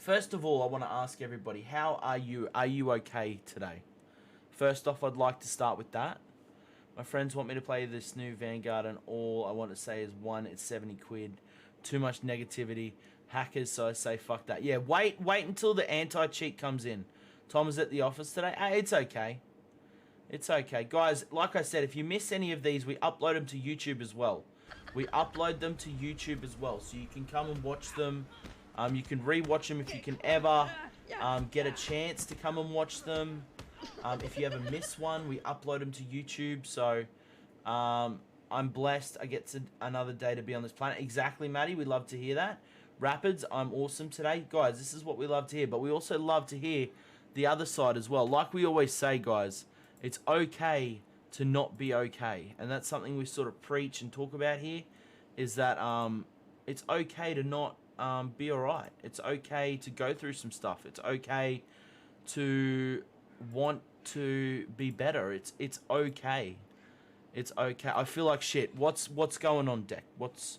First of all, I want to ask everybody, how are you? Are you okay today? First off, I'd like to start with that. My friends want me to play this new Vanguard, and all I want to say is one, it's 70 quid. Too much negativity. Hackers, so I say fuck that. Yeah, wait until the anti-cheat comes in. Tom is at the office today. Hey, it's okay. It's okay. Guys, like I said, if you miss any of these, we upload them to YouTube as well. We upload them to YouTube as well, so you can come and watch them. You can re-watch them if you can ever get a chance to come and watch them. If you ever miss one, we upload them to YouTube. So I'm blessed. I get to another day to be on this planet. Exactly, Maddie. We love to hear that. Rapids, I'm awesome today. Guys, this is what we love to hear. But we also love to hear the other side as well. Like we always say, guys, it's okay to not be okay. And that's something we sort of preach and talk about here, is that it's okay to not be alright. It's okay to go through some stuff. It's okay to want to be better. It's okay. It's okay. I feel like shit. What's going on, Deck? What's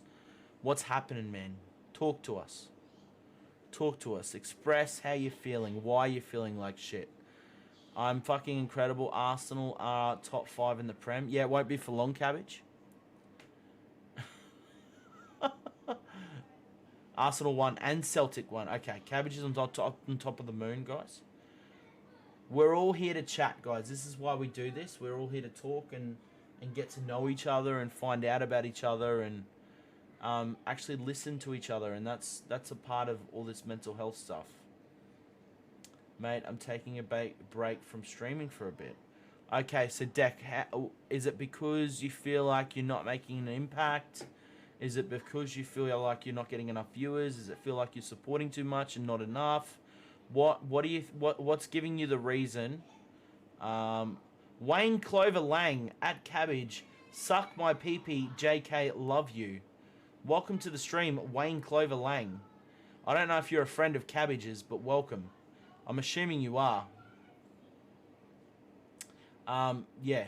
happening, man? Talk to us. Talk to us. Express how you're feeling. Why you're feeling like shit. I'm fucking incredible. Arsenal are top 5 in the Prem. Yeah, it won't be for long, Cabbage. Arsenal won and Celtic won. Okay, Cabbage is on top of the moon, guys. We're all here to chat, guys. This is why we do this. We're all here to talk and get to know each other and find out about each other and actually listen to each other. And that's a part of all this mental health stuff. Mate, I'm taking a break from streaming for a bit. Okay, so Deck, is it because you feel like you're not making an impact? Is it because you feel like you're not getting enough viewers? Does it feel like you're supporting too much and not enough? What's giving you the reason? Wayne Clover Lang at Cabbage, suck my pee-pee, JK, love you. Welcome to the stream, Wayne Clover Lang. I don't know if you're a friend of Cabbage's, but welcome. I'm assuming you are. Yeah.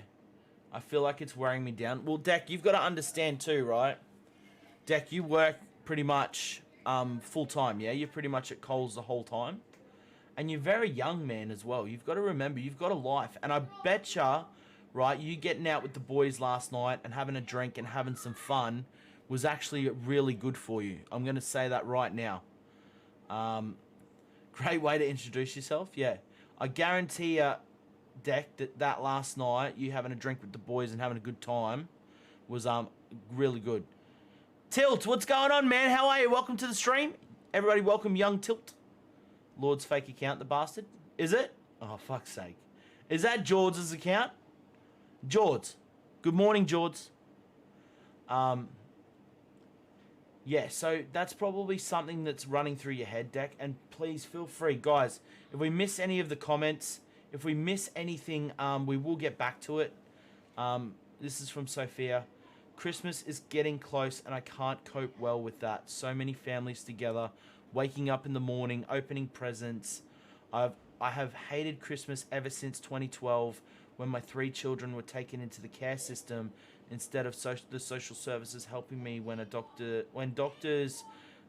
I feel like it's wearing me down. Well, Deck, you've got to understand too, right? Deck, you work pretty much full-time, yeah? You're pretty much at Coles the whole time. And you're very young, man, as well. You've got to remember, you've got a life. And I betcha, right, you getting out with the boys last night and having a drink and having some fun was actually really good for you. I'm going to say that right now. Great way to introduce yourself, yeah. I guarantee you, Deck, that last night, you having a drink with the boys and having a good time was really good. Tilt, what's going on, man? How are you? Welcome to the stream. Everybody welcome young Tilt. Lord's fake account, the bastard. Is it? Oh, fuck's sake. Is that George's account? George. Good morning, George. Yeah, so that's probably something that's running through your head, Deck. And please feel free. Guys, if we miss any of the comments, if we miss anything, we will get back to it. This is from Sophia. Christmas is getting close and I can't cope well with that. So many families together, waking up in the morning, opening presents. I have hated Christmas ever since 2012 when my 3 children were taken into the care system instead of the social services helping me when doctors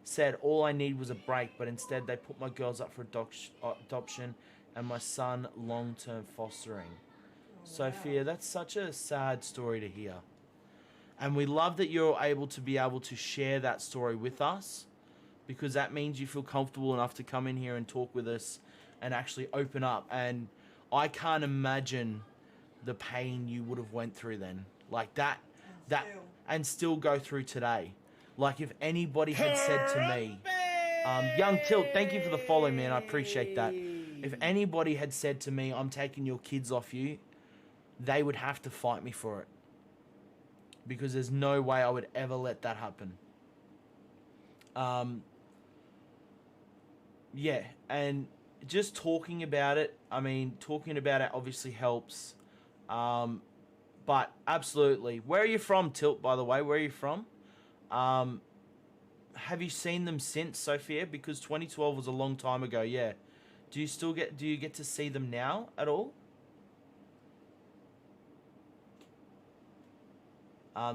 said all I need was a break, but instead they put my girls up for adoption and my son long-term fostering. Oh, Sophia, wow. that's such a sad story to hear. And we love that you're able to share that story with us, because that means you feel comfortable enough to come in here and talk with us and actually open up. And I can't imagine the pain you would have went through then. Like that and still go through today. Like if anybody had said to me, Young Tilt, thank you for the follow, man. I appreciate that. If anybody had said to me, I'm taking your kids off you, they would have to fight me for it. Because there's no way I would ever let that happen. Yeah, and just talking about it, I mean, talking about it obviously helps. But absolutely. Where are you from, Tilt, by the way? Where are you from? Have you seen them since, Sophia? Because 2012 was a long time ago, yeah. Do you get to see them now at all?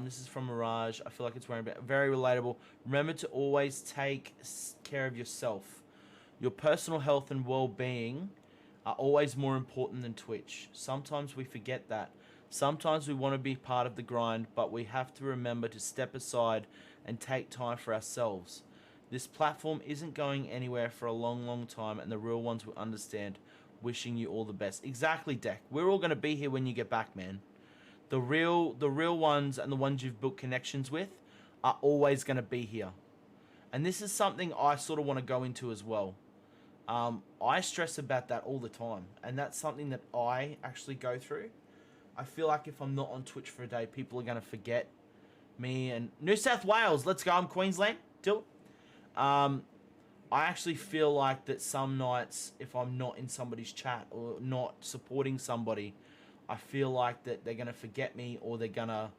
This is from Mirage. I feel like it's very relatable. Remember to always take care of yourself. Your personal health and well-being are always more important than Twitch. Sometimes we forget that. Sometimes we want to be part of the grind, but we have to remember to step aside and take time for ourselves. This platform isn't going anywhere for a long, long time, and the real ones will understand. Wishing you all the best. Exactly, Deck. We're all going to be here when you get back, man. The real ones and the ones you've built connections with are always going to be here. And this is something I sort of want to go into as well. I stress about that all the time, and that's something that I actually go through. I feel like if I'm not on Twitch for a day, people are going to forget me. And New South Wales, let's go. I'm Queensland. Tilt. I actually feel like that some nights, if I'm not in somebody's chat or not supporting somebody, I feel like that they're going to forget me, or they're going to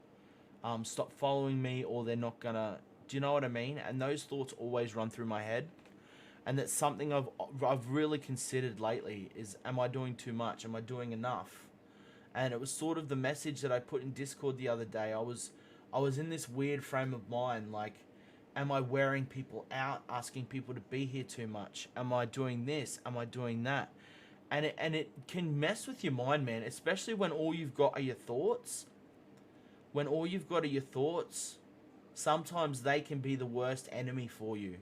stop following me, or they're not going to... Do you know what I mean? And those thoughts always run through my head. And that's something I've really considered lately is, am I doing too much? Am I doing enough? And it was sort of the message that I put in Discord the other day. I was in this weird frame of mind, like, am I wearing people out, asking people to be here too much? Am I doing this? Am I doing that? And it can mess with your mind, man, especially when all you've got are your thoughts. When all you've got are your thoughts, sometimes they can be the worst enemy for you,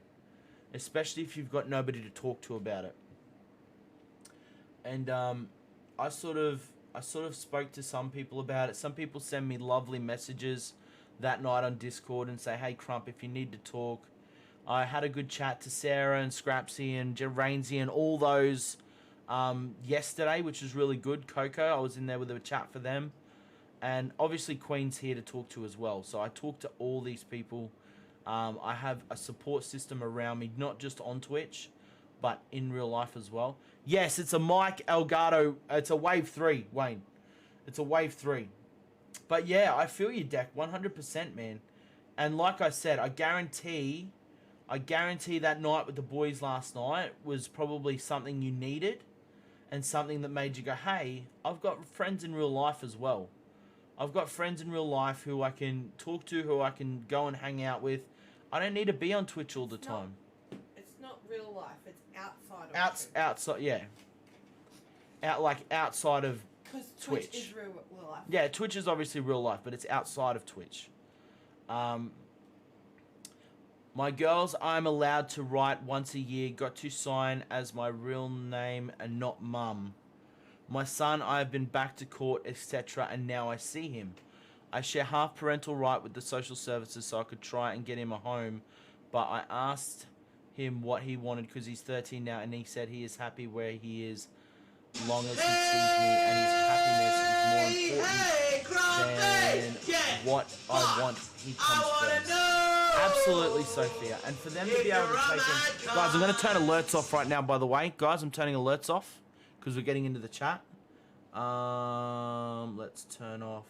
especially if you've got nobody to talk to about it. And I sort of spoke to some people about it. Some people send me lovely messages that night on Discord and say, hey, Crump, if you need to talk. I had a good chat to Sarah and Scrapsy and Rainsy and all those yesterday, which was really good. Coco, I was in there with a chat for them. And obviously Queen's here to talk to as well. So I talked to all these people. I have a support system around me, not just on Twitch, but in real life as well. Yes, it's a Mike Elgato. It's a Wave 3, Wayne. It's a Wave 3. But yeah, I feel you, Deck, 100%, man. And like I said, I guarantee that night with the boys last night was probably something you needed and something that made you go, hey, I've got friends in real life as well. I've got friends in real life who I can talk to, who I can go and hang out with. I don't need to be on Twitch all the time. It's not real life. It's outside of Twitch. Outside, yeah. Outside of Because Twitch. Twitch is real life. Yeah, Twitch is obviously real life, but it's outside of Twitch. My girls, I'm allowed to write once a year. Got to sign as my real name and not mum. My son, I have been back to court, etc., and now I see him. I share half parental right with the social services, so I could try and get him a home, but I asked him what he wanted because he's 13 now, and he said he is happy where he is, long as he sees me, and his happiness is more important than what I want. He comes first. Absolutely, Sophia. And for them to be able to take in... Guys, I'm going to turn alerts off right now, by the way. Guys, I'm turning alerts off because we're getting into the chat. Let's turn off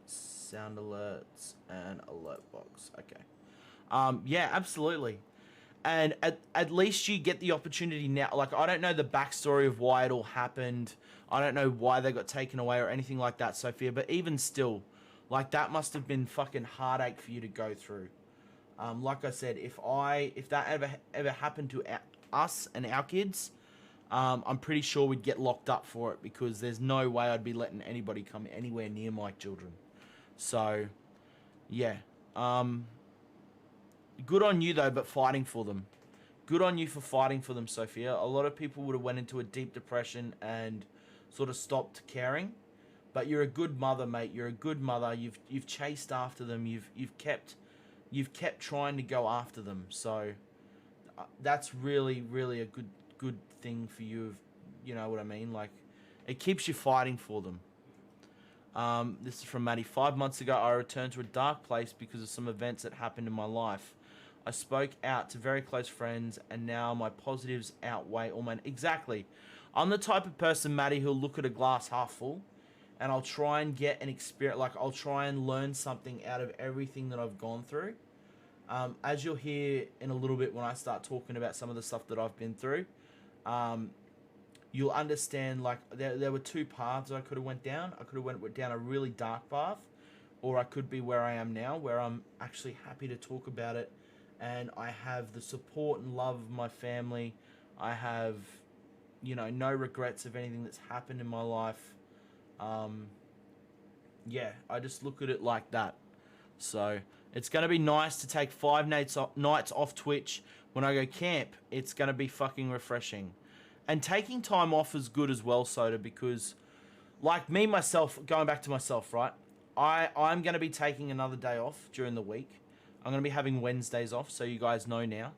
sound alerts and alert box. Okay. Yeah, absolutely. And at least you get the opportunity now. Like, I don't know the backstory of why it all happened. I don't know why they got taken away or anything like that, Sophia. But even still, like, that must have been fucking heartache for you to go through. Like I said, if that ever happened to us and our kids, I'm pretty sure we'd get locked up for it because there's no way I'd be letting anybody come anywhere near my children. So, yeah. Good on you, though, but fighting for them. Good on you for fighting for them, Sophia. A lot of people would have went into a deep depression and sort of stopped caring. But you're a good mother, mate. You're a good mother. You've chased after them. You've kept trying to go after them. So that's really, really a good thing for you. You know what I mean? Like, it keeps you fighting for them. This is from Maddie. 5 months ago, I returned to a dark place because of some events that happened in my life. I spoke out to very close friends, and now my positives outweigh all my... Exactly. I'm the type of person, Maddie, who'll look at a glass half full, and I'll try and get an experience... Like, I'll try and learn something out of everything that I've gone through. As you'll hear in a little bit when I start talking about some of the stuff that I've been through, you'll understand, like, there were two paths I could have went down. I could have went down a really dark path, or I could be where I am now, where I'm actually happy to talk about it, and I have the support and love of my family. I have, you know, no regrets of anything that's happened in my life. Yeah, I just look at it like that. So it's going to be nice to take 5 nights off Twitch when I go camp. It's going to be fucking refreshing. And taking time off is good as well, Soda, because like me, myself, going back to myself, right? I'm going to be taking another day off during the week. I'm going to be having Wednesdays off, so you guys know now.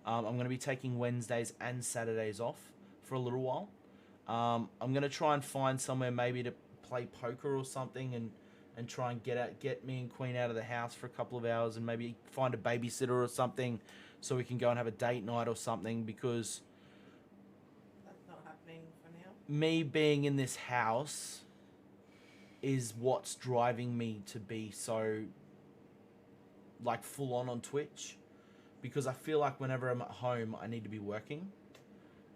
I'm going to be taking Wednesdays and Saturdays off for a little while. I'm going to try and find somewhere maybe to play poker or something and try and get me and Queen out of the house for a couple of hours and maybe find a babysitter or something so we can go and have a date night or something, because That's not happening for now. me being in this house is what's driving me to be so like full on Twitch, because I feel like whenever I'm at home I need to be working,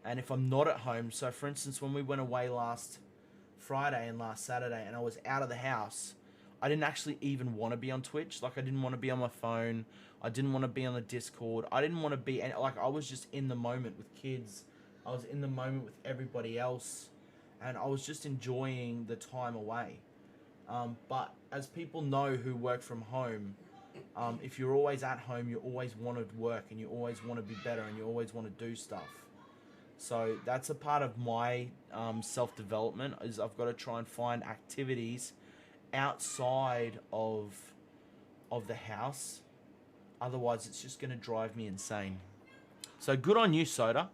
and if I'm not at home, so for instance when we went away last Friday and last Saturday and I was out of the house, I didn't actually even want to be on Twitch. Like I didn't want to be on my phone, I didn't want to be on the Discord, I didn't want to be like, I was just in the moment with kids, I was in the moment with everybody else, and I was just enjoying the time away. But as people know who work from home, if you're always at home, you always want to work and you always want to be better and you always want to do stuff. So that's a part of my self-development, is I've got to try and find activities outside of the house. Otherwise, it's just going to drive me insane. So good on you, Soda.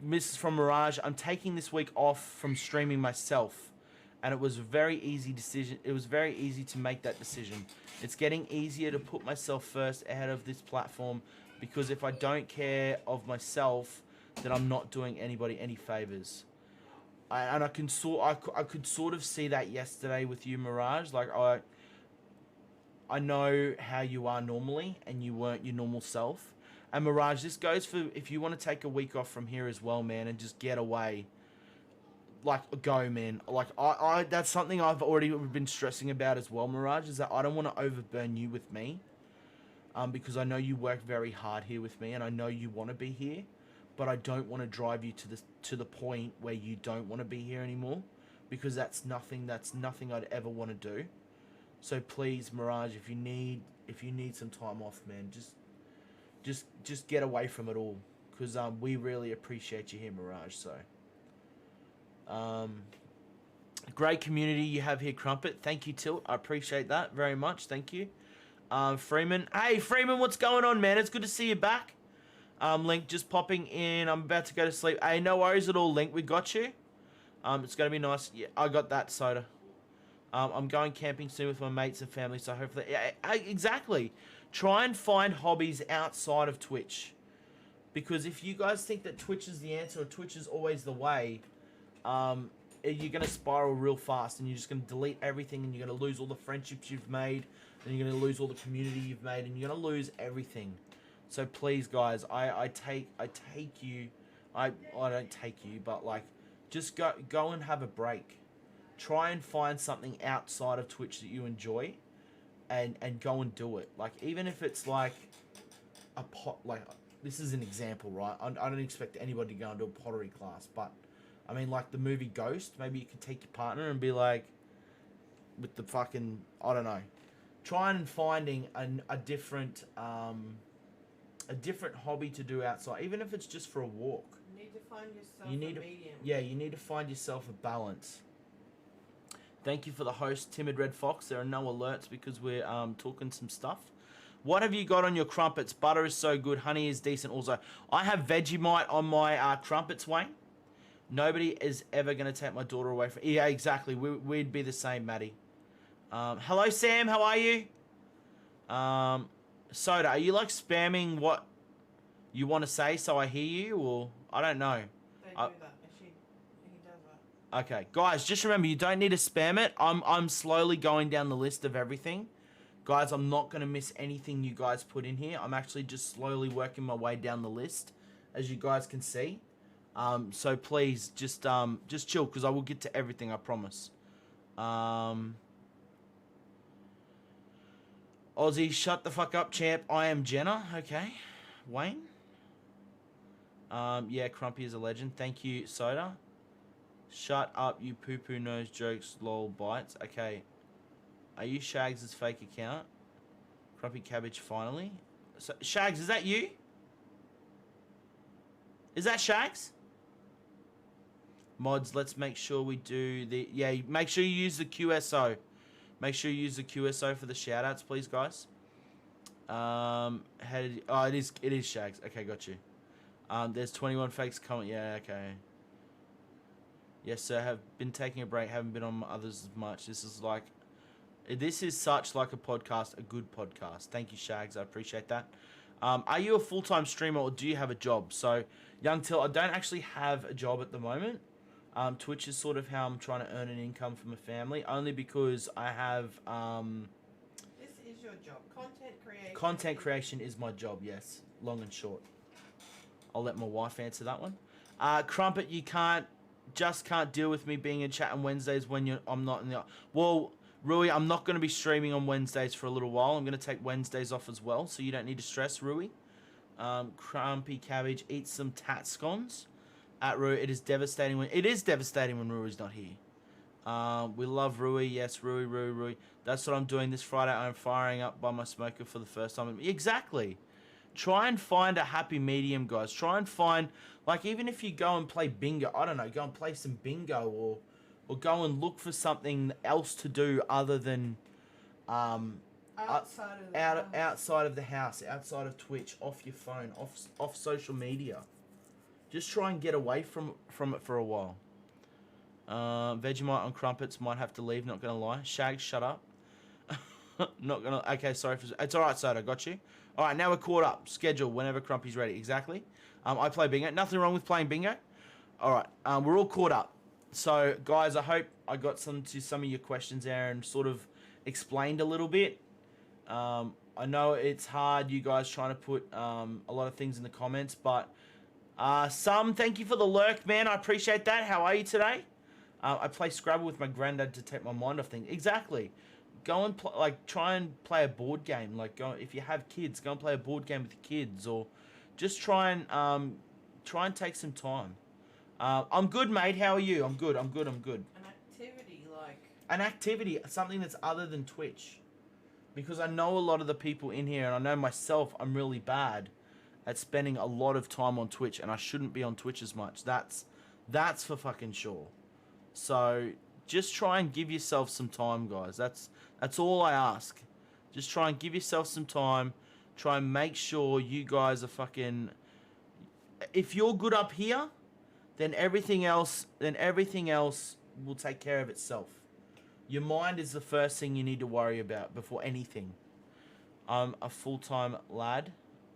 This is from Mirage. I'm taking this week off from streaming myself, and it was a very easy decision. It was very easy to make that decision. It's getting easier to put myself first ahead of this platform, because if I don't care of myself, then I'm not doing anybody any favors. I could sort of see that yesterday with you, Mirage. Like I know how you are normally, and you weren't your normal self. And Mirage, this goes for if you want to take a week off from here as well, man, and just get away. Like, go, man. Like, I that's something I've already been stressing about as well, Mirage, is that I don't want to overburn you with me. Because I know you work very hard here with me, and I know you want to be here, but I don't want to drive you to the point where you don't want to be here anymore, because that's nothing I'd ever want to do. So please, Mirage, if you need some time off, man, just get away from it all, because we really appreciate you here, Mirage. So great community you have here, Crumpet. Thank you, Tilt. I appreciate that very much. Thank you. Freeman. Hey, Freeman, what's going on, man? It's good to see you back. Link, just popping in. I'm about to go to sleep. Hey, no worries at all, Link. We got you. It's going to be nice. Yeah, I got that, Soda. I'm going camping soon with my mates and family, so hopefully... Yeah, exactly. Try and find hobbies outside of Twitch. Because if you guys think that Twitch is the answer, or Twitch is always the way, you're going to spiral real fast, and you're just going to delete everything, and you're going to lose all the friendships you've made, and you're going to lose all the community you've made, and you're going to lose everything. So please, guys, I take you, I don't take you, but like, just go and have a break. Try and find something outside of Twitch that you enjoy, and go and do it. Like, even if it's like a pot, like, this is an example, right? I don't expect anybody to go and do a pottery class, but I mean, like the movie Ghost, maybe you could take your partner and be like, with the fucking, I don't know, trying and finding a different hobby to do outside, even if it's just for a walk. You need to find yourself a medium. Yeah, you need to find yourself a balance. Thank you for the host, Timid Red Fox. There are no alerts because we're talking some stuff. What have you got on your crumpets? Butter is so good. Honey is decent also. I have Vegemite on my crumpets, Wayne. Nobody is ever going to take my daughter away from... Yeah, exactly. We'd be the same, Maddie. Hello, Sam. How are you? Soda, are you like spamming what you want to say so I hear you? Or I don't know. They do that. He does that. Okay. Guys, just remember, you don't need to spam it. I'm slowly going down the list of everything. Guys, I'm not going to miss anything you guys put in here. I'm actually just slowly working my way down the list, as you guys can see. So please, just chill, because I will get to everything, I promise. Aussie, shut the fuck up, champ. I am Jenna. Okay. Wayne. Yeah, Crumpy is a legend. Thank you, Soda. Shut up, you poo-poo nose jokes, lol bites. Okay. Are you Shags' fake account? Crumpy Cabbage finally. So, Shags, is that you? Is that Shags? Mods, let's make sure we do the... Yeah, make sure you use the QSO. Make sure you use the QSO for the shoutouts, please, guys. How did you, oh, it is Shags. Okay, got you. There's 21 fakes coming. Yeah, okay. Yes, sir. Have been taking a break. Haven't been on others as much. This is such like a podcast, a good podcast. Thank you, Shags. I appreciate that. Are you a full-time streamer or do you have a job? So, Young Till, I don't actually have a job at the moment. Twitch is sort of how I'm trying to earn an income for my family, only because I have... This is your job. Content creation. Content creation is my job, yes. Long and short. I'll let my wife answer that one. Crumpet, you can't deal with me being in chat on Wednesdays when I'm not in the... Well, Rui, I'm not going to be streaming on Wednesdays for a little while. I'm going to take Wednesdays off as well, so you don't need to stress, Rui. Crumpy Cabbage, eat some tat scones. At Rui, it is devastating when Rui's not here. We love Rui. Yes, Rui. That's what I'm doing this Friday. I'm firing up by my smoker for the first time. Exactly. Try and find a happy medium, guys. Try and find, like, even if you go and play bingo, I don't know, go and play some bingo or go and look for something else to do other than outside of the house, outside of Twitch, off your phone, off social media. Just try and get away from it for a while. Vegemite on crumpets, might have to leave, not gonna lie. Shag, shut up. Not gonna... Okay, sorry. It's alright, Soda, got you. Alright, now we're caught up. Schedule whenever Crumpy's ready. Exactly. I play bingo. Nothing wrong with playing bingo. Alright, we're all caught up. So, guys, I hope I got some of your questions there and sort of explained a little bit. I know it's hard, you guys trying to put a lot of things in the comments, but... thank you for the lurk, man. I appreciate that. How are you today? I play Scrabble with my granddad to take my mind off things. Exactly. Go and try and play a board game. Like, if you have kids, go and play a board game with your kids, or just try and take some time. I'm good, mate. How are you? I'm good. An activity, something that's other than Twitch, because I know a lot of the people in here, and I know myself, I'm really bad at spending a lot of time on Twitch, and I shouldn't be on Twitch as much. That's for fucking sure. So just try and give yourself some time, guys. That's all I ask. Just try and give yourself some time. Try and make sure you guys are fucking... If you're good up here, then everything else will take care of itself. Your mind is the first thing you need to worry about before anything. I'm a full-time lad.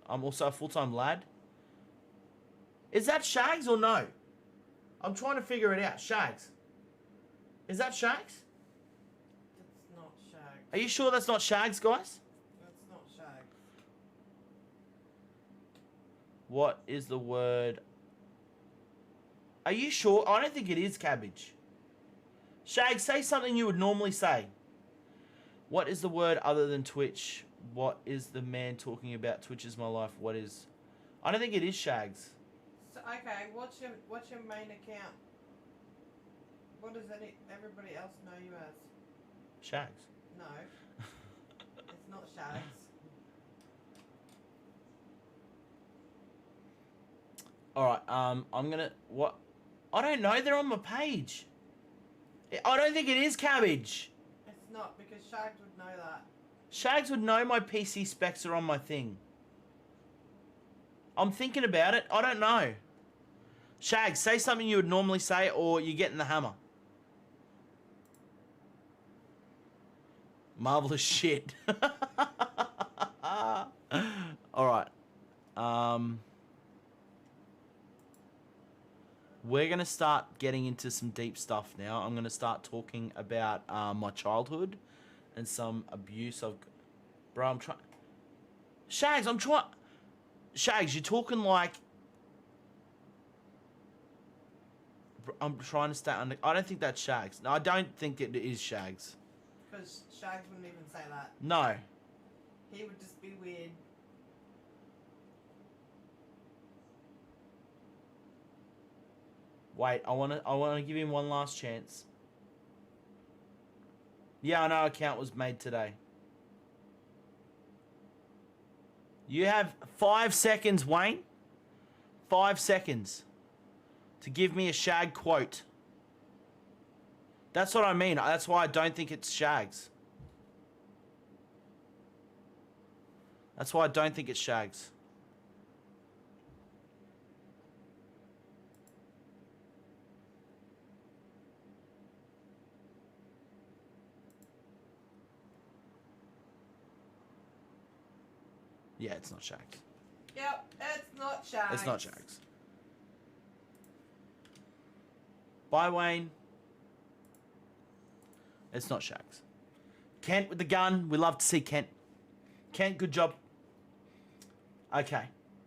I'm also a full-time lad. Is that Shags or no? I'm trying to figure it out. Shags. Is that Shags? It's not Shags. Are you sure that's not Shags, guys? That's not Shags. What is the word? Are you sure? I don't think it is cabbage. Shags, say something you would normally say. What is the word other than Twitch? What is the man talking about? Twitch is my life. What is... I don't think it is Shags. So, okay, what's your main account? What does everybody else know you as? Shags. No. It's not Shags. Alright, I'm gonna... What? I don't know. They're on my page. I don't think it is cabbage. It's not, because Shags would know that. Shags would know my PC specs are on my thing. I'm thinking about it. I don't know. Shags, say something you would normally say, or you're getting the hammer. Marvelous shit. Alright. We're going to start getting into some deep stuff now. I'm going to start talking about my childhood and some abuse I've... Bro, I'm trying... Shags, I'm trying... Shags, you're talking like... I'm trying to stay under... I don't think that's Shags. No, I don't think it is Shags. Because Shags wouldn't even say that. No. He would just be weird. Wait, I wanna give him one last chance. Yeah, I know account was made today. You have 5 seconds, Wayne. 5 seconds to give me a shag quote. That's what I mean. That's why I don't think it's shags. That's why I don't think it's shags. Yeah, it's not shags. Yep, it's not Shags. It's not shags. Bye, Wayne. It's not shags. Kent with the gun. We love to see Kent. Kent, good job. Okay,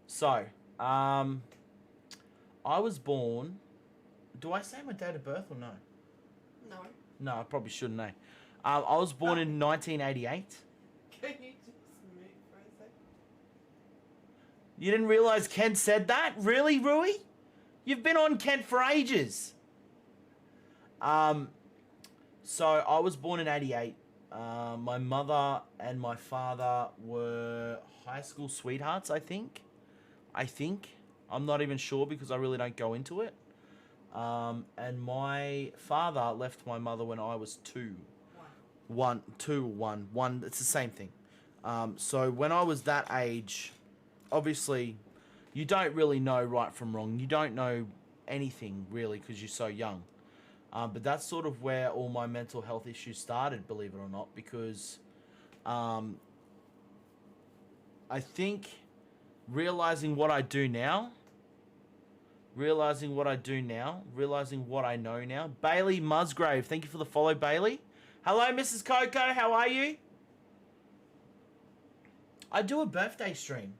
so I was born. Do I say my date of birth or no? No. No, I probably shouldn't. I was born in 1988. Can you just mute for a sec? You didn't realize Kent said that? Really, Rui? You've been on Kent for ages. So I was born in 88. My mother and my father were high school sweethearts, I think. I'm not even sure because I really don't go into it. And my father left my mother when I was 2. One. It's the same thing. So when I was that age, obviously, you don't really know right from wrong. You don't know anything really because you're so young. But that's sort of where all my mental health issues started, believe it or not, because I think realizing what I know now. Bailey Musgrave, thank you for the follow, Bailey. Hello, Mrs. Coco, how are you? I do a birthday stream.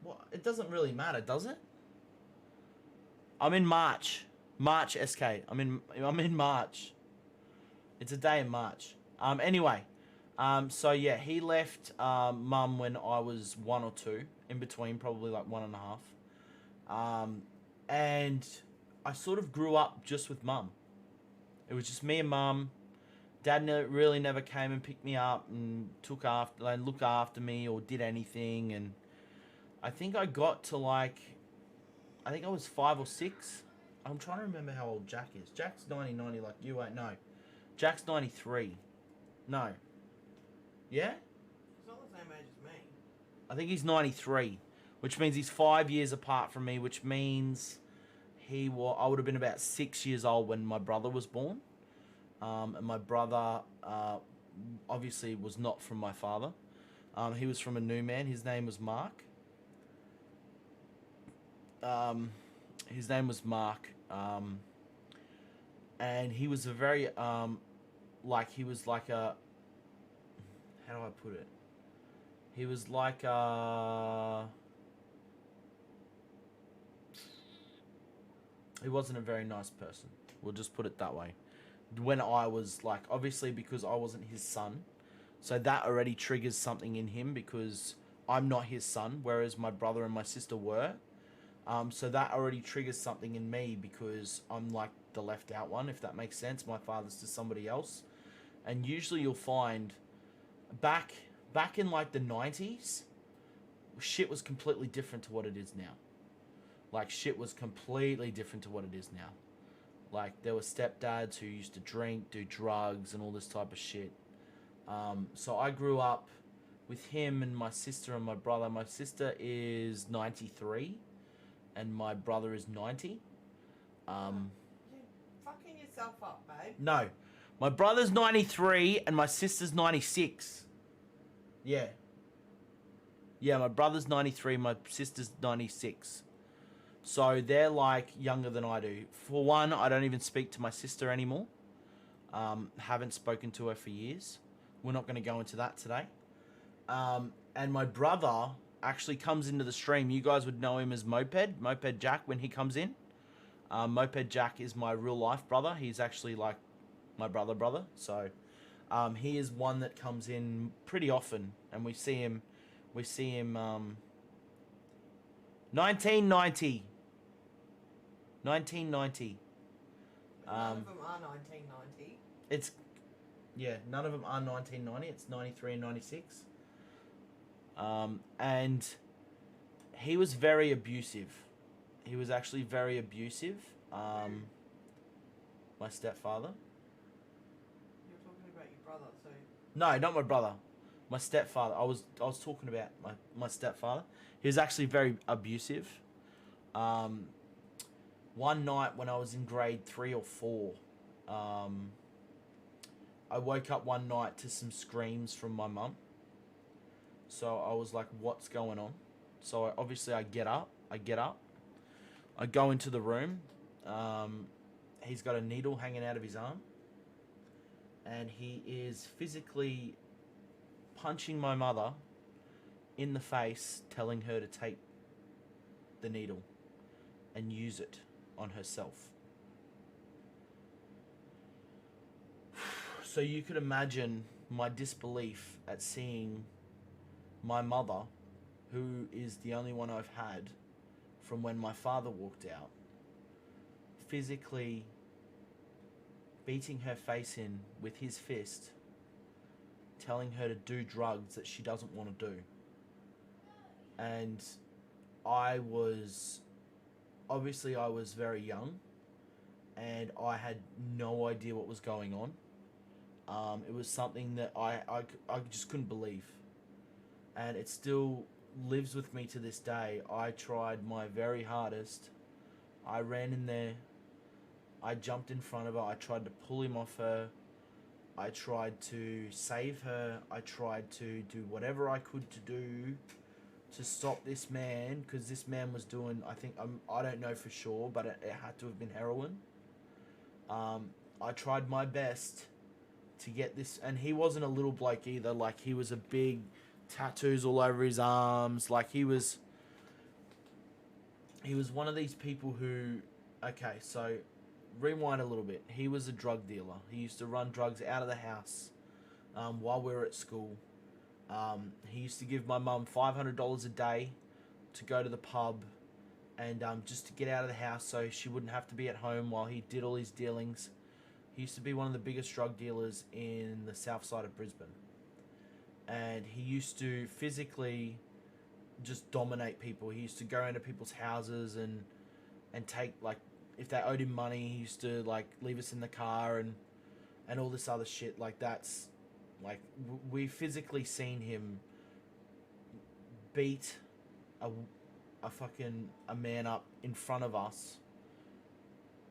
What? It doesn't really matter, does it? I'm in March. March, SK. I'm in March. It's a day in March. Anyway, so yeah, he left mum when I was 1 or 2, in between probably like 1.5. And I sort of grew up just with mum. It was just me and mum. Dad really never came and picked me up and looked after me or did anything. And I think I got to I was 5 or 6. I'm trying to remember how old Jack is. Jack's 90 like you ain't. No. Jack's 93. No. Yeah? He's not the same age as me. I think he's 93, which means he's 5 years apart from me, which means I would have been about 6 years old when my brother was born. And my brother obviously was not from my father. He was from a new man. His name was Mark. And he was a very, he was like a, how do I put it? He was like a, he wasn't a very nice person. We'll just put it that way. When I was obviously because I wasn't his son, so that already triggers something in him because I'm not his son, whereas my brother and my sister were. So that already triggers something in me because I'm like the left out one, if that makes sense. My father's to somebody else. And usually you'll find back in the 90s, shit was completely different to what it is now. Shit was completely different to what it is now. There were stepdads who used to drink, do drugs and all this type of shit. So I grew up with him and my sister and my brother. My sister is 93. And my brother is 90. You're fucking yourself up, babe. No. My brother's 93 and my sister's 96. Yeah. Yeah, my brother's 93, my sister's 96. So they're younger than I do. For one, I don't even speak to my sister anymore. Haven't spoken to her for years. We're not going to go into that today. And my brother actually comes into the stream. You guys would know him as Moped Jack when he comes in. Moped Jack is my real life brother. He's actually my brother. So he is one that comes in pretty often, and we see him 1990. 1990. But none of them are 1990. It's none of them are 1990. It's 93 and 96. And he was very abusive. He was actually very abusive. My stepfather. You're talking about your brother, so. No, not my brother. My stepfather. I was talking about my stepfather. He was actually very abusive. One night when I was in grade 3 or 4, I woke up one night to some screams from my mum. So I was like, what's going on? So I get up. I go into the room. He's got a needle hanging out of his arm. And he is physically punching my mother in the face, telling her to take the needle and use it on herself. So you could imagine my disbelief at seeing my mother, who is the only one I've had from when my father walked out, physically beating her face in with his fist, telling her to do drugs that she doesn't want to do. And I was very young, and I had no idea what was going on. It was something that I just couldn't believe. And it still lives with me to this day. I tried my very hardest. I ran in there. I jumped in front of her. I tried to pull him off her. I tried to save her. I tried to do whatever I could to do to stop this man, because this man was doing, I don't know for sure, but it had to have been heroin. I tried my best to get this, and he wasn't a little bloke either. Like, he was a big, tattoos all over his arms. Like, he was one of these people who, okay, so rewind a little bit. He was a drug dealer. He used to run drugs out of the house while we were at school. He used to give my mum $500 a day to go to the pub and just to get out of the house so she wouldn't have to be at home while he did all his dealings. He used to be one of the biggest drug dealers in the south side of Brisbane. And he used to physically just dominate people. He used to go into people's houses and take, like, if they owed him money, he used to, like, leave us in the car and all this other shit. Like, that's, like, we physically seen him beat a man up in front of us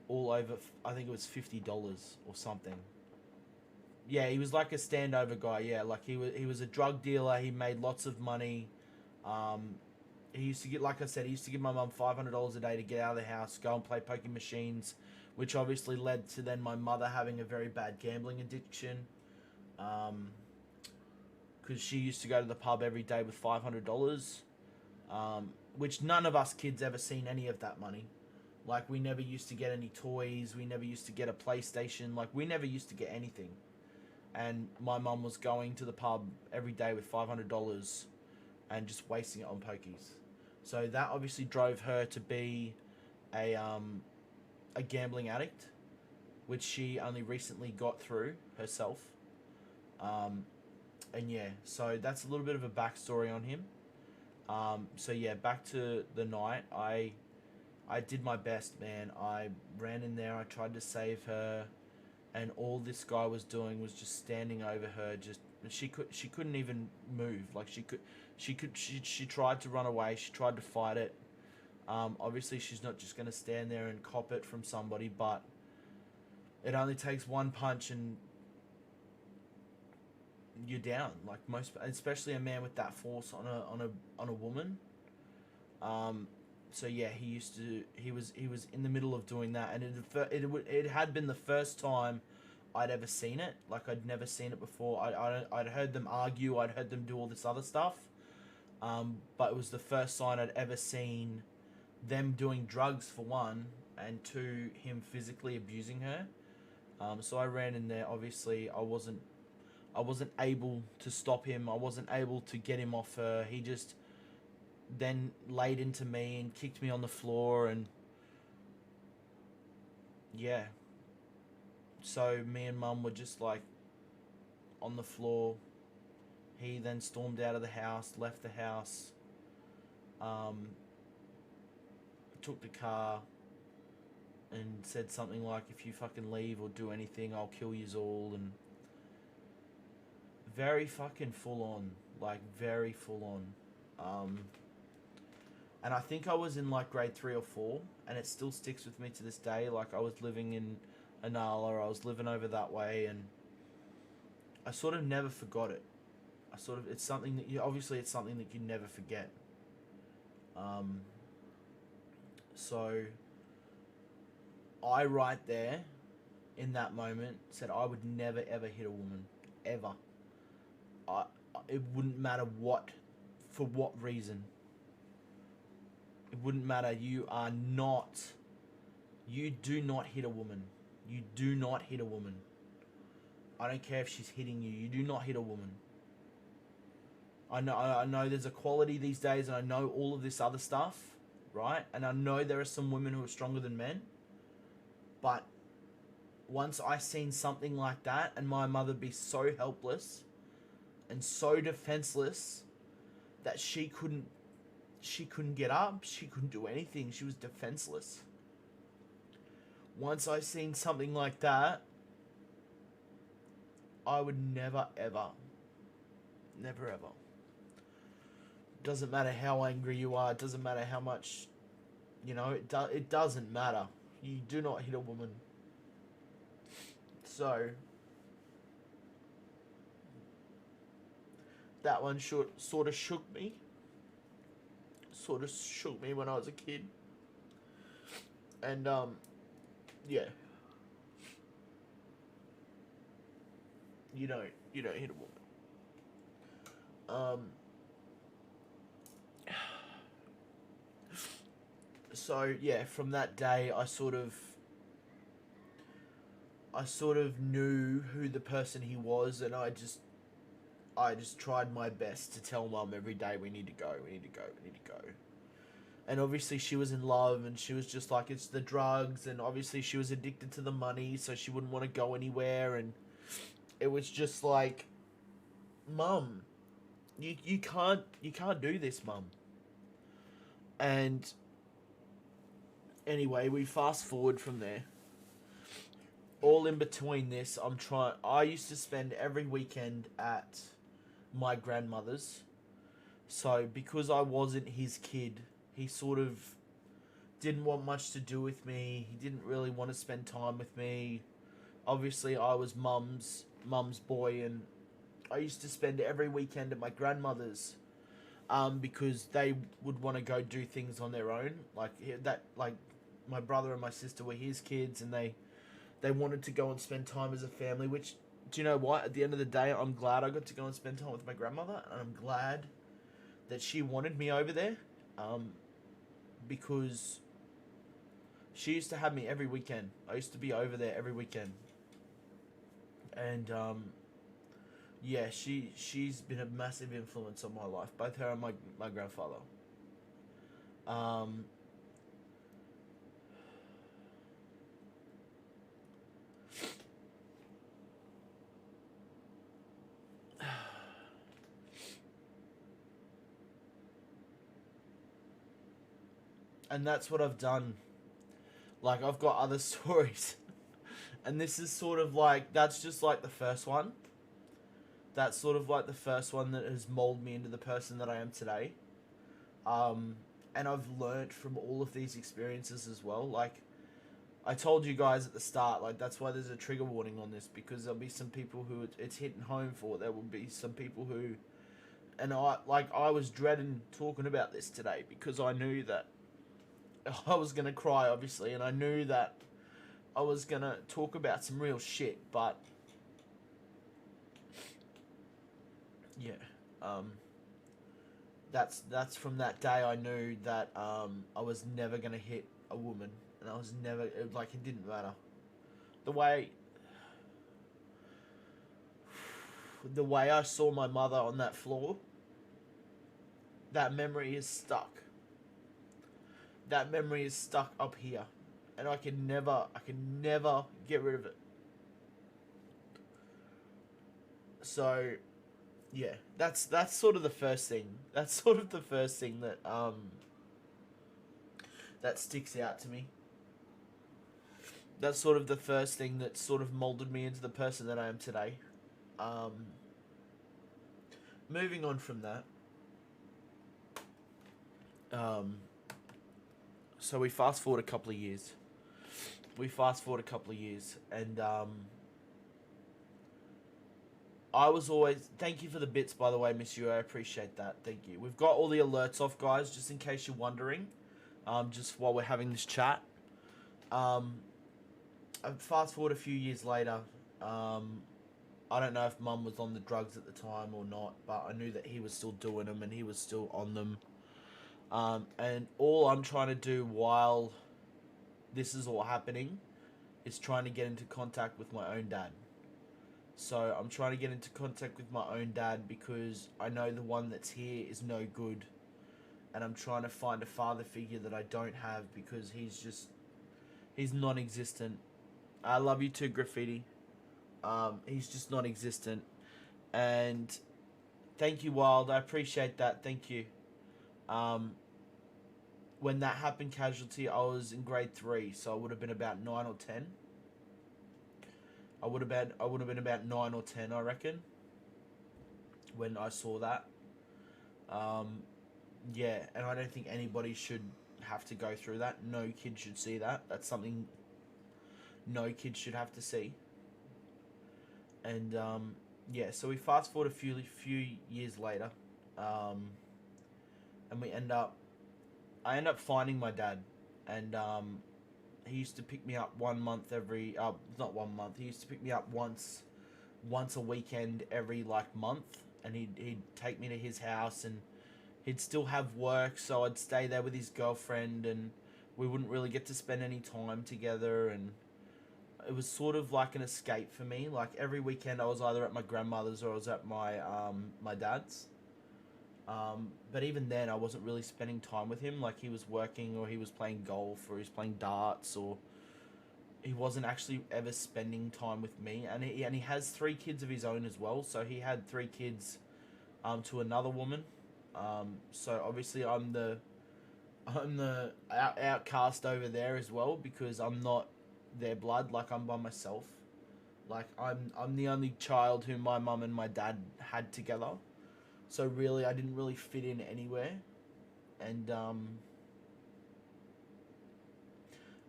all over, I think it was $50 or something. Yeah, he was like a standover guy. Yeah, like he was a drug dealer. He made lots of money. He used to get, like I said, he used to give my mum $500 a day to get out of the house, go and play poker machines, which obviously led to then my mother having a very bad gambling addiction. Because she used to go to the pub every day with $500, which none of us kids ever seen any of that money. Like, we never used to get any toys. We never used to get a PlayStation. Like, we never used to get anything. And my mum was going to the pub every day with $500 and just wasting it on pokies. So that obviously drove her to be a gambling addict, which she only recently got through herself. And yeah, so that's a little bit of a backstory on him. So yeah, back to the night. I did my best, man. I ran in there. I tried to save her, and all this guy was doing was just standing over her. She couldn't even move. Like, she tried to run away. She tried to fight it. Obviously, she's not just gonna stand there and cop it from somebody, but it only takes one punch and you're down. Like, especially a man with that force on a woman. So yeah, he was in the middle of doing that, and it had been the first time I'd ever seen it. Like, I'd never seen it before. I'd heard them argue, I'd heard them do all this other stuff, but it was the first sign I'd ever seen them doing drugs, for one, and two, him physically abusing her. So I ran in there. Obviously, I wasn't able to stop him. I wasn't able to get him off her. He just then laid into me and kicked me on the floor, and yeah. So me and mum were just like on the floor. He then stormed out of the house, left the house, um, took the car, and said something like, "If you fucking leave or do anything, I'll kill yous all." And very fucking full on, like very full on. And I think I was in like grade 3 or 4, and it still sticks with me to this day. Like, I was living in Anala, I was living over that way, and I sort of never forgot it. It's something that obviously it's something that you never forget. Um, so I right there in that moment said I would never ever hit a woman, ever. I it wouldn't matter for what reason. It wouldn't matter. You do not hit a woman. You do not hit a woman. I don't care if she's hitting you. You do not hit a woman. I know there's equality these days, and I know all of this other stuff, right? And I know there are some women who are stronger than men. But once I seen something like that, and my mother be so helpless and so defenseless that she couldn't get up, she couldn't do anything, she was defenseless. Once I seen something like that, I would never ever, never ever. Doesn't matter how angry you are, it doesn't matter how much, it doesn't matter. You do not hit a woman. So that one sort of shook me. Sort of shook me when I was a kid. And yeah. You don't hit a woman. So yeah, from that day I sort of knew who the person he was, and I just tried my best to tell mum every day, we need to go. And obviously she was in love, and she was just like, it's the drugs, and obviously she was addicted to the money, so she wouldn't want to go anywhere. And it was just like, mum, you can't do this, mum. And anyway, we fast forward from there. All in between this, I used to spend every weekend at my grandmother's. So because I wasn't his kid, he sort of didn't want much to do with me. He didn't really want to spend time with me. Obviously, I was mum's boy, and I used to spend every weekend at my grandmother's, because they would want to go do things on their own. Like my brother and my sister were his kids, and they wanted to go and spend time as a family, which, do you know what? At the end of the day, I'm glad I got to go and spend time with my grandmother, and I'm glad that she wanted me over there, because she used to have me every weekend. I used to be over there every weekend. And, yeah, she's been a massive influence on my life, both her and my grandfather. And that's what I've done. Like, I've got other stories. And this is sort of like, that's just like the first one. That's sort of like the first one that has molded me into the person that I am today. And I've learnt from all of these experiences as well. Like, I told you guys at the start, like, that's why there's a trigger warning on this, because there'll be some people who it's hitting home for. There will be some people who, and I was dreading talking about this today, because I knew that I was going to cry, obviously, and I knew that I was going to talk about some real shit, but yeah, that's from that day I knew that I was never going to hit a woman, and I was never, it didn't matter. The way I saw my mother on that floor, that memory is stuck. That memory is stuck up here, and I can never get rid of it. So, yeah, that's sort of the first thing. That's sort of the first thing that that sticks out to me. That's sort of the first thing that sort of molded me into the person that I am today. Moving on from that. So we fast forward a couple of years. And I was always... Thank you for the bits, by the way, Miss Yu. I appreciate that. Thank you. We've got all the alerts off, guys, just in case you're wondering. Just while we're having this chat. Fast forward a few years later. I don't know if Mum was on the drugs at the time or not, but I knew that he was still doing them and he was still on them. And all I'm trying to do while this is all happening is trying to get into contact with my own dad. So I'm trying to get into contact with my own dad because I know the one that's here is no good. And I'm trying to find a father figure that I don't have because he's non-existent. I love you too, Graffiti. He's just non-existent. And thank you, Wild. I appreciate that. Thank you. When that happened, Casualty, I was in grade 3, so I would have been about 9 or 10. I would have been about 9 or 10, I reckon, when I saw that. Yeah, and I don't think anybody should have to go through that. No kid should see that. That's something no kid should have to see. And yeah, so we fast forward a few years later, and I end up finding my dad, and he used to pick me up 1 month every not 1 month. He used to pick me up once a weekend every like month, and he'd take me to his house, and he'd still have work, so I'd stay there with his girlfriend, and we wouldn't really get to spend any time together, and it was sort of like an escape for me. Like every weekend I was either at my grandmother's or I was at my my dad's. But even then I wasn't really spending time with him. Like he was working, or he was playing golf, or he was playing darts, or he wasn't actually ever spending time with me. And he has 3 kids of his own as well. So he had 3 kids to another woman. So obviously I'm the outcast over there as well, because I'm not their blood. Like I'm by myself. Like I'm the only child who my mum and my dad had together. So really I didn't really fit in anywhere. And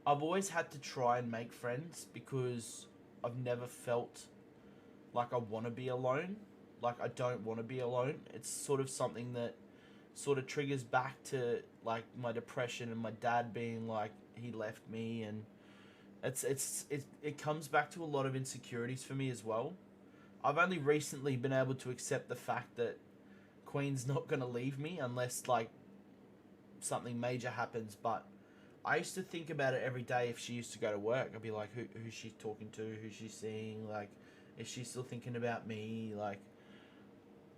I've always had to try and make friends because I've never felt like I want to be alone. Like I don't want to be alone. It's sort of something that sort of triggers back to like my depression and my dad being like he left me, and it comes back to a lot of insecurities for me as well. I've only recently been able to accept the fact that Queen's not going to leave me unless like something major happens, but I used to think about it every day if she used to go to work. I'd be like, who's she talking to? Who's she seeing? Like, is she still thinking about me? Like,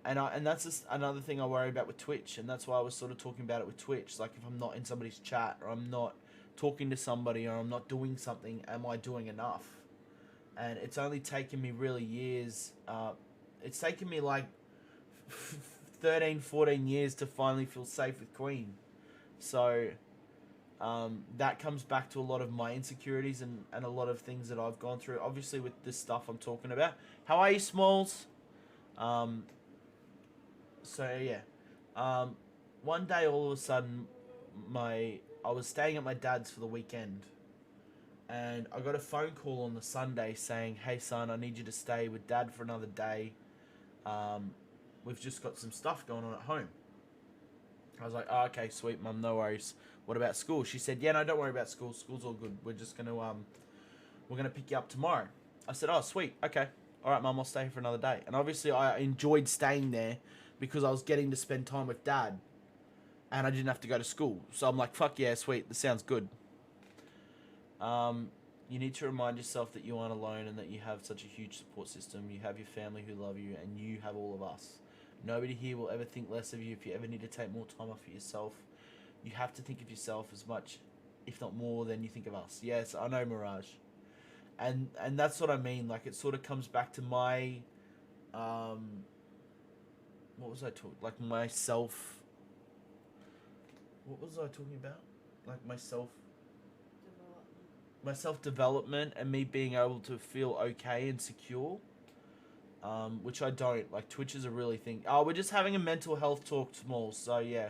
and that's just another thing I worry about with Twitch, and that's why I was sort of talking about it with Twitch. Like, if I'm not in somebody's chat, or I'm not talking to somebody, or I'm not doing something, am I doing enough? And it's only taken me really years. It's taken me like 13, 14 years to finally feel safe with Queen. So that comes back to a lot of my insecurities and a lot of things that I've gone through. Obviously with this stuff I'm talking about. How are you, Smalls? So yeah. One day all of a sudden I was staying at my dad's for the weekend, and I got a phone call on the Sunday saying, "Hey son, I need you to stay with dad for another day. We've just got some stuff going on at home." I was like, "Oh, okay, sweet, mum, no worries. What about school?" She said, "Yeah, no, don't worry about school. School's all good. We're just gonna we're gonna pick you up tomorrow." I said, "Oh, sweet, okay. All right, mum, I'll stay here for another day." And obviously I enjoyed staying there because I was getting to spend time with dad, and I didn't have to go to school. So I'm like, "Fuck yeah, sweet. This sounds good." You need to remind yourself that you aren't alone and that you have such a huge support system. You have your family who love you, and you have all of us. Nobody here will ever think less of you if you ever need to take more time off for yourself. You have to think of yourself as much if not more than you think of us. Yes, I know, Mirage. And that's what I mean. Like, it sort of comes back to my, what was I talking? Like myself. What was I talking about? Like myself. Development. My self development and me being able to feel okay and secure. Which I don't. Like, Twitch is a really thing. Oh, we're just having a mental health talk, Smalls. So yeah,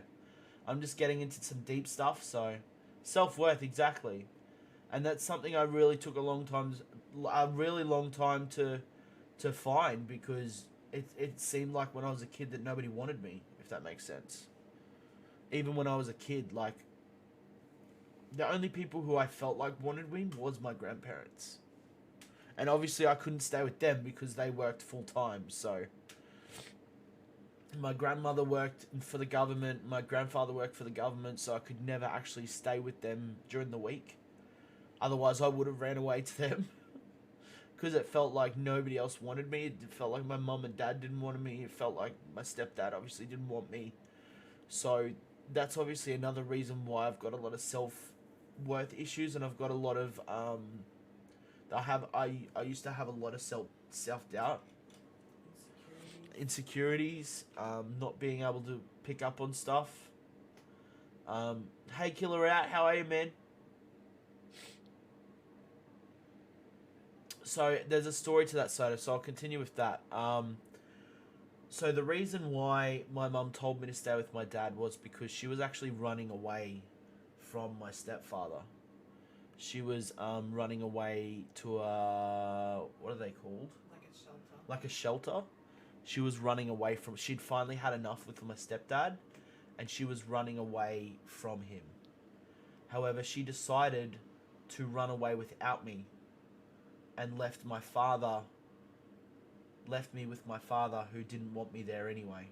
I'm just getting into some deep stuff. So self-worth, exactly, and that's something I really took a really long time to find, because it seemed like when I was a kid that nobody wanted me, if that makes sense. Even when I was a kid, like, the only people who I felt like wanted me was my grandparents. And obviously I couldn't stay with them because they worked full time, so my grandmother worked for the government, my grandfather worked for the government, so I could never actually stay with them during the week. Otherwise I would have ran away to them. Because it felt like nobody else wanted me. It felt like my mum and dad didn't want me. It felt like my stepdad obviously didn't want me. So that's obviously another reason why I've got a lot of self-worth issues, and I've got a lot of I used to have a lot of self-doubt, insecurities, not being able to pick up on stuff. Hey, Killer Out, how are you, man? So there's a story to that soda, so I'll continue with that. So the reason why my mum told me to stay with my dad was because she was actually running away from my stepfather. She was running away to a, what are they called? Like a shelter. Like a shelter. She was running away from, she'd finally had enough with my stepdad, and she was running away from him. However, she decided to run away without me and left me with my father, who didn't want me there anyway.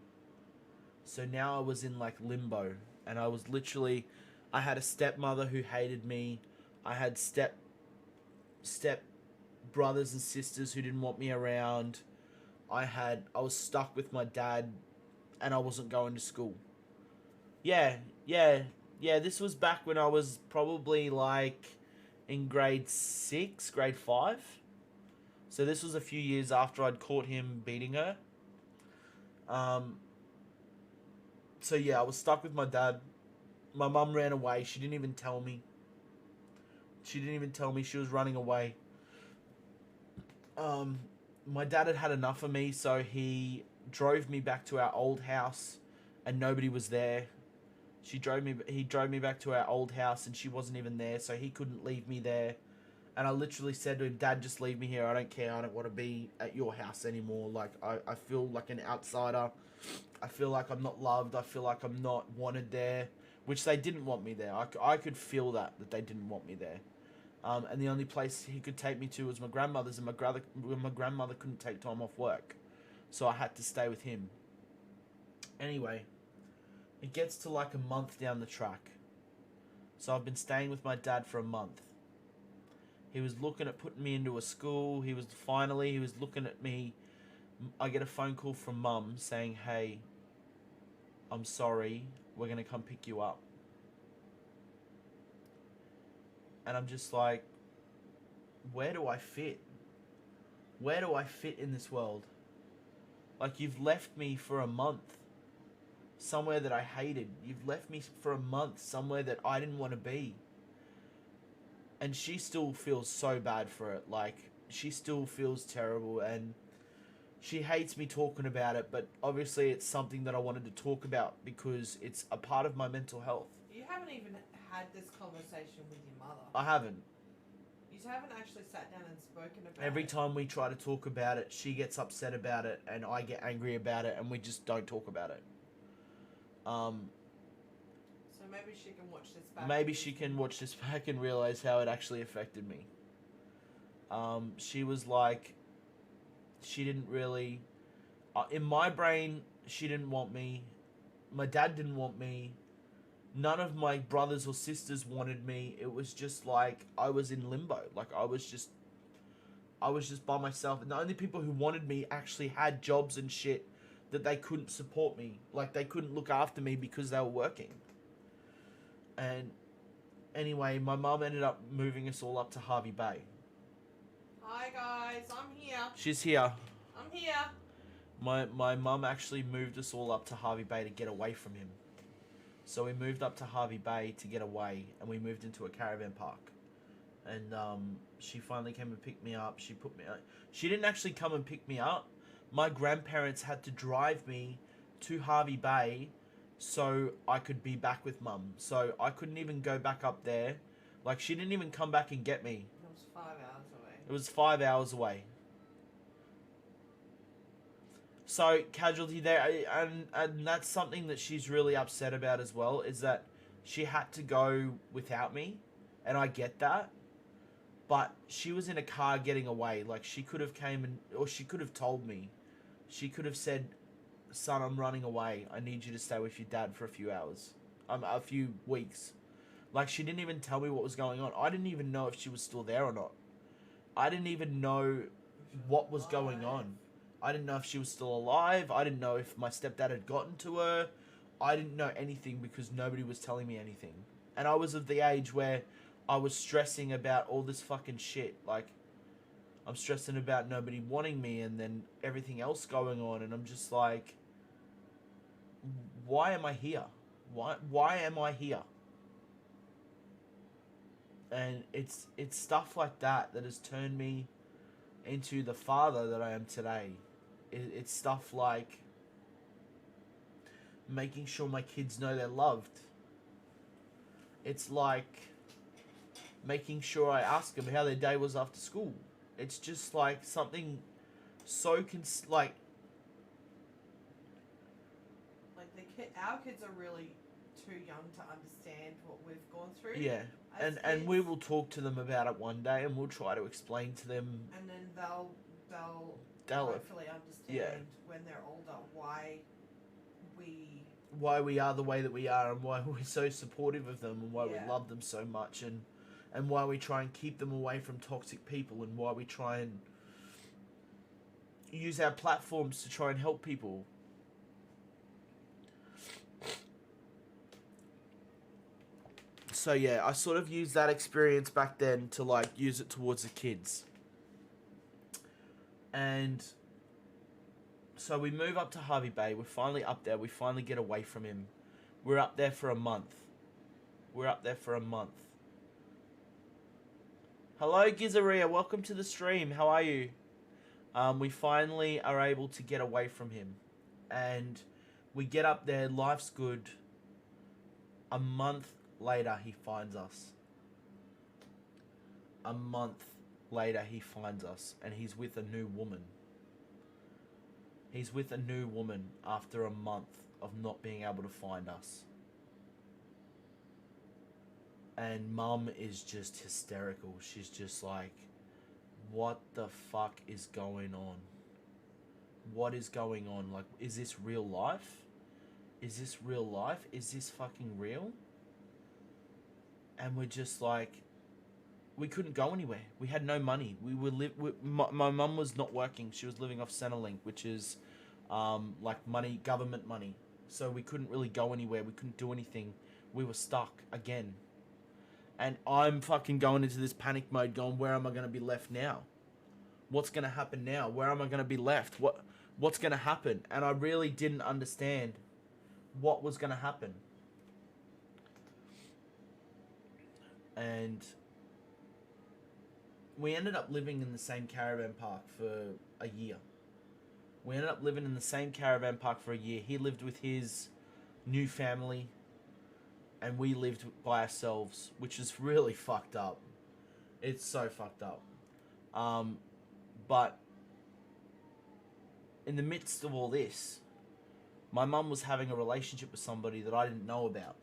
So now I was in like limbo, and I was literally, I had a stepmother who hated me. I had step brothers and sisters who didn't want me around. I was stuck with my dad, and I wasn't going to school. Yeah, this was back when I was probably like in grade 6, grade 5. So this was a few years after I'd caught him beating her. So yeah, I was stuck with my dad. My mum ran away. She didn't even tell me. She was running away. My dad had enough of me, so he drove me back to our old house, and nobody was there. He drove me back to our old house, and she wasn't even there, so he couldn't leave me there. And I literally said to him, Dad, just leave me here. I don't care. I don't want to be at your house anymore. Like, I feel like an outsider. I feel like I'm not loved. I feel like I'm not wanted there, which they didn't want me there. I could feel that they didn't want me there. And the only place he could take me to was my grandmother's, and my grandmother couldn't take time off work. So I had to stay with him. Anyway, it gets to like a month down the track. So I've been staying with my dad for a month. He was looking at putting me into a school. He was looking at me. I get a phone call from Mum saying, hey, I'm sorry, we're going to come pick you up. And I'm just like, where do I fit? Where do I fit in this world? Like, you've left me for a month somewhere that I hated. You've left me for a month somewhere that I didn't want to be. And she still feels so bad for it. Like, she still feels terrible, and she hates me talking about it, but obviously it's something that I wanted to talk about because it's a part of my mental health. You haven't even had this conversation with your mother. I haven't. You haven't actually sat down and spoken about it. Every time we try to talk about it, she gets upset about it, and I get angry about it, and we just don't talk about it. So maybe she can watch this back. Maybe she can watch this back and realize how it actually affected me. She was like, she didn't really, in my brain, she didn't want me. My dad didn't want me. None of my brothers or sisters wanted me. It was just like I was in limbo. Like I was just by myself. And the only people who wanted me actually had jobs and shit that they couldn't support me. Like they couldn't look after me because they were working. And Anyway, my mum ended up moving us all up to Harvey Bay. Hi guys, I'm here. She's here. I'm here. My mum actually moved us all up to Harvey Bay to get away from him. So we moved up to Harvey Bay to get away, and we moved into a caravan park. And she finally came and picked me up. She put me. She didn't actually come and pick me up. My grandparents had to drive me to Harvey Bay so I could be back with mum. So I couldn't even go back up there. Like, she didn't even come back and get me. It was 5 hours away. It was 5 hours away. So, casualty there, and that's something that she's really upset about as well, is that she had to go without me, and I get that, but she was in a car getting away. Like, she could have came and, or she could have told me. She could have said, son, I'm running away. I need you to stay with your dad for a few hours. A few weeks. Like, she didn't even tell me what was going on. I didn't even know if she was still there or not. I didn't even know what was going on. I didn't know if she was still alive. I didn't know if my stepdad had gotten to her. I didn't know anything because nobody was telling me anything. And I was of the age where I was stressing about all this fucking shit. Like, I'm stressing about nobody wanting me and then everything else going on. And I'm just like, why am I here? Why am I here? And it's stuff like that that has turned me into the father that I am today. It's stuff like making sure my kids know they're loved. It's like making sure I ask them how their day was after school. It's just like something so like our kids are really too young to understand what we've gone through. Yeah. And we will talk to them about it one day, and we'll try to explain to them. And then they'll hopefully understand when they're older why we are the way that we are, and why we're so supportive of them, and why we love them so much, and why we try and keep them away from toxic people, and why we try and use our platforms to try and help people. So yeah, I sort of used that experience back then to like use it towards the kids. And so we move up to Harvey Bay. We're finally up there. We finally get away from him. We're up there for a month. Hello, Gizaria. Welcome to the stream. How are you? We finally are able to get away from him. And we get up there. Life's good. A month later, he finds us. A month later, he finds us, and he's with a new woman. He's with a new woman after a month of not being able to find us. And mum is just hysterical. She's just like, what the fuck is going on? What is going on? Like, is this real life? Is this real life? Is this fucking real? And we're just like, we couldn't go anywhere. We had no money. My mum was not working. She was living off Centrelink, which is like money, government money. So we couldn't really go anywhere. We couldn't do anything. We were stuck again. And I'm fucking going into this panic mode going, where am I going to be left now? What's going to happen now? Where am I going to be left? What's going to happen? And I really didn't understand what was going to happen. And we ended up living in the same caravan park for a year. He lived with his new family, and we lived by ourselves, which is really fucked up. It's so fucked up. But in the midst of all this, my mum was having a relationship with somebody that I didn't know about.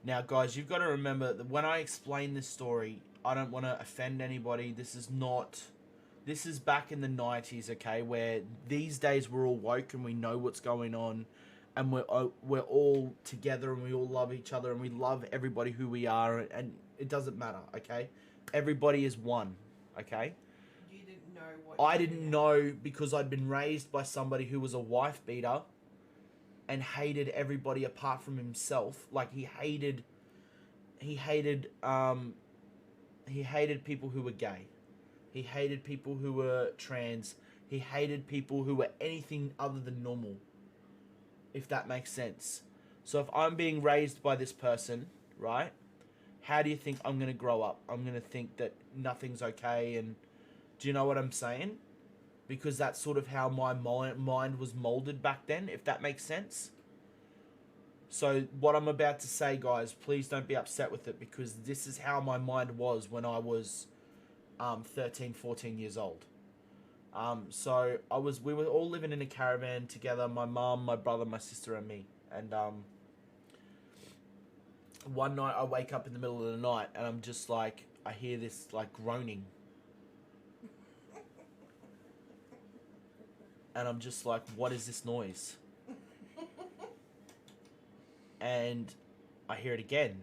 Now, guys, you've got to remember that when I explain this story, I don't want to offend anybody. This is back in the 90s, okay, where these days we're all woke and we know what's going on, and we're all together and we all love each other and we love everybody who we are, and it doesn't matter, okay? Everybody is one, okay? You didn't know what... I didn't know because I'd been raised by somebody who was a wife beater and hated everybody apart from himself. Like, he hated he hated people who were gay. He hated people who were trans. He hated people who were anything other than normal, if that makes sense. So if I'm being raised by this person, right? How do you think I'm going to grow up? I'm going to think that nothing's okay, and do you know what I'm saying? Because that's sort of how my mind was molded back then, if that makes sense. So what I'm about to say, guys, please don't be upset with it, because this is how my mind was when I was 13, 14 years old. So we were all living in a caravan together, my mum, my brother, my sister, and me. And one night I wake up in the middle of the night and I'm just like, I hear this like groaning. And I'm just like, what is this noise? And I hear it again.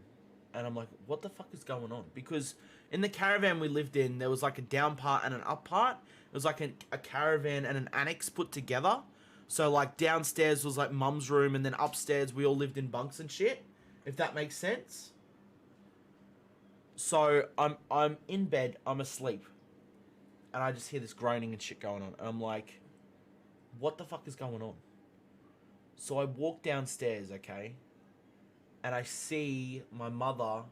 And I'm like, what the fuck is going on? Because in the caravan we lived in, there was like a down part and an up part. It was like a caravan and an annex put together. So like downstairs was like mum's room, and then upstairs we all lived in bunks and shit. If that makes sense. So I'm in bed, I'm asleep. And I just hear this groaning and shit going on. And I'm like, what the fuck is going on? So I walk downstairs, okay? And I see my mother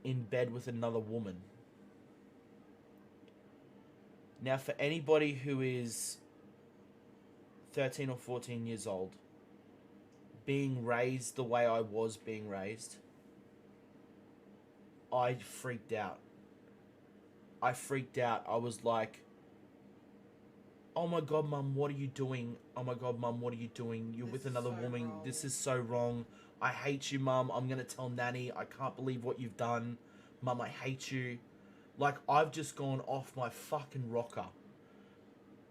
in bed with another woman. Now, for anybody who is 13 or 14 years old, being raised the way I was being raised, I freaked out. I freaked out. I was like, oh my God, Mum, what are you doing? Oh my God, Mum, what are you doing? You're with another woman. Wrong. This is so wrong. I hate you, Mum. I'm going to tell Nanny. I can't believe what you've done. Mum, I hate you. Like, I've just gone off my fucking rocker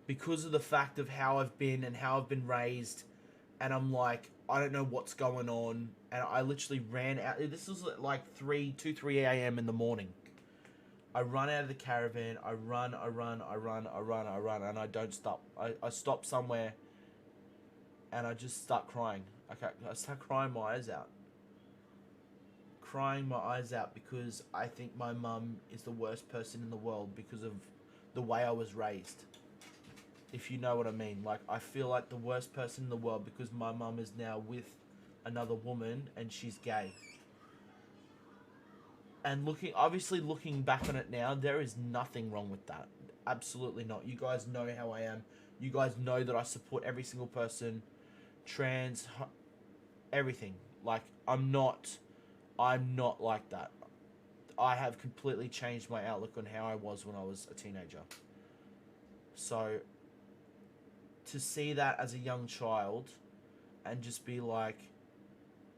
because of the fact of how I've been and how I've been raised. And I'm like, I don't know what's going on. And I literally ran out. This was like 3 a.m. in the morning. I run out of the caravan. I run, and I don't stop. I stop somewhere, and I just start crying. Okay, I start crying my eyes out. Crying my eyes out because I think my mum is the worst person in the world because of the way I was raised. If you know what I mean. Like, I feel like the worst person in the world because my mum is now with another woman and she's gay. And obviously looking back on it now, there is nothing wrong with that. Absolutely not. You guys know how I am. You guys know that I support every single person, trans, everything. Like, I'm not like that. I have completely changed my outlook on how I was when I was a teenager. So, to see that as a young child and just be like,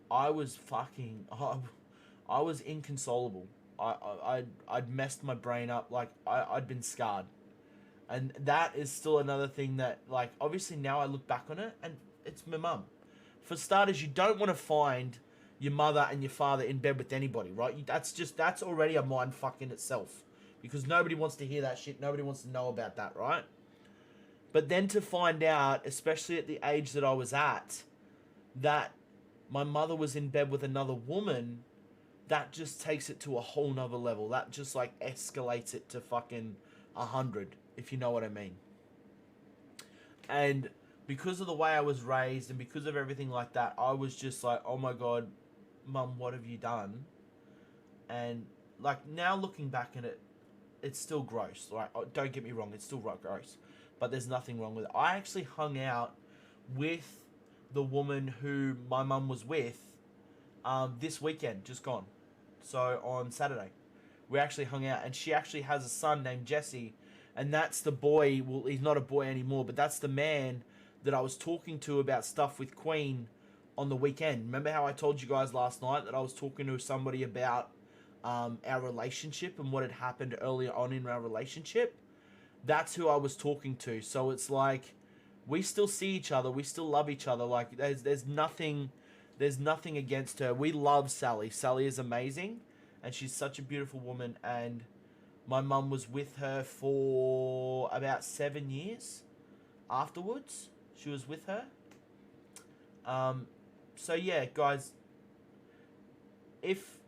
I was inconsolable. I'd messed my brain up. Like, I'd been scarred. And that is still another thing that, like, obviously now I look back on it and it's my mum. For starters, you don't want to find your mother and your father in bed with anybody, right? That's already a mind fuck in itself. Because nobody wants to hear that shit. Nobody wants to know about that, right? But then to find out, especially at the age that I was at, that my mother was in bed with another woman, that just takes it to a whole nother level. That just like escalates it to fucking 100, if you know what I mean. And because of the way I was raised and because of everything like that, I was just like, oh my God, Mum, what have you done? And like now looking back at it, it's still gross. Like, don't get me wrong, it's still gross. But there's nothing wrong with it. I actually hung out with the woman who my mum was with this weekend, just gone. So on Saturday, we actually hung out, and she actually has a son named Jesse, and that's the boy. Well, he's not a boy anymore, but that's the man that I was talking to about stuff with Queen on the weekend. Remember how I told you guys last night that I was talking to somebody about our relationship and what had happened earlier on in our relationship? That's who I was talking to. So it's like, we still see each other, we still love each other. Like, there's nothing against her. We love Sally. Sally is amazing, and she's such a beautiful woman. And my mum was with her for about 7 years afterwards. She was with her. So yeah, guys, if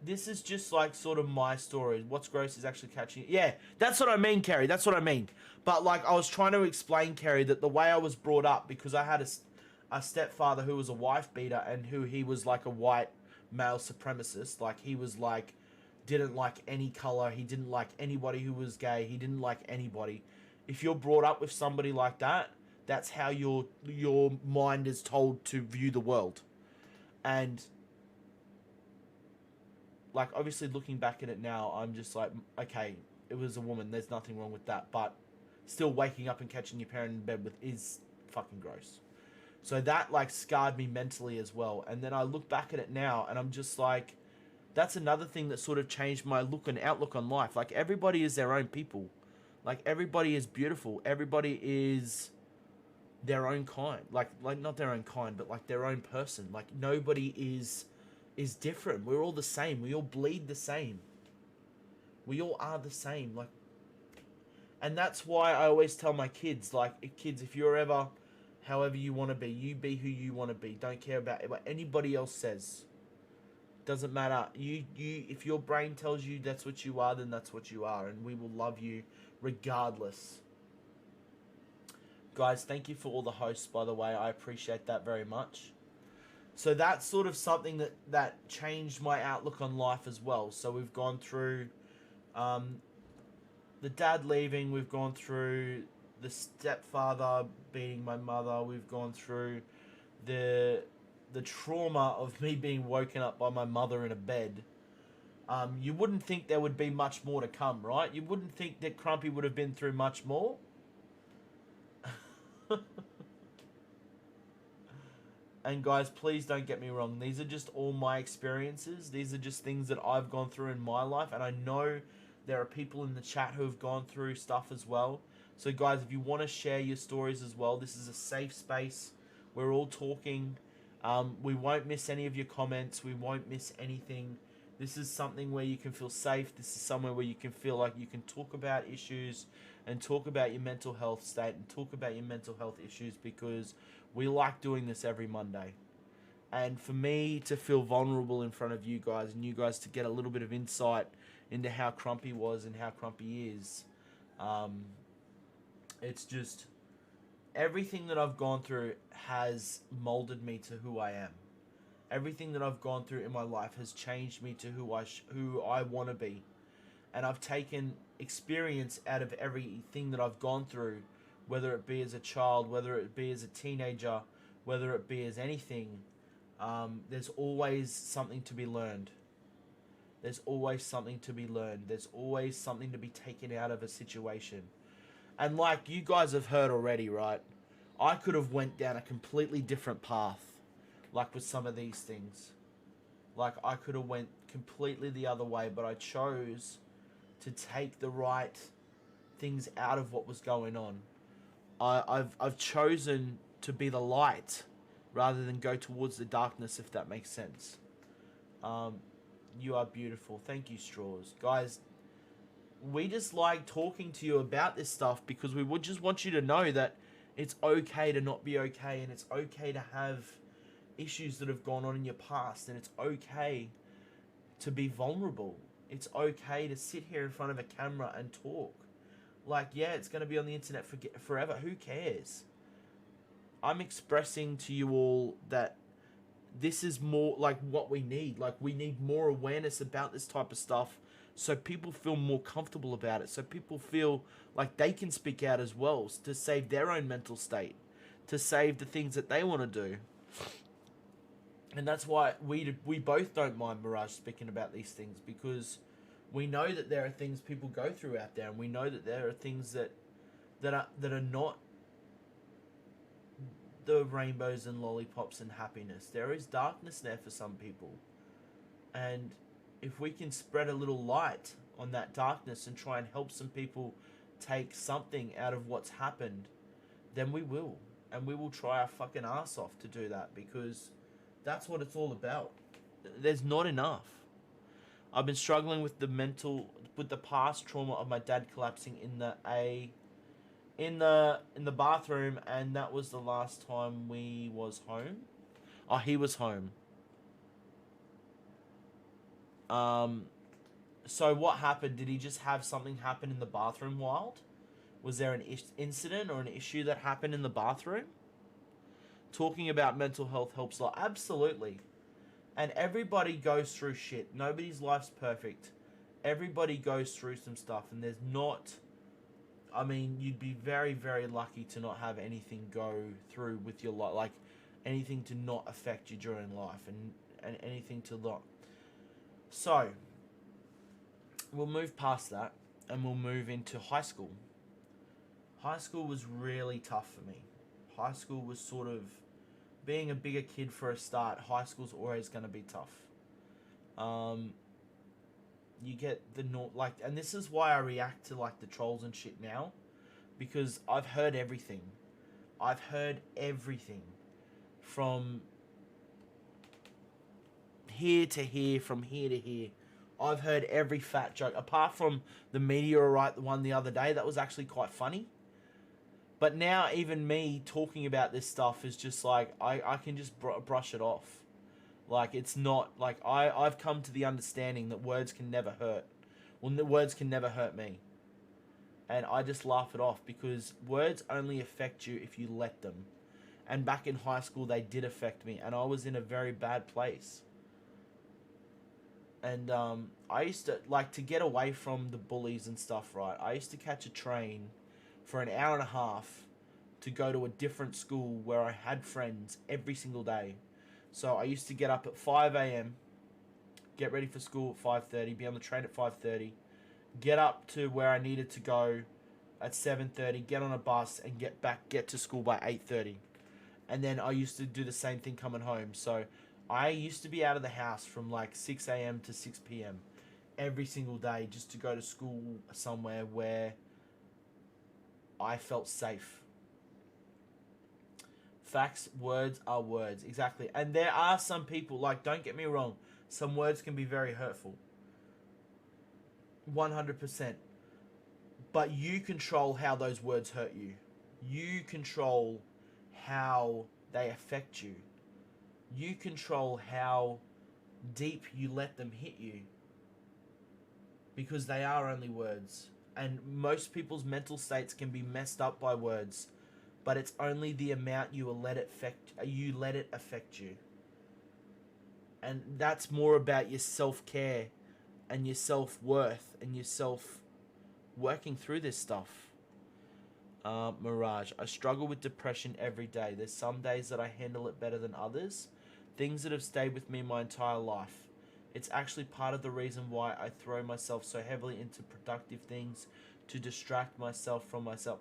this is just like sort of my story. What's gross is actually catching. Yeah, that's what I mean, Kerry. That's what I mean. But like I was trying to explain, Kerry, that the way I was brought up, because I had a stepfather who was a wife beater and who he was like a white male supremacist. Like he was like didn't like any color. He didn't like anybody who was gay. He didn't like anybody. If you're brought up with somebody like that, that's how your mind is told to view the world. And like obviously looking back at it now, I'm just like, okay, it was a woman. There's nothing wrong with that, but still waking up and catching your parent in bed with is fucking gross. So that like scarred me mentally as well. And then I look back at it now and I'm just like, that's another thing that sort of changed my look and outlook on life. Like everybody is their own people. Like everybody is beautiful. Everybody is their own kind. Like not their own kind, but like their own person. Like nobody is different. We're all the same. We all bleed the same. We all are the same. Like, and that's why I always tell my kids, like, kids, if you're ever, however you want to be who you want to be. Don't care about what anybody else says. Doesn't matter. You if your brain tells you that's what you are, then that's what you are, and we will love you regardless. Guys, thank you for all the hosts, by the way. I appreciate that very much. So that's sort of something that changed my outlook on life as well. So we've gone through the dad leaving. We've gone through the stepfather beating my mother. We've gone through the trauma of me being woken up by my mother in a bed. You wouldn't think there would be much more to come, right? You wouldn't think that Crumpy would have been through much more. And guys, please don't get me wrong. These are just all my experiences. These are just things that I've gone through in my life. And I know there are people in the chat who have gone through stuff as well. So guys, if you want to share your stories as well, this is a safe space. We're all talking. We won't miss any of your comments. We won't miss anything. This is something where you can feel safe. This is somewhere where you can feel like you can talk about issues and talk about your mental health state and talk about your mental health issues, because we like doing this every Monday. And for me to feel vulnerable in front of you guys and you guys to get a little bit of insight into how Crumpy was and how Crumpy is, it's just everything that I've gone through has molded me to who I am. Everything that I've gone through in my life has changed me to who I want to be. And I've taken experience out of everything that I've gone through, whether it be as a child, whether it be as a teenager, whether it be as anything. There's always something to be learned. There's always something to be learned. There's always something to be taken out of a situation. And like you guys have heard already, right? I could have went down a completely different path, like with some of these things. Like I could have went completely the other way, but I chose to take the right things out of what was going on. I've chosen to be the light rather than go towards the darkness, if that makes sense. You are beautiful. Thank you, Straws. Guys, we just like talking to you about this stuff because we would just want you to know that it's okay to not be okay, and it's okay to have issues that have gone on in your past, and it's okay to be vulnerable. It's okay to sit here in front of a camera and talk. Like, yeah, it's going to be on the internet forever. Who cares? I'm expressing to you all that this is more like what we need. Like, we need more awareness about this type of stuff so people feel more comfortable about it. So people feel like they can speak out as well to save their own mental state, to save the things that they want to do. And that's why we both don't mind Mirage speaking about these things, because we know that there are things people go through out there, and we know that there are things that are not the rainbows and lollipops and happiness. There is darkness there for some people. And if we can spread a little light on that darkness and try and help some people take something out of what's happened, then we will. And we will try our fucking ass off to do that, because that's what it's all about. There's not enough. I've been struggling with the past trauma of my dad collapsing in the bathroom, and that was the last time we was home. Oh, he was home. So what happened? Did he just have something happen in the bathroom wild? Was there an incident or an issue that happened in the bathroom? Talking about mental health helps a lot. Absolutely. And everybody goes through shit. Nobody's life's perfect. Everybody goes through some stuff, and there's not... I mean, you'd be very, very lucky to not have anything go through with your life. Like, anything to not affect you during life, and anything to not... So, we'll move past that, and we'll move into high school. High school was really tough for me. High school was sort of... Being a bigger kid for a start, high school's always going to be tough. You get the and this is why I react to like the trolls and shit now, because I've heard everything. I've heard everything from here to here, from here to here. I've heard every fat joke, apart from the meteorite one the other day. That was actually quite funny. But now even me talking about this stuff is just like, I can just brush it off. Like, it's not, like, I've come to the understanding that words can never hurt. Well, the words can never hurt me. And I just laugh it off, because words only affect you if you let them. And back in high school, they did affect me, and I was in a very bad place. And I used to, like, to get away from the bullies and stuff, right, I used to catch a train for an hour and a half to go to a different school where I had friends every single day. So I used to get up at 5 a.m, get ready for school at 5:30, be on the train at 5:30, get up to where I needed to go at 7:30, get on a bus and get to school by 8:30. And then I used to do the same thing coming home. So I used to be out of the house from like 6 a.m. to 6 p.m. every single day, just to go to school somewhere where I felt safe. Facts, words are words. Exactly. And there are some people, like, don't get me wrong, some words can be very hurtful. 100%. But you control how those words hurt you. You control how they affect you. You control how deep you let them hit you. Because they are only words. And most people's mental states can be messed up by words, but it's only the amount you let it affect you. And that's more about your self-care and your self-worth and yourself working through this stuff. Mirage, I struggle with depression every day. There's some days that I handle it better than others. Things that have stayed with me my entire life. It's actually part of the reason why I throw myself so heavily into productive things to distract myself from myself.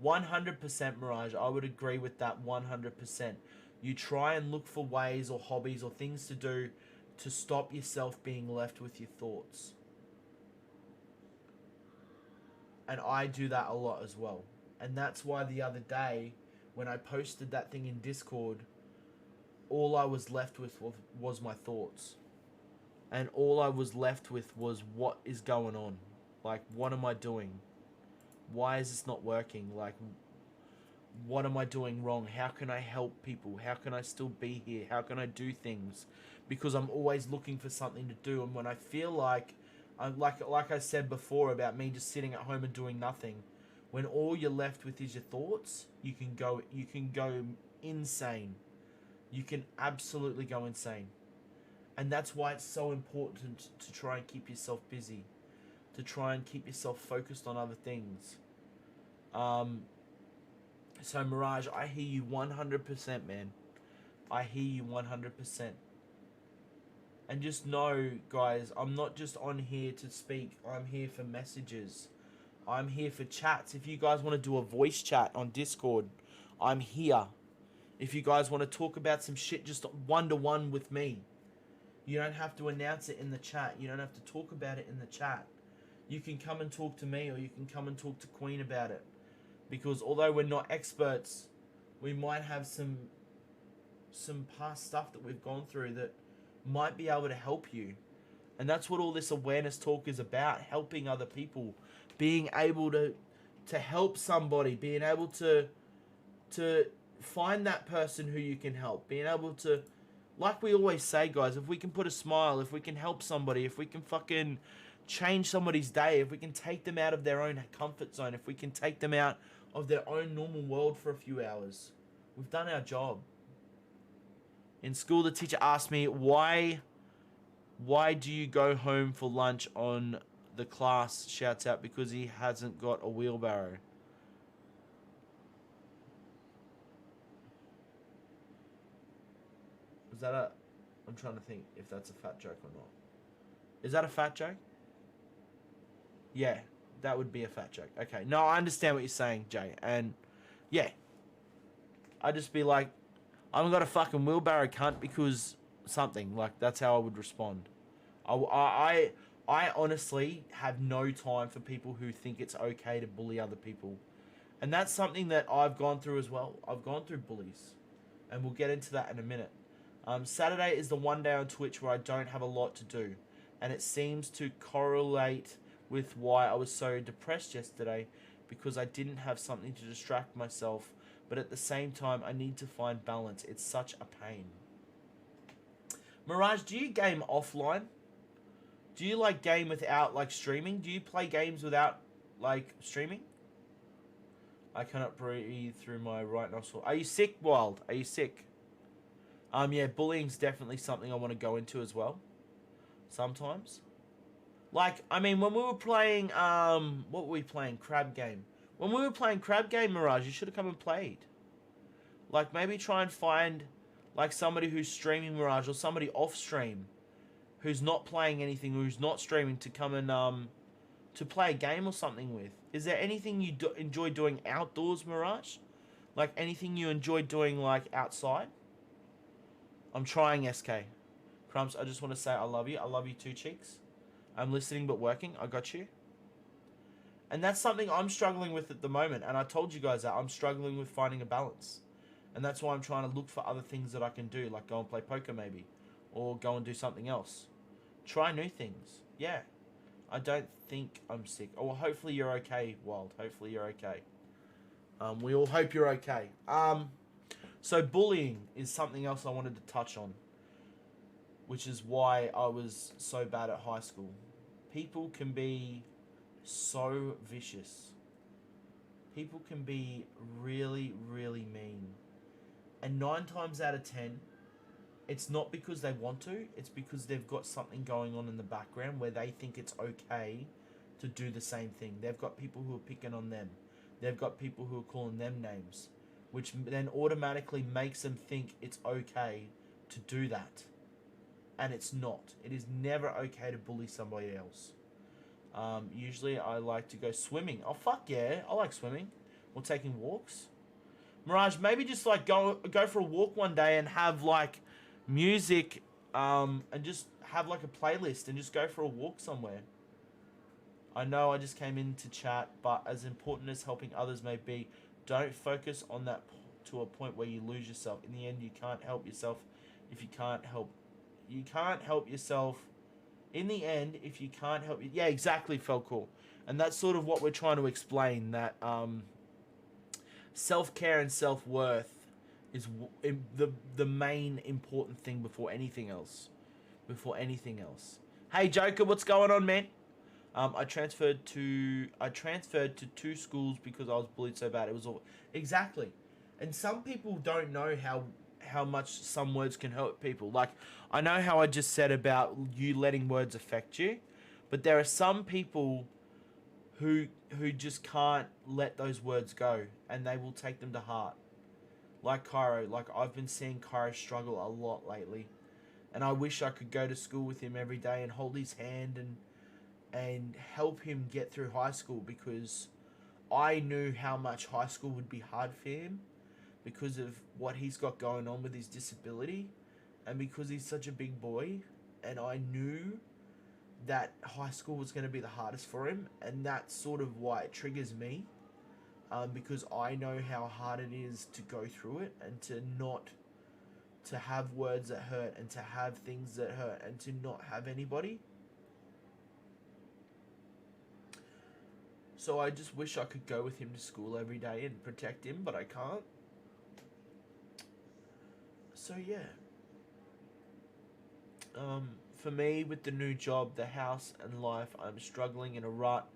100% Mirage, I would agree with that 100%. You try and look for ways or hobbies or things to do to stop yourself being left with your thoughts. And I do that a lot as well. And that's why the other day, when I posted that thing in Discord, all I was left with was my thoughts. And all I was left with was, what is going on? Like, what am I doing? Why is this not working? Like, what am I doing wrong? How can I help people? How can I still be here? How can I do things? Because I'm always looking for something to do. And when I feel like I said before about me just sitting at home and doing nothing, when all you're left with is your thoughts, you can go insane. You can absolutely go insane. And that's why it's so important to try and keep yourself busy, to try and keep yourself focused on other things. So Mirage, I hear you 100%, man. I hear you 100%. And just know, guys, I'm not just on here to speak. I'm here for messages. I'm here for chats. If you guys want to do a voice chat on Discord, I'm here. If you guys want to talk about some shit just one-to-one with me, you don't have to announce it in the chat. You don't have to talk about it in the chat. You can come and talk to me, or you can come and talk to Queen about it. Because although we're not experts, we might have some past stuff that we've gone through that might be able to help you. And that's what all this awareness talk is about, helping other people. Being able to help somebody, being able to find that person who you can help, being able to like we always say, guys, if we can put a smile, if we can help somebody, if we can fucking change somebody's day, if we can take them out of their own comfort zone, if we can take them out of their own normal world for a few hours, we've done our job. In school, the teacher asked me, why do you go home for lunch on the class? Shouts out because he hasn't got a wheelbarrow. Is that a... I'm trying to think if that's a fat joke or not. Is that a fat joke? Yeah, that would be a fat joke. Okay, no, I understand what you're saying, Jay. And, yeah. I'd just be like, I haven't got a fucking wheelbarrow, cunt, because something. Like, that's how I would respond. I honestly have no time for people who think it's okay to bully other people. And that's something that I've gone through as well. I've gone through bullies. And we'll get into that in a minute. Saturday is the one day on Twitch where I don't have a lot to do. And it seems to correlate with why I was so depressed yesterday, because I didn't have something to distract myself. But at the same time, I need to find balance. It's such a pain. Mirage, do you game offline? Do you like game without like streaming? Do you play games without like streaming? I cannot breathe through my right nostril. Are you sick, Wild? Are you sick? Yeah, bullying's definitely something I want to go into as well. Sometimes. Like, I mean, when we were playing, what were we playing? Crab Game. When we were playing Crab Game, Mirage, you should have come and played. Like, maybe try and find, like, somebody who's streaming, Mirage, or somebody off-stream who's not playing anything, who's not streaming, to come and, to play a game or something with. Is there anything you enjoy doing outdoors, Mirage? Like, anything you enjoy doing, like, outside? I'm trying, SK. Crumps, I just want to say I love you. I love you too, Cheeks. I'm listening but working. I got you. And that's something I'm struggling with at the moment. And I told you guys that I'm struggling with finding a balance. And that's why I'm trying to look for other things that I can do. Like go and play poker maybe. Or go and do something else. Try new things. Yeah. I don't think I'm sick. Oh, well, hopefully you're okay, Wild. Hopefully you're okay. We all hope you're okay. So bullying is something else I wanted to touch on. Which is why I was so bad at high school. People can be so vicious. People can be really, really mean. And 9 times out of 10, it's not because they want to, it's because they've got something going on in the background where they think it's okay to do the same thing. They've got people who are picking on them. They've got people who are calling them names, which then automatically makes them think it's okay to do that. And it's not. It is never okay to bully somebody else. Usually I like to go swimming. Oh, fuck yeah. I like swimming. Or taking walks. Mirage, maybe just like go for a walk one day and have like music and just have like a playlist and just go for a walk somewhere. I know I just came in to chat, but as important as helping others may be, don't focus on that to a point where you lose yourself. In the end, you can't help yourself if you can't help. You can't help yourself. In the end, if you can't help... Yeah, exactly, Felcool. And that's sort of what we're trying to explain, that self-care and self-worth is the main important thing before anything else. Before anything else. Hey, Joker, what's going on, man? I transferred to 2 schools because I was bullied so bad. It was all... Exactly. And some people don't know how much some words can hurt people. Like, I know how I just said about you letting words affect you, but there are some people who just can't let those words go, and they will take them to heart. Like Cairo. Like, I've been seeing Cairo struggle a lot lately, and I wish I could go to school with him every day and hold his hand and help him get through high school, because I knew how much high school would be hard for him because of what he's got going on with his disability, and because he's such a big boy, and I knew that high school was going to be the hardest for him, and that's sort of why it triggers me, because I know how hard it is to go through it, and to have words that hurt, and to have things that hurt, and to not have anybody. So I just wish I could go with him to school every day and protect him, but I can't. So yeah. For me, with the new job, the house, and life, I'm struggling in a rut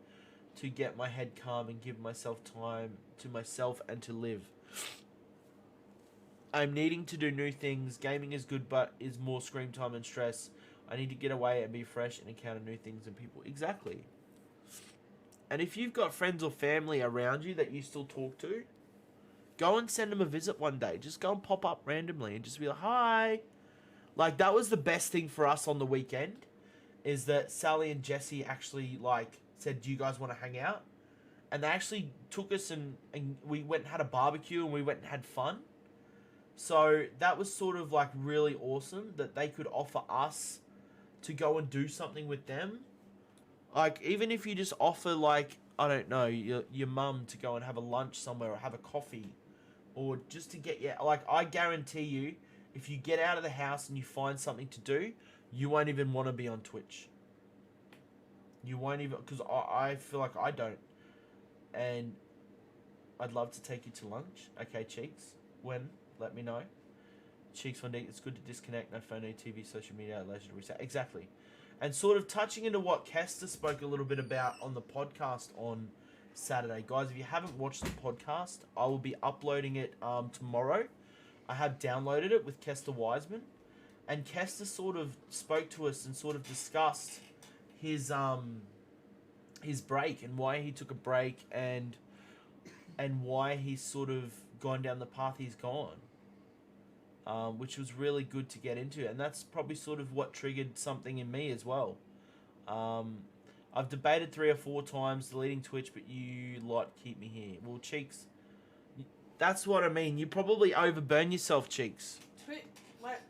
to get my head calm and give myself time to myself and to live. I'm needing to do new things. Gaming is good, but is more screen time and stress. I need to get away and be fresh and encounter new things and people. Exactly. And if you've got friends or family around you that you still talk to, go and send them a visit one day. Just go and pop up randomly and just be like, hi. Like, that was the best thing for us on the weekend, is that Sally and Jesse actually, like, said, do you guys want to hang out? And they actually took us and we went and had a barbecue and we went and had fun. So that was sort of like really awesome that they could offer us to go and do something with them. Like, even if you just offer, like, I don't know, your mum to go and have a lunch somewhere or have a coffee, or just to get you, like, I guarantee you, if you get out of the house and you find something to do, you won't even want to be on Twitch. You won't even, because I feel like I don't. And I'd love to take you to lunch. Okay, Cheeks, when? Let me know. Cheeks one day, it's good to disconnect, no phone, no TV, social media, leisure to reset. Exactly. And sort of touching into what Kester spoke a little bit about on the podcast on Saturday. Guys, if you haven't watched the podcast, I will be uploading it tomorrow. I have downloaded it with Kester Wiseman. And Kester sort of spoke to us and sort of discussed his break and why he took a break and why he's sort of gone down the path he's gone. Which was really good to get into, and that's probably sort of what triggered something in me as well. I've debated 3 or 4 times deleting Twitch, but you lot keep me here. Well, Cheeks, that's what I mean. You probably overburn yourself, Cheeks. Like,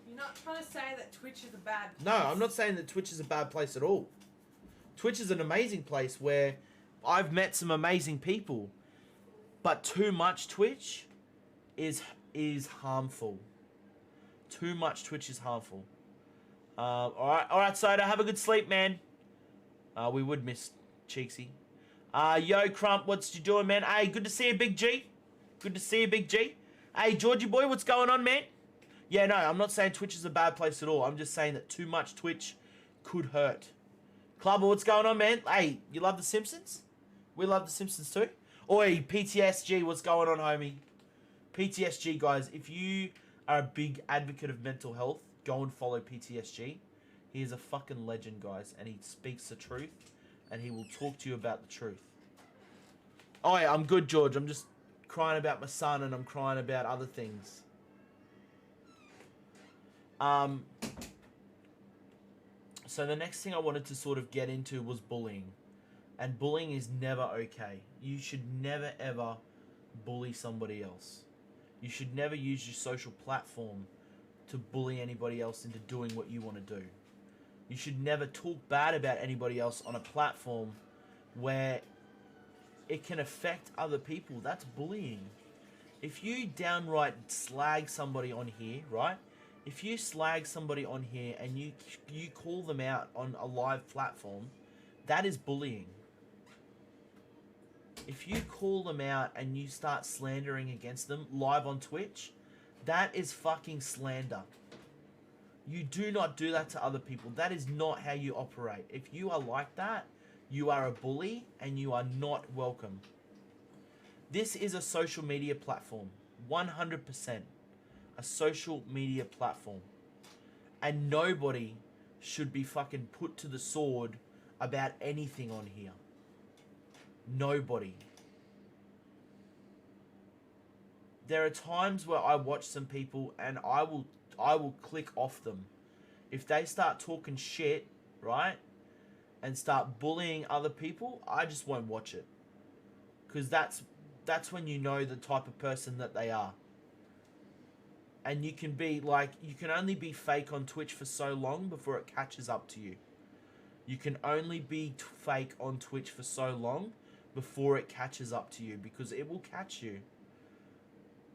you're not trying to say that Twitch is a bad place. No, I'm not saying that Twitch is a bad place at all. Twitch is an amazing place where I've met some amazing people, but too much Twitch is harmful. Too much Twitch is harmful. Alright, Soda, have a good sleep, man. We would miss Cheeksy. Yo, Crump, what's you doing, man? Hey, good to see you, Big G. Good to see you, Big G. Hey, Georgie boy, what's going on, man? Yeah, no, I'm not saying Twitch is a bad place at all. I'm just saying that too much Twitch could hurt. Clubber, what's going on, man? Hey, you love The Simpsons? We love The Simpsons too. Oi, PTSG, what's going on, homie? PTSG, guys, if you are a big advocate of mental health, go and follow PTSG. He is a fucking legend, guys, and he speaks the truth, and he will talk to you about the truth. Oh, yeah, I'm good, George. I'm just crying about my son, and I'm crying about other things. So the next thing I wanted to sort of get into was bullying. And bullying is never okay. You should never, ever bully somebody else. You should never use your social platform to bully anybody else into doing what you want to do. You should never talk bad about anybody else on a platform where it can affect other people. That's bullying. If you downright slag somebody on here, right? If you slag somebody on here and you call them out on a live platform, that is bullying. If you call them out and you start slandering against them live on Twitch, that is fucking slander. You do not do that to other people. That is not how you operate. If you are like that, you are a bully and you are not welcome. This is a social media platform. 100%. A social media platform. And nobody should be fucking put to the sword about anything on here. Nobody. There are times where I watch some people and I will click off them. If they start talking shit, right, and start bullying other people, I just won't watch it. Because that's when you know the type of person that they are. And you can be like, you can only be fake on Twitch for so long before it catches up to you. You can only be fake on Twitch for so long before it catches up to you, because it will catch you.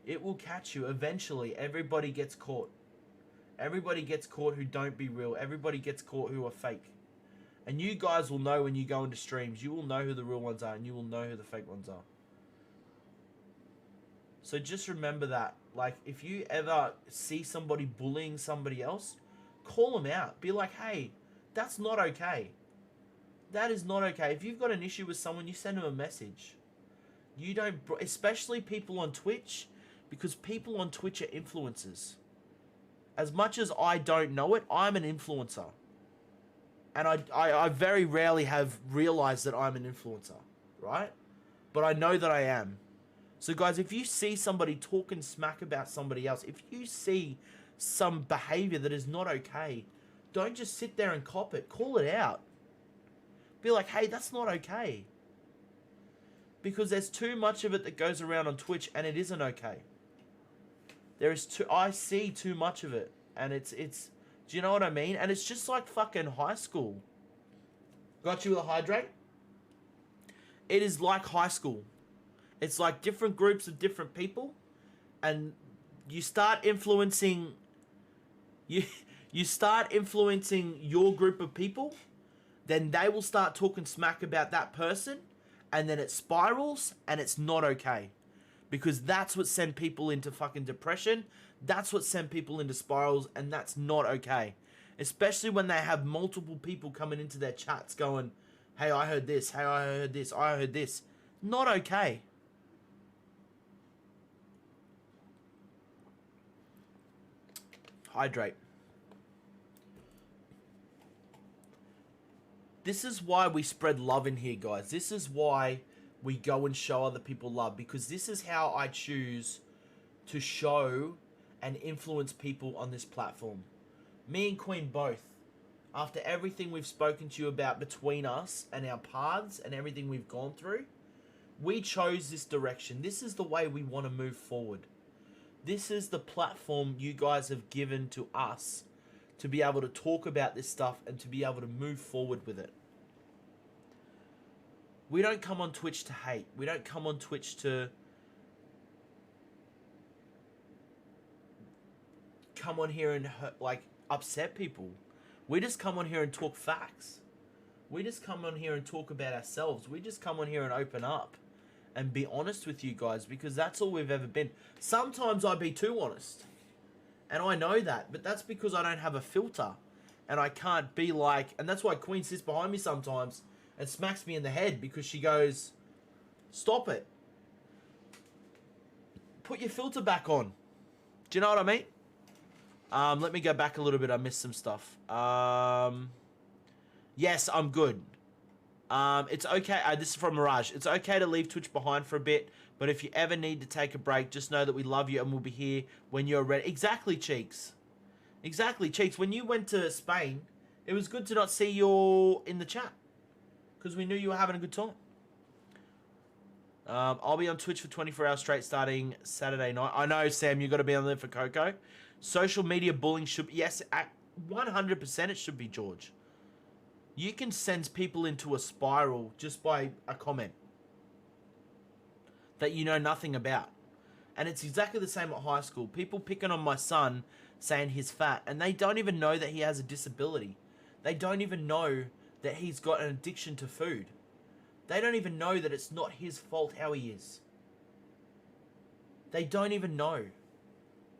It will catch you. Eventually, everybody gets caught. Everybody gets caught who don't be real. Everybody gets caught who are fake. And you guys will know when you go into streams. You will know who the real ones are and you will know who the fake ones are. So just remember that. Like, if you ever see somebody bullying somebody else, call them out. Be like, hey, that's not okay. That is not okay. If you've got an issue with someone, you send them a message. You don't, especially people on Twitch, because people on Twitch are influencers. As much as I don't know it, I'm an influencer. And I very rarely have realized that I'm an influencer, right? But I know that I am. So guys, if you see somebody talking smack about somebody else, if you see some behavior that is not okay, don't just sit there and cop it. Call it out. Be like, hey, that's not okay. Because there's too much of it that goes around on Twitch and it isn't okay. I see too much of it. And it's, do you know what I mean? And it's just like fucking high school. Got you with a hydrate? It is like high school. It's like different groups of different people. And you start influencing, you start influencing your group of people. Then they will start talking smack about that person. And then it spirals and it's not okay. Because that's what sent people into fucking depression. That's what sent people into spirals, and that's not okay. Especially when they have multiple people coming into their chats going, hey, I heard this, hey, I heard this, I heard this. Not okay. Hydrate. This is why we spread love in here, guys. This is why we go and show other people love, because this is how I choose to show and influence people on this platform. Me and Queen both, after everything we've spoken to you about between us and our paths and everything we've gone through, we chose this direction. This is the way we want to move forward. This is the platform you guys have given to us to be able to talk about this stuff and to be able to move forward with it. We don't come on Twitch to hate. We don't come on Twitch to come on here and like upset people. We just come on here and talk facts. We just come on here and talk about ourselves. We just come on here and open up and be honest with you guys, because that's all we've ever been. Sometimes I be too honest. And I know that, but that's because I don't have a filter. And I can't be like, and that's why Queen sits behind me sometimes and smacks me in the head, because she goes, stop it. Put your filter back on. Do you know what I mean? Let me go back a little bit. I missed some stuff. Yes, I'm good. It's okay. This is from Mirage. It's okay to leave Twitch behind for a bit, but if you ever need to take a break, just know that we love you and we'll be here when you're ready. Exactly, Cheeks. Exactly, Cheeks. When you went to Spain, it was good to not see you in the chat, because we knew you were having a good time. I'll be on Twitch for 24 hours straight starting Saturday night. I know, Sam, you got to be on there for Coco. Social media bullying should be, yes, at 100% it should be, George. You can send people into a spiral just by a comment that you know nothing about. And it's exactly the same at high school. People picking on my son saying he's fat, and they don't even know that he has a disability. They don't even know that he's got an addiction to food. They don't even know that it's not his fault how he is. They don't even know.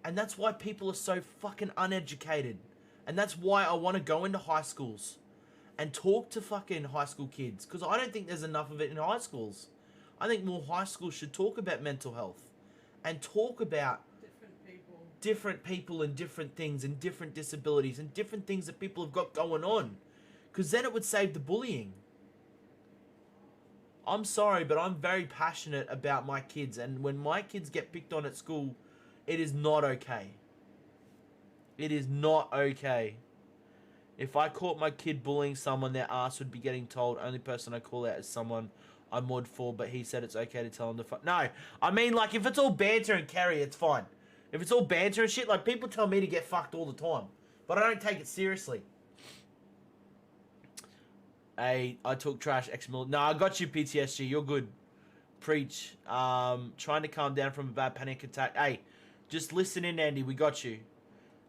And that's why people are so fucking uneducated. And that's why I want to go into high schools and talk to fucking high school kids, because I don't think there's enough of it in high schools. I think more high schools should talk about mental health and talk about different people and different things and different disabilities and different things that people have got going on, because then it would save the bullying. I'm sorry, but I'm very passionate about my kids, and when my kids get picked on at school, it is not okay. It is not okay. If I caught my kid bullying someone, their ass would be getting told. Only person I call out is someone I'm mod for, but he said it's okay to tell him to fuck. No, I mean, like, if it's all banter and carry, it's fine. If it's all banter and shit, like, people tell me to get fucked all the time, but I don't take it seriously. Hey, I took trash, No, I got you, PTSG. You're good. Preach. Trying to calm down from a bad panic attack. Hey, just listen in, Andy. We got you.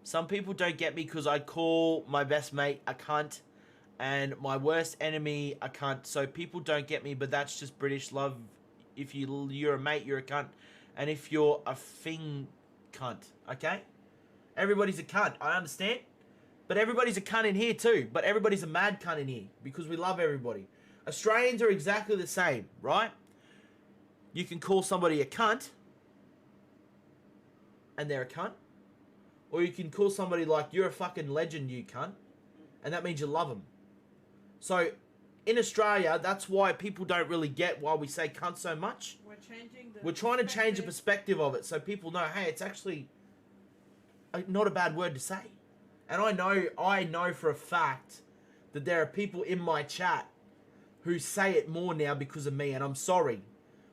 Some people don't get me because I call my best mate a cunt and my worst enemy a cunt. So people don't get me, but that's just British love. If you're a mate, you're a cunt. And if you're a cunt, okay? Everybody's a cunt. I understand. But everybody's a cunt in here too. But everybody's a mad cunt in here because we love everybody. Australians are exactly the same, right? You can call somebody a cunt and they're a cunt. Or you can call somebody like, you're a fucking legend, you cunt. And that means you love them. So, in Australia, that's why people don't really get why we say cunt so much. We're trying to change the perspective of it so people know, hey, it's actually not a bad word to say. And I know for a fact that there are people in my chat who say it more now because of me, and I'm sorry.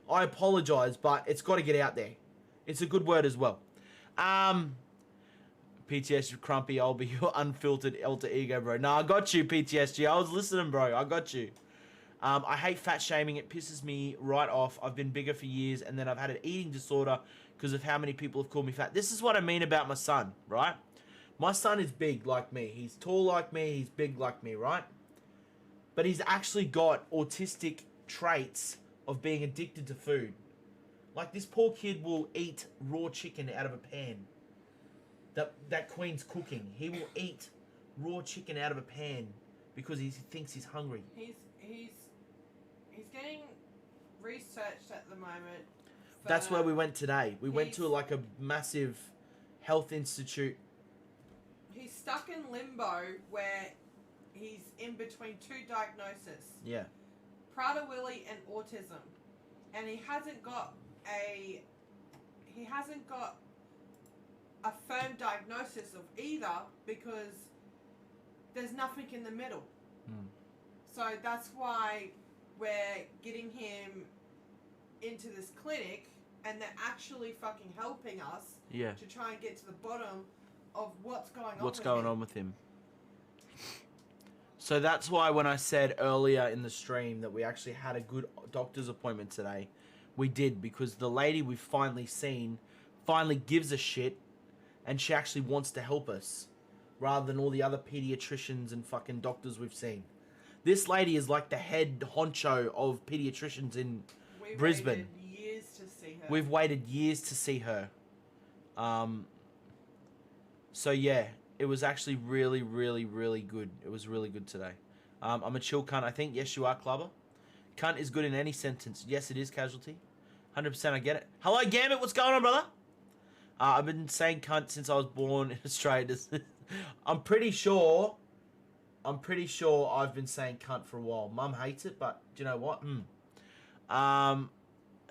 I apologise, but it's got to get out there. It's a good word as well. PTSG Crumpy, I'll be your unfiltered alter ego, bro. Nah, I got you, PTSG. I was listening, bro. I got you. I hate fat shaming. It pisses me right off. I've been bigger for years, and then I've had an eating disorder because of how many people have called me fat. This is what I mean about my son, right? My son is big like me. He's tall like me. He's big like me, right? But he's actually got autistic traits of being addicted to food. Like, this poor kid will eat raw chicken out of a pan that Queen's cooking. He will eat raw chicken out of a pan because he thinks he's hungry. He's getting researched at the moment. That's where we went today. We went to like a massive health institute. He's stuck in limbo where he's in between two diagnoses. Yeah. Prader-Willi and autism. And he hasn't got a firm diagnosis of either because there's nothing in the middle. So that's why we're getting him into this clinic, and they're actually fucking helping us to try and get to the bottom of what's going on with him. So that's why when I said earlier in the stream that we actually had a good doctor's appointment today, we did, because the lady we've finally seen finally gives a shit and she actually wants to help us rather than all the other pediatricians and fucking doctors we've seen. This lady is like the head honcho of pediatricians in Brisbane. Waited years to see her. We've waited years to see her. So yeah, it was actually really, really, really good. It was really good today. I'm a chill cunt, I think. Yes, you are, Clubber. Cunt is good in any sentence. Yes, it is, Casualty. 100% I get it. Hello, Gambit. What's going on, brother? I've been saying cunt since I was born in Australia. I'm pretty sure I've been saying cunt for a while. Mum hates it, but do you know what?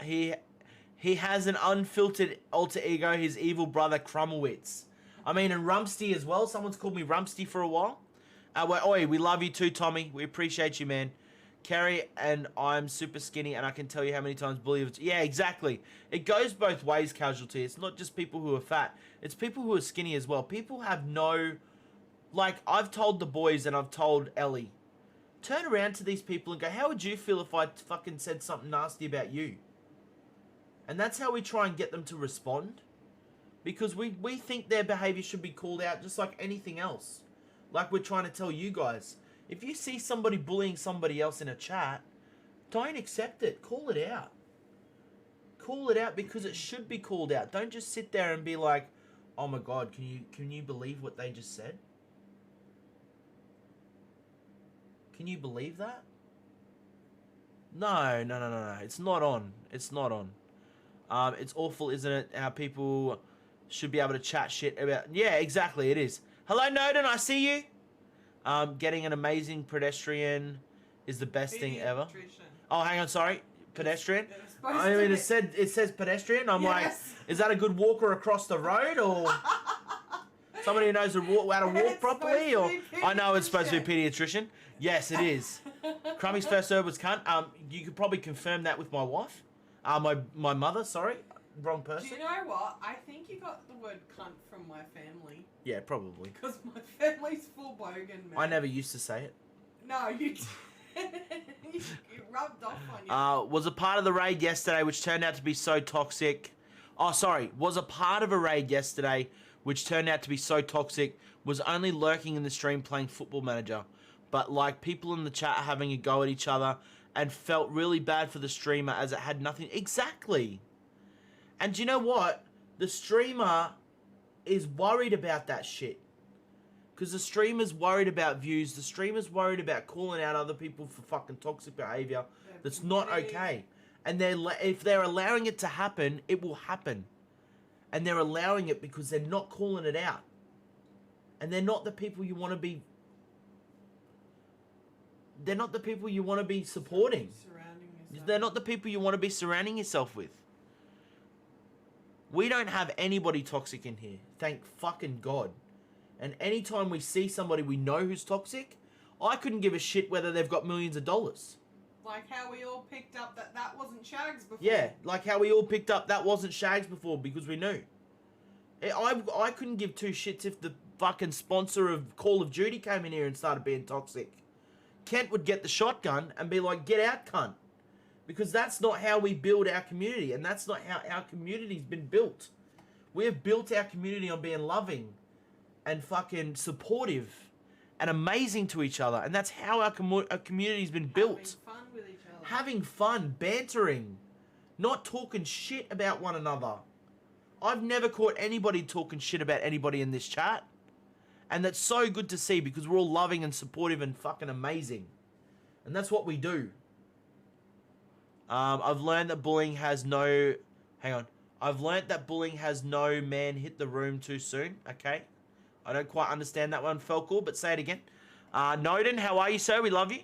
He has an unfiltered alter ego, his evil brother Crummelwitz. I mean, and Rumsty as well. Someone's called me Rumsty for a while. We love you too, Tommy. We appreciate you, man. Carrie, and I'm super skinny, and I can tell you how many times bully have... Yeah, exactly. It goes both ways, Casualty. It's not just people who are fat. It's people who are skinny as well. People have no... Like, I've told the boys and I've told Ellie, turn around to these people and go, how would you feel if I fucking said something nasty about you? And that's how we try and get them to respond. Because we think their behaviour should be called out just like anything else. Like we're trying to tell you guys. If you see somebody bullying somebody else in a chat, don't accept it. Call it out. Call it out because it should be called out. Don't just sit there and be like, oh my God, can you believe what they just said? Can you believe that? No. It's not on. It's not on. It's awful, isn't it? How people should be able to chat shit about... Yeah, exactly, it is. Hello, Noden, I see you. Getting an amazing pedestrian is the best thing ever. Oh, hang on, sorry. Pedestrian? I mean, it says pedestrian. I'm like, is that a good walker across the road, or somebody who knows how to walk properly? Or I know it's supposed to be a pediatrician. Yes, it is. Crummy's first word was cunt. You could probably confirm that with my wife. My mother, sorry. Wrong person. Do you know what? I think you got the word cunt from my family. Yeah, probably. Because my family's full bogan, man. I never used to say it. No, you did. You rubbed off on you. Was a part of the raid yesterday, which turned out to be so toxic. Oh, sorry. Was a part of a raid yesterday, which turned out to be so toxic. Was only lurking in the stream playing Football Manager. But, like, people in the chat having a go at each other, and felt really bad for the streamer as it had nothing... Exactly. And do you know what? The streamer is worried about that shit. Because the streamer's worried about views. The streamer's worried about calling out other people for fucking toxic behavior. That's not okay. And if they're allowing it to happen, it will happen. And they're allowing it because they're not calling it out. And they're not the people you want to be... They're not the people you want to be supporting. They're not the people you want to be surrounding yourself with. We don't have anybody toxic in here. Thank fucking God. And anytime we see somebody we know who's toxic, I couldn't give a shit whether they've got millions of dollars. Like how we all picked up that wasn't Shags before. Yeah, like how we all picked up that wasn't Shags before because we knew. I couldn't give two shits if the fucking sponsor of Call of Duty came in here and started being toxic. Kent would get the shotgun and be like, get out, cunt. Because that's not how we build our community, and that's not how our community's been built. We have built our community on being loving and fucking supportive and amazing to each other, and that's how our community's been built. Having fun with each other. Having fun, bantering, not talking shit about one another. I've never caught anybody talking shit about anybody in this chat, and that's so good to see because we're all loving and supportive and fucking amazing, and that's what we do. I've learned that bullying has no... Hang on. I've learned that bullying has no man hit the room too soon. Okay. I don't quite understand that one, Felcool, but say it again. Noden, how are you, sir? We love you.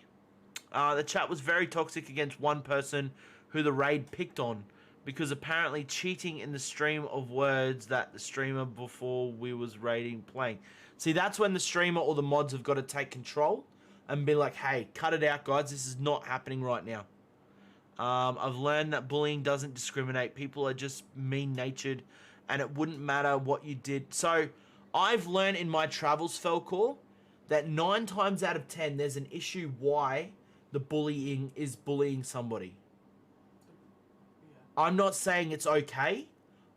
The chat was very toxic against one person who the raid picked on because apparently cheating in the stream of words that the streamer before we was raiding playing. See, that's when the streamer or the mods have got to take control and be like, hey, cut it out, guys. This is not happening right now. I've learned that bullying doesn't discriminate. People are just mean-natured, and it wouldn't matter what you did. So, I've learned in my travels, Felcor, that 9 times out of 10, there's an issue why the bullying is bullying somebody. Yeah. I'm not saying it's okay.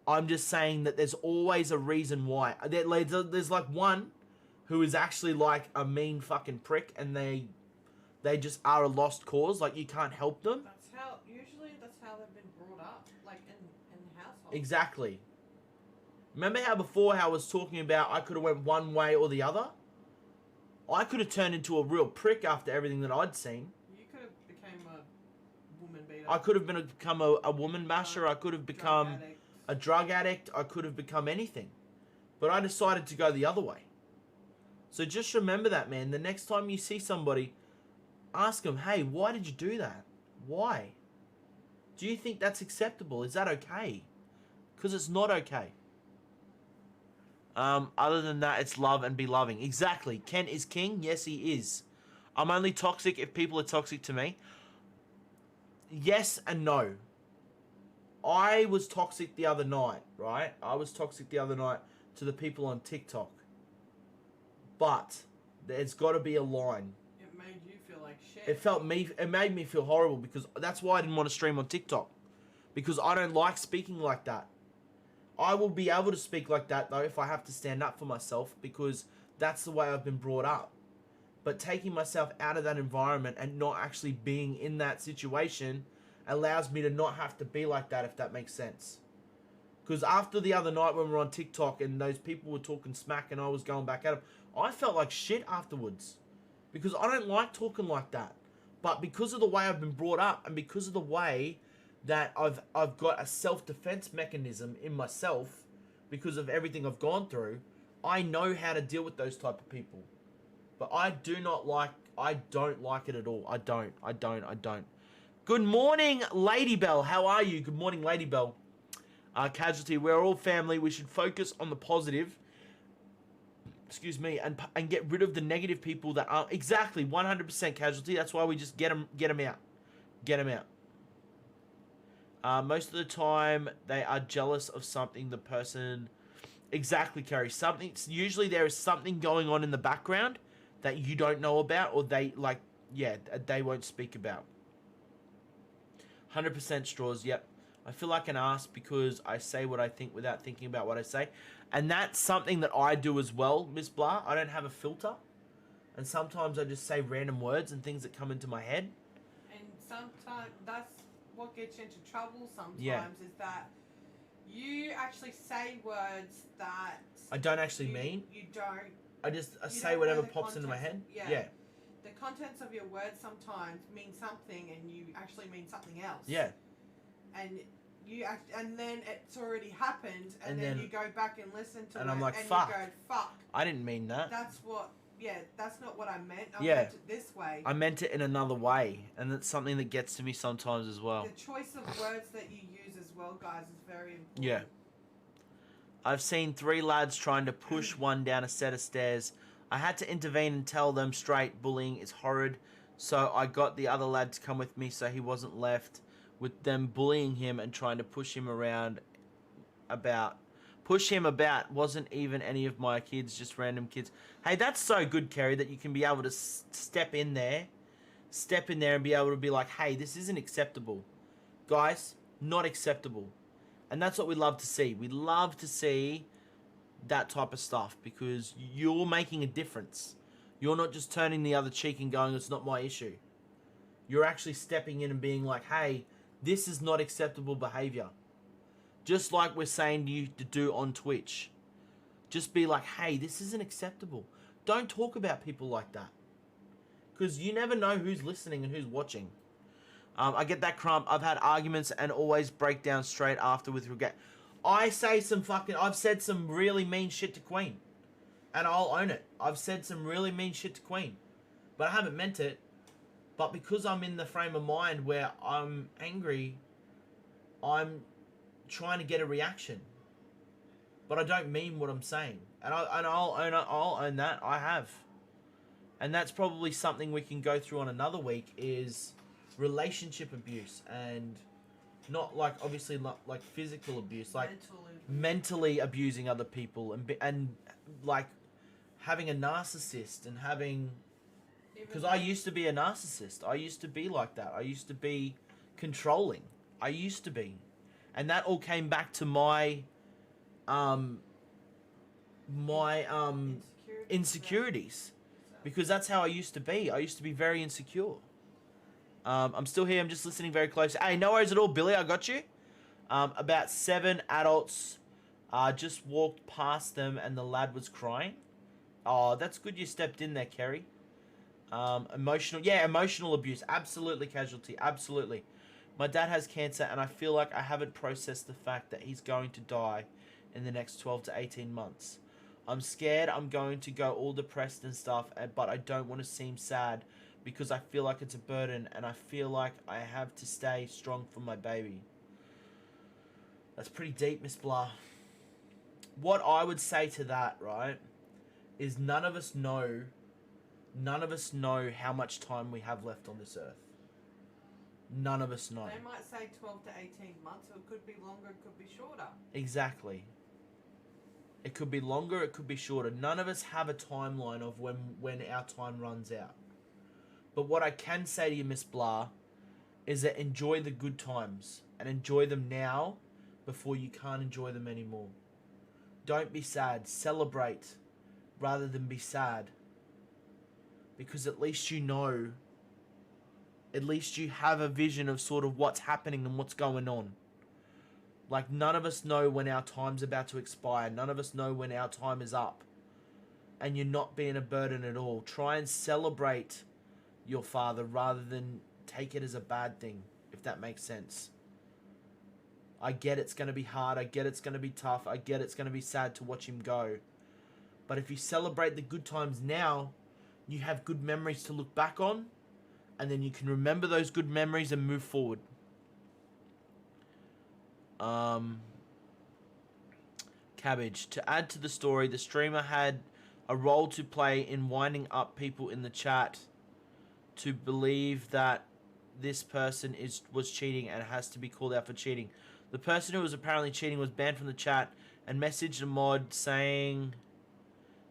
I'm just saying that there's always a reason why. There's like one who is actually like a mean fucking prick, and they just are a lost cause. Like, you can't help them. That's how they've been brought up, like in households. Exactly. Remember how before I was talking about I could have went one way or the other? I could have turned into a real prick after everything that I'd seen. You could have become a woman beater. I could have become a woman basher. I could have become a drug addict. I could have become anything. But I decided to go the other way. So just remember that, man. The next time you see somebody, ask them, hey, why did you do that? Why? Do you think that's acceptable? Is that okay? Because it's not okay. Other than that, it's love and be loving. Exactly. Ken is king. Yes, he is. I'm only toxic if people are toxic to me. Yes and no. I was toxic the other night, right? I was toxic the other night to the people on TikTok. But there's got to be a line. It made you feel like shit. It made me feel horrible because that's why I didn't want to stream on TikTok. Because I don't like speaking like that. I will be able to speak like that though if I have to stand up for myself because that's the way I've been brought up. But taking myself out of that environment and not actually being in that situation allows me to not have to be like that, if that makes sense. Because after the other night when we were on TikTok and those people were talking smack and I was going back at them, I felt like shit afterwards. Because I don't like talking like that. But because of the way I've been brought up and because of the way that I've got a self-defense mechanism in myself because of everything I've gone through, I know how to deal with those type of people. But I don't like it at all. I don't. Good morning, Lady Bell. How are you? Good morning, Lady Bell. Casualty, we're all family. We should focus on the positive. Excuse me, and get rid of the negative people that are exactly 100% casualty. That's why we just get them out. Get them out. Most of the time, they are jealous of something the person... Exactly, Carrie. Usually there is something going on in the background that you don't know about or they won't speak about. 100% straws, yep. I feel like an ass because I say what I think without thinking about what I say. And that's something that I do as well, Miss Blah. I don't have a filter. And sometimes I just say random words and things that come into my head. And sometimes that's what gets you into trouble sometimes, is that you actually say words that I don't actually mean. You don't. I just You say don't whatever know the pops into my head. context. Yeah. The contents of your words sometimes mean something, and you actually mean something else. Yeah. And and then it's already happened, and then you go back and listen to it, and I'm like, and fuck. you go, fuck. I didn't mean that. That's what. Yeah, that's not what I meant. I Yeah. meant it this way. I meant it in another way, and that's something that gets to me sometimes as well. The choice of words that you use as well, guys, is very important. Yeah. I've seen 3 lads trying to push one down a set of stairs. I had to intervene and tell them straight, bullying is horrid. So I got the other lad to come with me so he wasn't left with them bullying him and trying to push him about. Wasn't even any of my kids, just random kids. Hey, that's so good, Kerry, that you can be able to step in there and be able to be like, hey, this isn't acceptable. Guys, not acceptable. And that's what we love to see. We love to see that type of stuff because you're making a difference. You're not just turning the other cheek and going, it's not my issue. You're actually stepping in and being like, hey, this is not acceptable behavior. Just like we're saying to you to do on Twitch. Just be like, hey, this isn't acceptable. Don't talk about people like that. Because you never know who's listening and who's watching. I get that, Crump. I've had arguments and always break down straight after with regret. I've said some really mean shit to Queen. And I'll own it. I've said some really mean shit to Queen. But I haven't meant it. But because I'm in the frame of mind where I'm angry, I'm trying to get a reaction. But I don't mean what I'm saying. And I'll own that. I have. And that's probably something we can go through on another week is relationship abuse and not like obviously not like physical abuse, like mentally abusing other people and like having a narcissist and having, because I used to be a narcissist. I used to be like that. I used to be controlling. I used to be, and that all came back to my insecurities. Because that's how I used to be. I used to be very insecure. I'm still here. I'm just listening very close. Hey, no worries at all, Billy. I got you. About 7 adults just walked past them and the lad was crying. Oh, that's good you stepped in there, Kerry. Emotional abuse. Absolutely, Casualty. Absolutely. My dad has cancer and I feel like I haven't processed the fact that he's going to die in the next 12 to 18 months. I'm scared I'm going to go all depressed and stuff, but I don't want to seem sad because I feel like it's a burden and I feel like I have to stay strong for my baby. That's pretty deep, Miss Blah. What I would say to that, right, is none of us know how much time we have left on this earth. None of us know. They might say 12 to 18 months, or it could be longer, it could be shorter. Exactly. It could be longer, it could be shorter. None of us have a timeline of when our time runs out. But what I can say to you, Miss Blah, is that enjoy the good times. And enjoy them now before you can't enjoy them anymore. Don't be sad. Celebrate rather than be sad. Because at least you know. At least you have a vision of sort of what's happening and what's going on. Like, none of us know when our time's about to expire. None of us know when our time is up. And you're not being a burden at all. Try and celebrate your father rather than take it as a bad thing, if that makes sense. I get it's going to be hard. I get it's going to be tough. I get it's going to be sad to watch him go. But if you celebrate the good times now, you have good memories to look back on. And then you can remember those good memories and move forward. Cabbage. To add to the story, the streamer had a role to play in winding up people in the chat to believe that this person was cheating and has to be called out for cheating. The person who was apparently cheating was banned from the chat and messaged a mod saying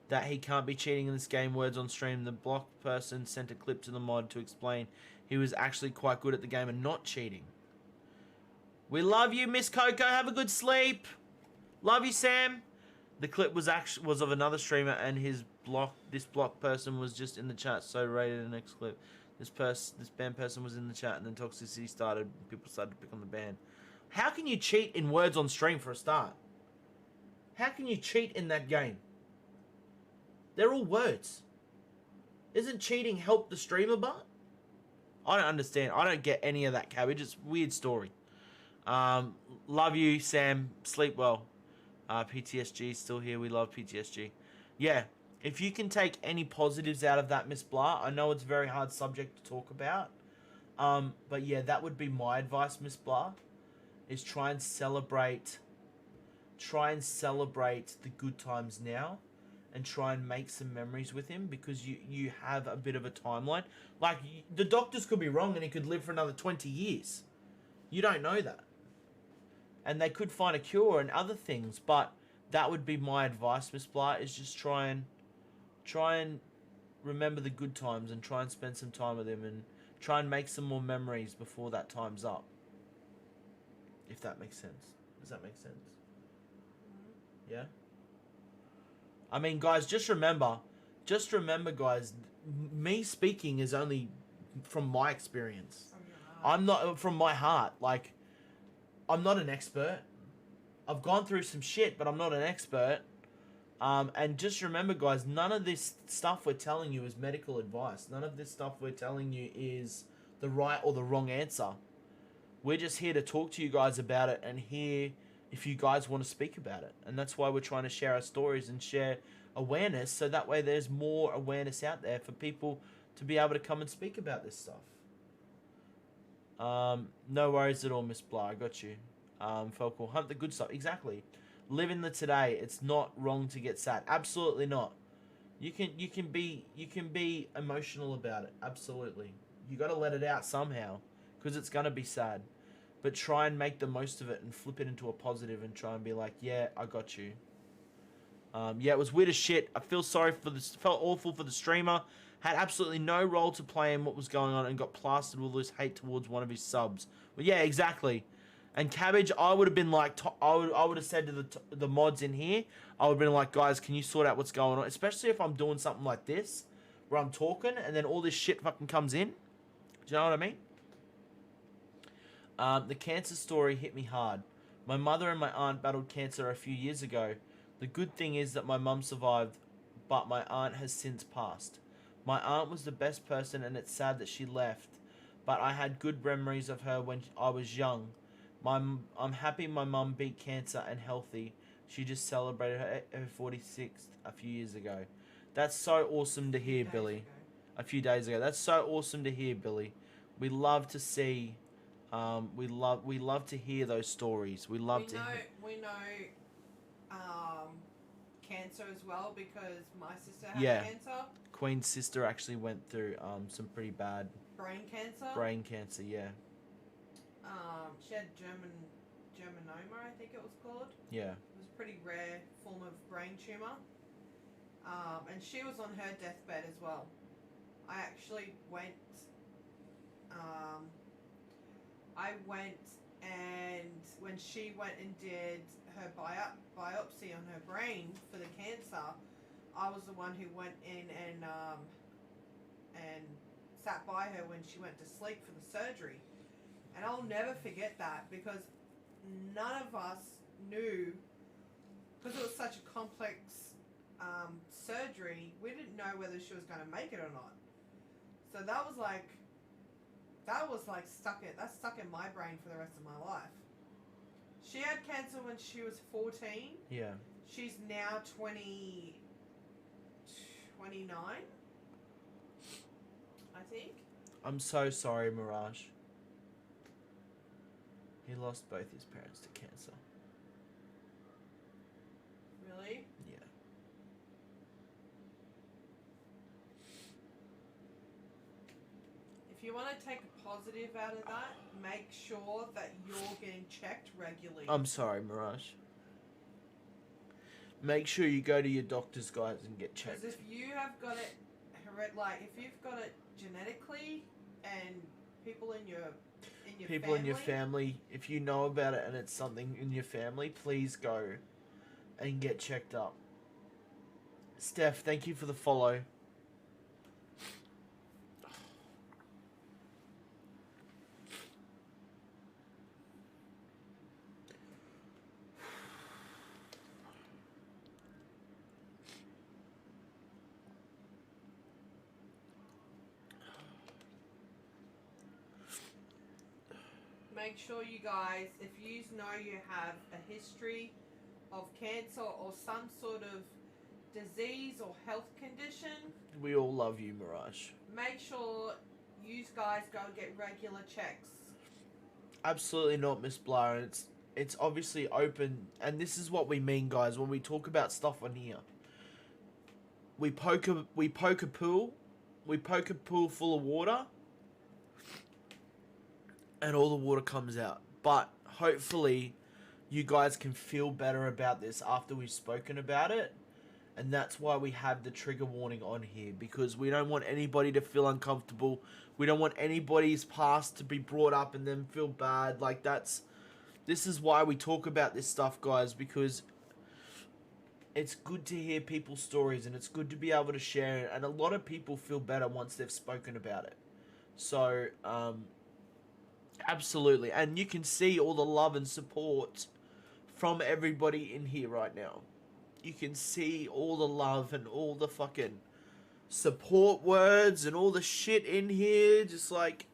that he can't be cheating in this game, words on stream. The blocked person sent a clip to the mod to explain he was actually quite good at the game and not cheating. We love you, Miss Coco. Have a good sleep. Love you, Sam. The clip was of another streamer, and this blocked person was just in the chat. So rated the next clip. This banned person was in the chat, and then toxicity started. People started to pick on the ban. How can you cheat in words on stream for a start? How can you cheat in that game? They're all words. Isn't cheating help the streamer but? I don't understand. I don't get any of that, Cabbage. It's a weird story. Love you, Sam. Sleep well. PTSG still here. We love PTSG. Yeah, if you can take any positives out of that, Miss Blah, I know it's a very hard subject to talk about. But yeah, that would be my advice, Miss Blah, is try and celebrate the good times now and try and make some memories with him, because you have a bit of a timeline. Like, the doctors could be wrong and he could live for another 20 years. You don't know that. And they could find a cure and other things, but that would be my advice, Miss Blah, is just try and remember the good times and try and spend some time with him and try and make some more memories before that time's up. If that makes sense. Does that make sense? Yeah? I mean, guys, just remember, guys, me speaking is only from my experience. I'm not from my heart. Like, I'm not an expert. I've gone through some shit, but I'm not an expert. And just remember, guys, none of this stuff we're telling you is medical advice. None of this stuff we're telling you is the right or the wrong answer. We're just here to talk to you guys about it and hear if you guys want to speak about it. And that's why we're trying to share our stories and share awareness, so that way there's more awareness out there for people to be able to come and speak about this stuff. No worries at all, Miss Blah. I got you. Falco, hunt the good stuff. Exactly. Live in the today. It's not wrong to get sad. Absolutely not. You can be emotional about it. Absolutely. You got to let it out somehow, because it's gonna be sad. But try and make the most of it and flip it into a positive and try and be like, yeah, I got you. Yeah, it was weird as shit. I feel sorry for this. Felt awful for the streamer. Had absolutely no role to play in what was going on and got plastered with all this hate towards one of his subs. Well, yeah, exactly. And Cabbage, I would have been like, I would have said to the mods in here, I would have been like, guys, can you sort out what's going on? Especially if I'm doing something like this, where I'm talking and then all this shit fucking comes in. Do you know what I mean? The cancer story hit me hard. My mother and my aunt battled cancer a few years ago. The good thing is that my mum survived, but my aunt has since passed. My aunt was the best person, and it's sad that she left, but I had good memories of her when I was young. I'm happy my mum beat cancer and healthy. She just celebrated her 46th a few years ago. That's so awesome to hear, Billy. A few days ago. That's so awesome to hear, Billy. We love to see... we love to hear those stories. We know cancer as well, because my sister had cancer. Queen's sister actually went through some pretty bad brain cancer. Yeah. She had germinoma, I think it was called. Yeah. It was a pretty rare form of brain tumor. And she was on her deathbed as well. I actually went. And when she went and did her biopsy on her brain for the cancer, I was the one who went in and sat by her when she went to sleep for the surgery. And I'll never forget that, because none of us knew, because it was such a complex surgery, we didn't know whether she was going to make it or not. So that was like stuck in my brain for the rest of my life. She had cancer when she was 14. Yeah. She's now 29, I think. I'm so sorry, Mirage. He lost both his parents to cancer. Really? Yeah. If you want to take a positive out of that, make sure that you're getting checked regularly. I'm sorry, Mirage. Make sure you go to your doctors, guys, and get checked. Because if you have got it, if you've got it genetically, and people in your family, if you know about it and it's something in your family, please go and get checked up. Steph, thank you for the follow. make sure you guys, if you know you have a history of cancer or some sort of disease or health condition, we all love you, Mirage. make sure you guys go get regular checks. Absolutely not, Miss Blair. It's obviously open, and this is what we mean, guys, when we talk about stuff on here. We poke a pool full of water, and all the water comes out. But hopefully you guys can feel better about this after we've spoken about it. And that's why we have the trigger warning on here, because we don't want anybody to feel uncomfortable. We don't want anybody's past to be brought up and then feel bad. Like, this is why we talk about this stuff, guys, because it's good to hear people's stories and it's good to be able to share it. And a lot of people feel better once they've spoken about it. So, absolutely. And you can see all the love and support from everybody in here right now. You can see all the love and all the fucking support words and all the shit in here. Just like,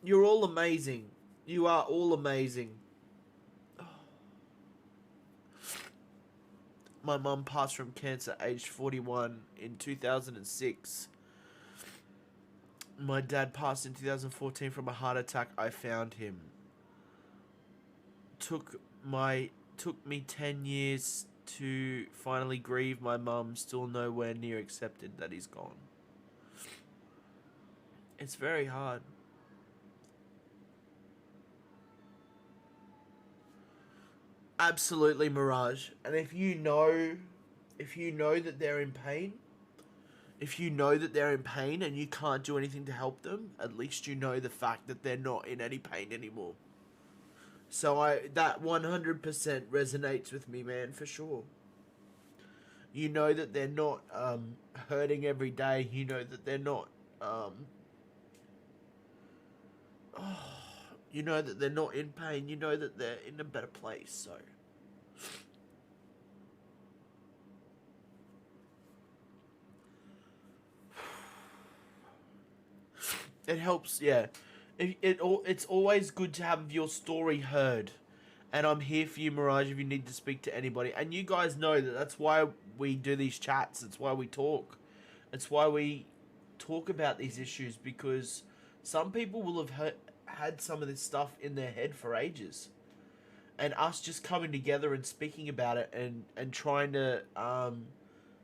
you're all amazing. You are all amazing. My mum passed from cancer aged 41 in 2006. My dad passed in 2014 from a heart attack. I found him. Took me 10 years to finally grieve my mum. Still nowhere near accepted that he's gone. It's very hard. Absolutely, Mirage. And if you know that they're in pain, and you can't do anything to help them, at least you know the fact that they're not in any pain anymore. So that 100% resonates with me, man, for sure. You know that they're not hurting every day. You know that they're not you know that they're not in pain. You know that they're in a better place. So it helps, yeah. It's always good to have your story heard. And I'm here for you, Mirage, if you need to speak to anybody. And you guys know that that's why we do these chats. It's why we talk. It's why we talk about these issues, because some people will have had some of this stuff in their head for ages. And us just coming together and speaking about it and trying to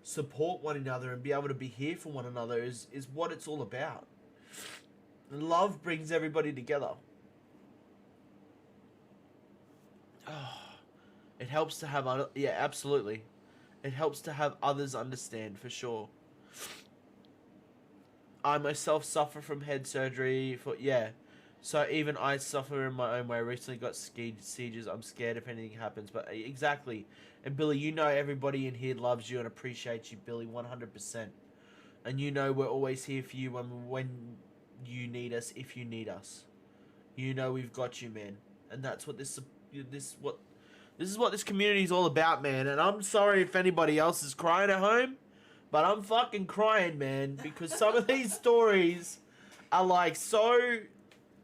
support one another and be able to be here for one another is what it's all about. Love brings everybody together. It helps to have yeah, absolutely. It helps to have others understand, for sure. I myself suffer from head surgery so even I suffer in my own way. I recently got seizures. I'm scared if anything happens, but exactly. And Billy, you know everybody in here loves you and appreciates you, Billy, 100%. And you know we're always here for you when you need us, if you need us. You know we've got you, man. And that's what this is what this community is all about, man. And I'm sorry if anybody else is crying at home, but I'm fucking crying, man, because some of these stories are like so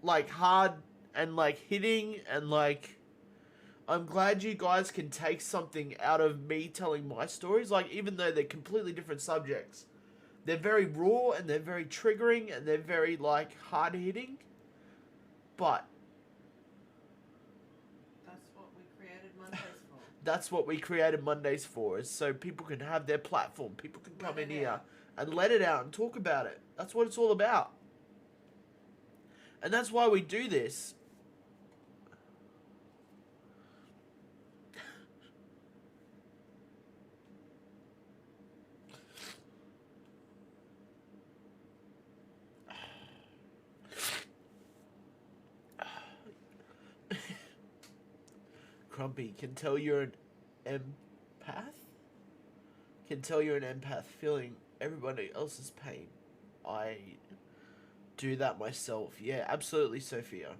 like hard and like hitting, and like I'm glad you guys can take something out of me telling my stories. Like, even though they're completely different subjects, they're very raw and they're very triggering and they're very like hard hitting, but that's what we created Mondays for, is so people can have their platform. People can come in here and let it out and talk about it. That's what it's all about. And that's why we do this. Crumpy, can tell you're an empath? Can tell you're an empath, feeling everybody else's pain. I do that myself. Yeah, absolutely, Sophia.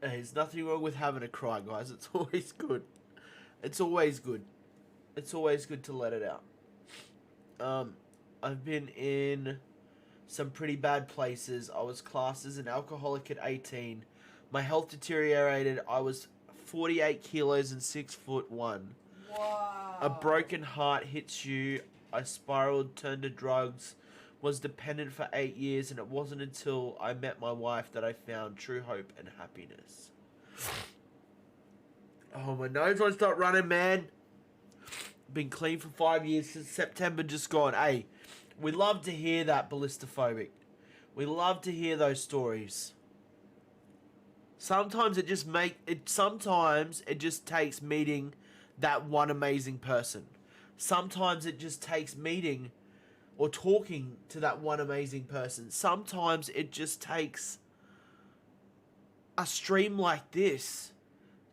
There's nothing wrong with having a cry, guys. It's always good. It's always good. It's always good to let it out. I've been in some pretty bad places. I was classed as an alcoholic at 18. My health deteriorated. I was 48 kilos and 6'1". Wow. A broken heart hits you. I spiraled, turned to drugs, was dependent for 8 years, and it wasn't until I met my wife that I found true hope and happiness. Oh, my nose won't stop running, man. Been clean for 5 years since September just gone. Hey, we love to hear that, Ballistophobic. We love to hear those stories. Sometimes it just takes meeting that one amazing person. Sometimes it just takes meeting or talking to that one amazing person. Sometimes it just takes a stream like this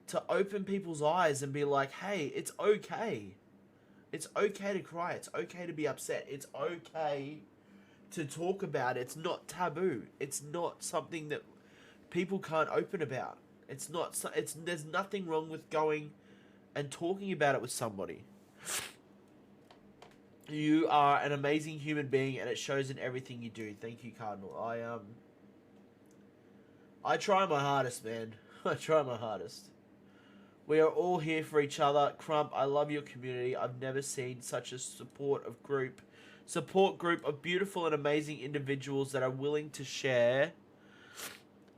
to open people's eyes and be like, hey, it's okay. It's okay to cry. It's okay to be upset. It's okay to talk about it. It's not taboo. It's not something that people can't open about. There's nothing wrong with going and talking about it with somebody. You are an amazing human being, and it shows in everything you do. Thank you, Cardinal. I try my hardest, man. I try my hardest. We are all here for each other. Crump, I love your community. I've never seen such a support group of beautiful and amazing individuals that are willing to share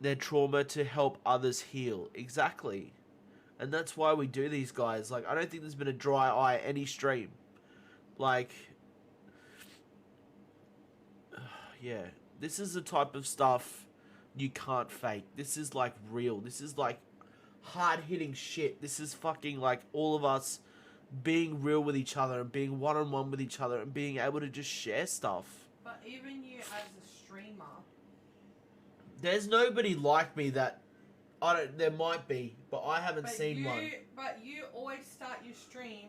their trauma to help others heal. Exactly. And that's why we do these, guys. Like, I don't think there's been a dry eye any stream. Like, yeah. This is the type of stuff you can't fake. This is, like, real. This is, like, hard-hitting shit. This is fucking, like, all of us being real with each other and being one-on-one with each other and being able to just share stuff. But even you as a streamer... There's nobody like me that... There might be, but I haven't seen one. But you always start your stream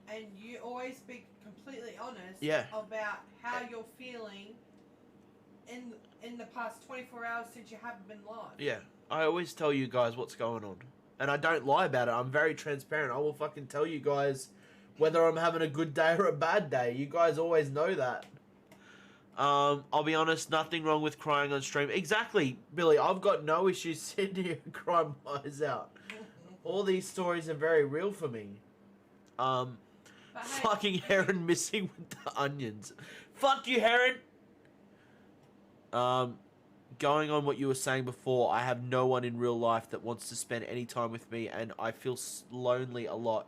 and you always be completely honest about how you're feeling in the past 24 hours since you haven't been live. Yeah. I always tell you guys what's going on. And I don't lie about it. I'm very transparent. I will fucking tell you guys whether I'm having a good day or a bad day. You guys always know that. I'll be honest, nothing wrong with crying on stream. Exactly, Billy. I've got no issues sitting here and crying my eyes out. All these stories are very real for me. Fucking Heron missing with the onions. Fuck you, Heron! Going on what you were saying before, I have no one in real life that wants to spend any time with me, and I feel lonely a lot.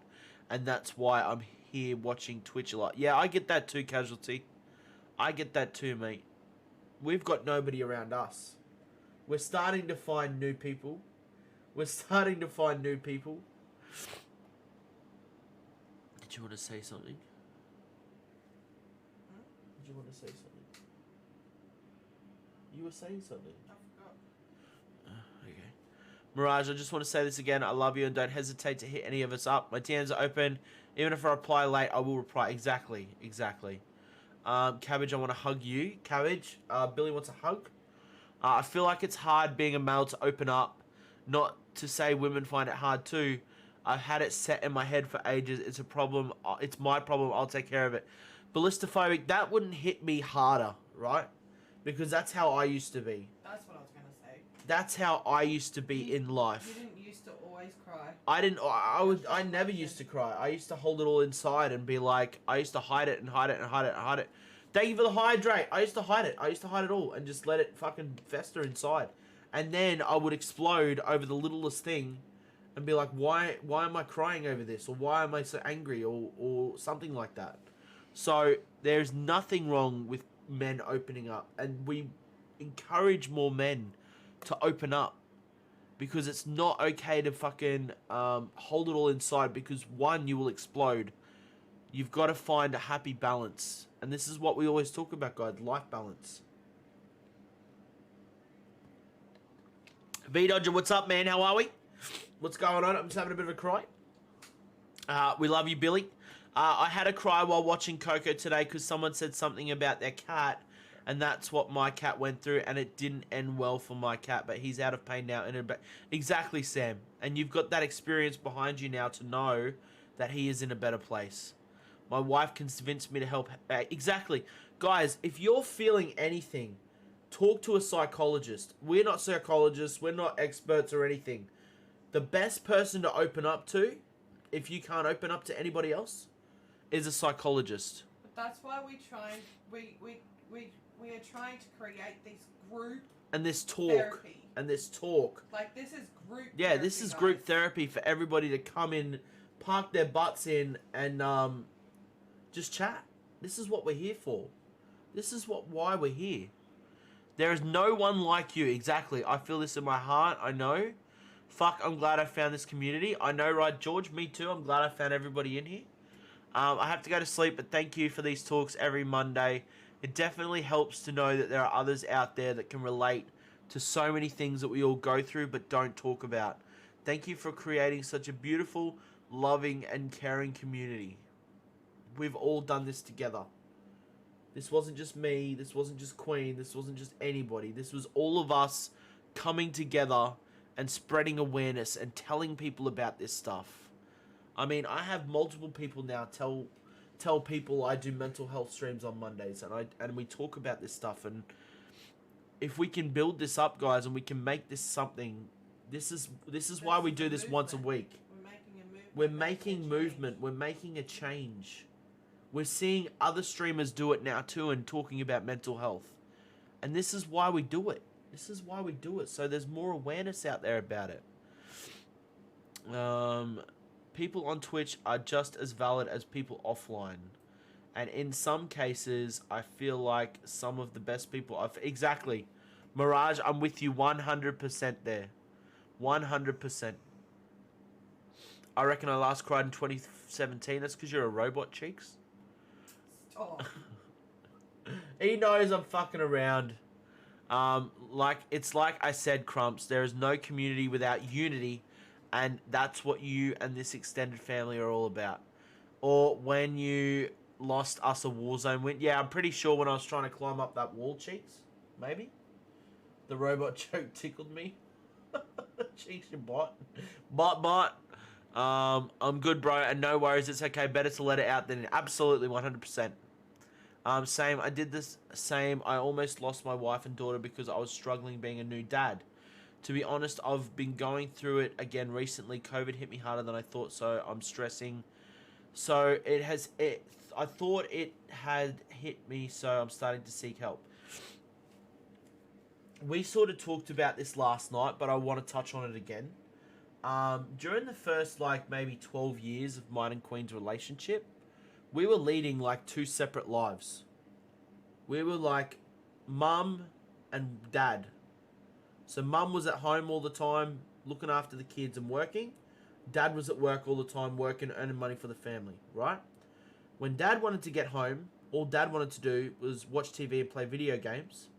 And that's why I'm here watching Twitch a lot. Yeah, I get that too, Casualty. I get that too, mate. We've got nobody around us. We're starting to find new people. Did you want to say something? Did you want to say something? You were saying something. I forgot. Okay. Mirage, I just want to say this again. I love you and don't hesitate to hit any of us up. My DMs are open. Even if I reply late, I will reply. Exactly. Cabbage, I want to hug you. Cabbage, Billy wants a hug. I feel like it's hard being a male to open up. Not to say women find it hard too. I've had it set in my head for ages. It's a problem. It's my problem. I'll take care of it. Ballistophobic, that wouldn't hit me harder, right? Because that's how I used to be. That's what I was going to say. That's how I used to be in life. You didn't used to always cry. I never used to cry. I used to hold it all inside and be like, I used to hide it and hide it and hide it and hide it. Thank you for the hydrate. I used to hide it. I used to hide it all and just let it fucking fester inside. And then I would explode over the littlest thing and be like, why am I crying over this? Or why am I so angry? Or something like that. So there's nothing wrong with men opening up, and we encourage more men to open up, because it's not okay to fucking hold it all inside, because one, you will explode. You've got to find a happy balance, and this is what we always talk about, guys, life balance. V-Dodger, what's up, man? How are we? What's going on? I'm just having a bit of a cry. We love you, Billy. I had a cry while watching Coco today because someone said something about their cat, and that's what my cat went through, and it didn't end well for my cat, but he's out of pain now. Exactly, Sam. And you've got that experience behind you now to know that he is in a better place. My wife convinced me to help. Exactly. Guys, if you're feeling anything, talk to a psychologist. We're not psychologists. We're not experts or anything. The best person to open up to, if you can't open up to anybody else, is a psychologist. But that's why we are trying to create this group and this talk. therapy. And this talk. Like, this is group Yeah, therapy, this is guys. group therapy for everybody to come in, park their butts in, and just chat. This is what we're here for. This is why we're here. There is no one like you. Exactly. I feel this in my heart. I know. Fuck, I'm glad I found this community. I know, right, George? Me too. I'm glad I found everybody in here. I have to go to sleep, but thank you for these talks every Monday. It definitely helps to know that there are others out there that can relate to so many things that we all go through but don't talk about. Thank you for creating such a beautiful, loving, and caring community. We've all done this together. This wasn't just me. This wasn't just Queen. This wasn't just anybody. This was all of us coming together and spreading awareness and telling people about this stuff. I mean, I have multiple people now tell people I do mental health streams on Mondays, and we talk about this stuff. And if we can build this up, guys, and we can make this something, this is why we do this once a week. We're making movement. We're making a change. We're seeing other streamers do it now too, and talking about mental health. And this is why we do it. This is why we do it. So there's more awareness out there about it. People on Twitch are just as valid as people offline. And in some cases, I feel like some of the best people... Exactly. Mirage, I'm with you 100% there. 100%. I reckon I last cried in 2017. That's because you're a robot, Cheeks. Stop. He knows I'm fucking around. It's like I said, Crumps, there is no community without unity, and that's what you and this extended family are all about. Or when you lost us a Warzone win. Yeah, I'm pretty sure when I was trying to climb up that wall, Cheeks, maybe. The robot joke tickled me. Cheeks, you bot. Bot. I'm good, bro, and no worries, it's okay. Better to let it out than absolutely 100%. Same. I did this same. I almost lost my wife and daughter because I was struggling being a new dad. To be honest, I've been going through it again recently. COVID hit me harder than I thought, so I'm stressing. So I thought it had hit me, so I'm starting to seek help. We sort of talked about this last night, but I want to touch on it again. During the first, maybe 12 years of mine and Queen's relationship, we were leading, two separate lives. We were, mum and dad. So mum was at home all the time, looking after the kids and working. Dad was at work all the time, working, earning money for the family, right? When dad wanted to get home, all dad wanted to do was watch TV and play video games.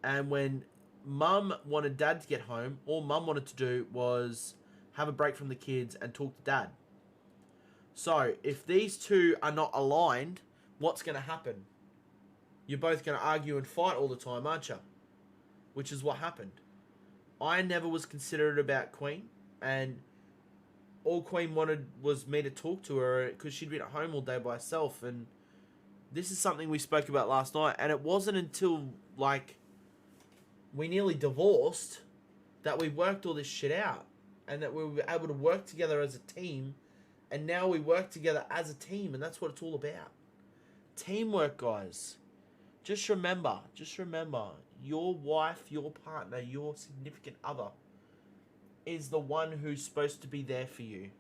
And when mum wanted dad to get home, all mum wanted to do was have a break from the kids and talk to dad. So, if these two are not aligned, what's going to happen? You're both going to argue and fight all the time, aren't you? Which is what happened. I never was considerate about Queen, and all Queen wanted was me to talk to her because she'd been at home all day by herself. And this is something we spoke about last night, and it wasn't until, we nearly divorced that we worked all this shit out, and that we were able to work together as a team. And now we work together as a team, and that's what it's all about. Teamwork, guys. Just remember, your wife, your partner, your significant other is the one who's supposed to be there for you.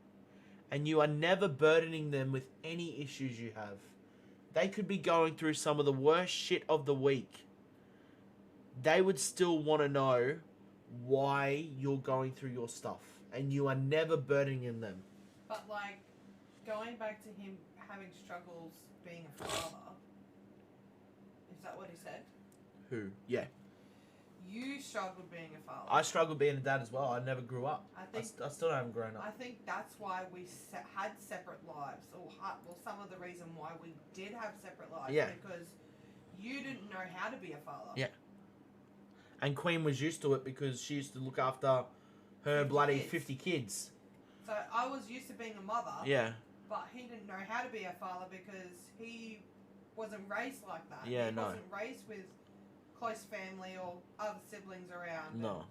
And you are never burdening them with any issues you have. They could be going through some of the worst shit of the week. They would still want to know why you're going through your stuff. And you are never burdening them. But, going back to him having struggles being a father, is that what he said? Who? Yeah. You struggled being a father. I struggled being a dad as well. I never grew up. I still haven't grown up. I think that's why we had separate lives. Some of the reason why we did have separate lives. Yeah. Because you didn't know how to be a father. Yeah. And Queen was used to it because she used to look after her 50 kids. So I was used to being a mother. Yeah. but he didn't know how to be a father because he wasn't raised like that. Yeah, he no. wasn't raised with close family or other siblings around. No.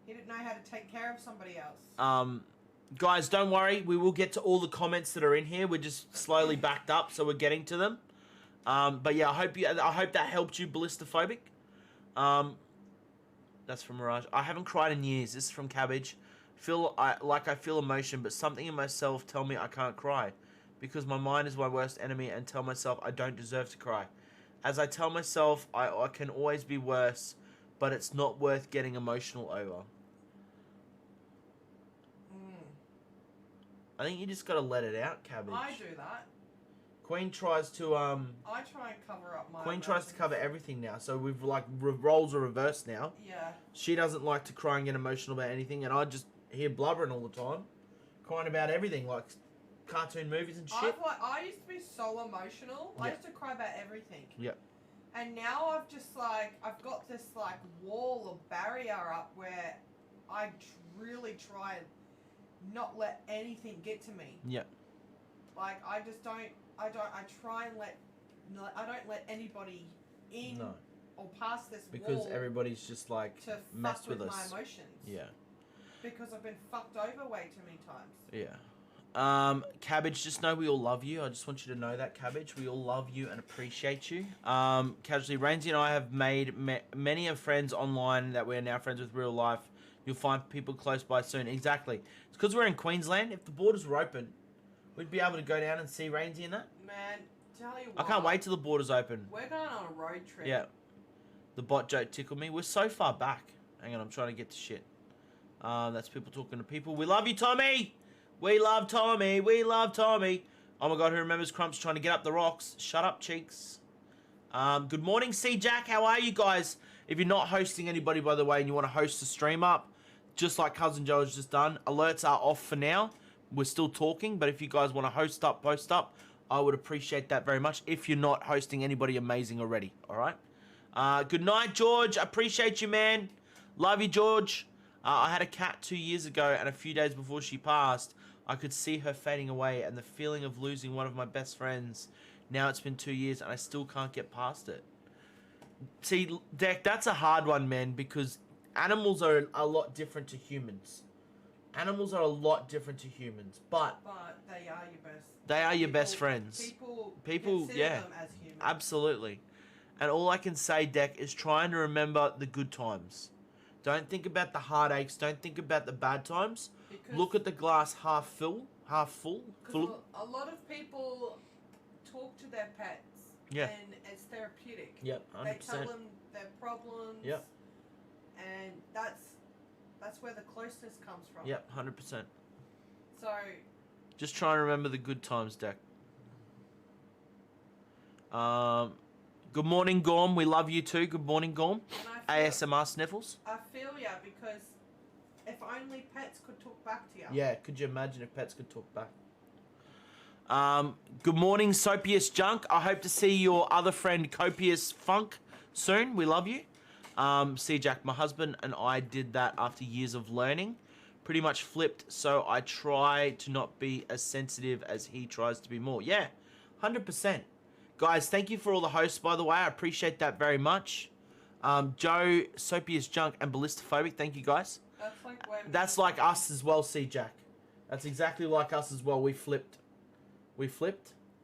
He didn't know how to take care of somebody else. Guys, don't worry. We will get to all the comments that are in here. We're just slowly backed up, so we're getting to them. But yeah, I hope that helped you, Ballistophobic. That's from Mirage. I haven't cried in years. This is from Cabbage. I feel emotion, but something in myself tell me I can't cry, because my mind is my worst enemy, and tell myself I don't deserve to cry. As I tell myself I can always be worse, but it's not worth getting emotional over. I think you just gotta let it out, Cabbage. I do that. Queen tries to I try and cover up my Queen emotions. tries to cover everything now, so we've like roles are reversed now. Yeah. She doesn't like to cry and get emotional about anything, and I just hear blubbering all the time, crying about everything, like cartoon movies and shit. I used to be so emotional. I Yep. used to cry about everything. Yep. And now I've got this like wall or barrier up where I really try and not let anything get to me. Yep. Like I try and I don't let anybody in or past this Because wall everybody's just like to messed fuck with with my us. emotions. Yeah. Because I've been fucked over way too many times. Yeah. Cabbage, just know we all love you. I just want you to know that, Cabbage. We all love you and appreciate you. Casually, Rainsy and I have made many of friends online that we're now friends with real life. You'll find people close by soon. Exactly. It's because we're in Queensland. If the borders were open, we'd be able to go down and see Rainsy and that. Man, tell you what. I can't wait till the borders open. We're going on a road trip. Yeah. The bot joke tickled me. We're so far back. Hang on, I'm trying to get to shit. That's people talking to people. We love you, Tommy! We love Tommy. We love Tommy. Oh my god, who remembers Crump's trying to get up the rocks? Shut up, cheeks. Good morning, C Jack. How are you guys? If you're not hosting anybody, by the way, and you want to host the stream up, just like Cousin Joe has just done, alerts are off for now. We're still talking, but if you guys want to host up, post up, I would appreciate that very much if you're not hosting anybody amazing already, all right? Good night, George. Appreciate you, man. Love you, George. I had a cat 2 years ago, and a few days before she passed, I could see her fading away, and the feeling of losing one of my best friends. Now it's been 2 years, and I still can't get past it. See, Deck, that's a hard one, man, because animals are a lot different to humans. Animals are a lot different to humans, but they are your best. They are your best friends. People, consider yeah, them as humans. absolutely. And all I can say, Deck, is trying to remember the good times. Don't think about the heartaches. Don't think about the bad times. Because Look at the glass half full. Full. a lot of people talk to their pets. Yeah. And it's therapeutic. Yep, 100%. They tell them their problems. Yep. And that's where the closeness comes from. Yep, 100%. So. Just try and remember the good times, Deck. Good morning, Gorm. We love you too. Good morning, Gorm. ASMR sniffles. I feel ya, because if only pets could talk back to you. Yeah, could you imagine if pets could talk back? Good morning, Sopious Junk. I hope to see your other friend, Copious Funk, soon. We love you. See, Jack, my husband and I did that after years of learning. Pretty much flipped, so I try to not be as sensitive as he tries to be more. Yeah, 100%. Guys, thank you for all the hosts, by the way. I appreciate that very much. Joe, Sopious Junk, and Ballistophobic, thank you, guys. That's like us as well, C Jack. That's exactly like us as well. We flipped,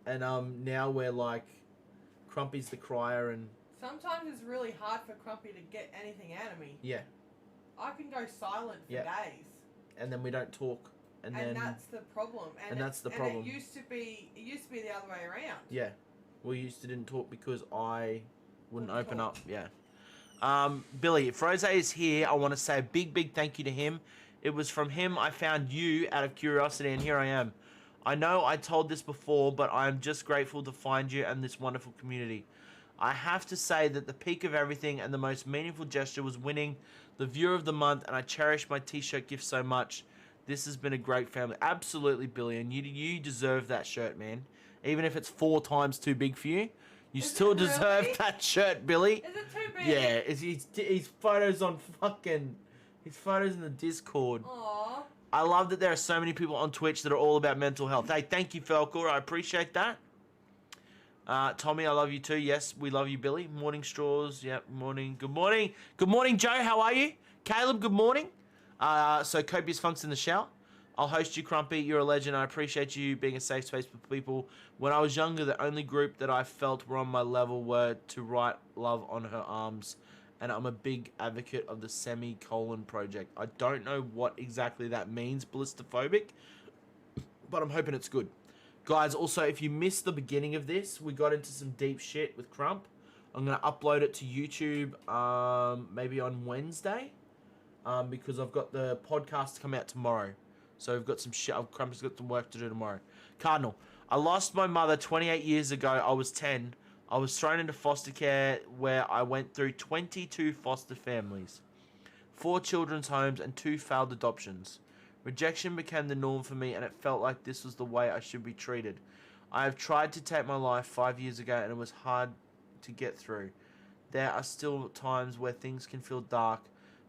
and now we're like, Crumpy's the crier, and sometimes it's really hard for Crumpy to get anything out of me. Yeah. I can go silent for days. And then we don't talk, and then that's the problem. And that's the problem. And it used to be the other way around. Yeah, we used to didn't talk because I wouldn't open up. Yeah. Billy, if Rose is here, I want to say a big thank you to him. It was from him I found you out of curiosity, and here I am. I know I told this before, but I am just grateful to find you and this wonderful community. I have to say that the peak of everything and the most meaningful gesture was winning the Viewer of the Month, and I cherish my t-shirt gift so much. This has been a great family. Absolutely, Billy, and you deserve that shirt, man. Even if it's 4 times too big for you, you still deserve that shirt, Billy. Is it too big? Yeah, his photos on fucking... His photos in the Discord. Aww. I love that there are so many people on Twitch that are all about mental health. Hey, thank you, Falcor. I appreciate that. Tommy, I love you too. Yes, we love you, Billy. Morning, Straws. Yep, morning. Good morning. Good morning, Joe. How are you? Caleb, good morning. So copious funks in the shower. I'll host you, Crumpy. You're a legend. I appreciate you being a safe space for people. When I was younger, the only group that I felt were on my level were to write love on her arms. And I'm a big advocate of the semicolon project. I don't know what exactly that means, ballistophobic, but I'm hoping it's good. Guys, also, if you missed the beginning of this, we got into some deep shit with Crump. I'm going to upload it to YouTube maybe on Wednesday because I've got the podcast to come out tomorrow. So we've got some shit. Crump's got some work to do tomorrow. Cardinal, I lost my mother 28 years ago. I was 10. I was thrown into foster care where I went through 22 foster families, 4 children's homes, and 2 failed adoptions. Rejection became the norm for me, and it felt like this was the way I should be treated. I have tried to take my life 5 years ago, and it was hard to get through. There are still times where things can feel dark,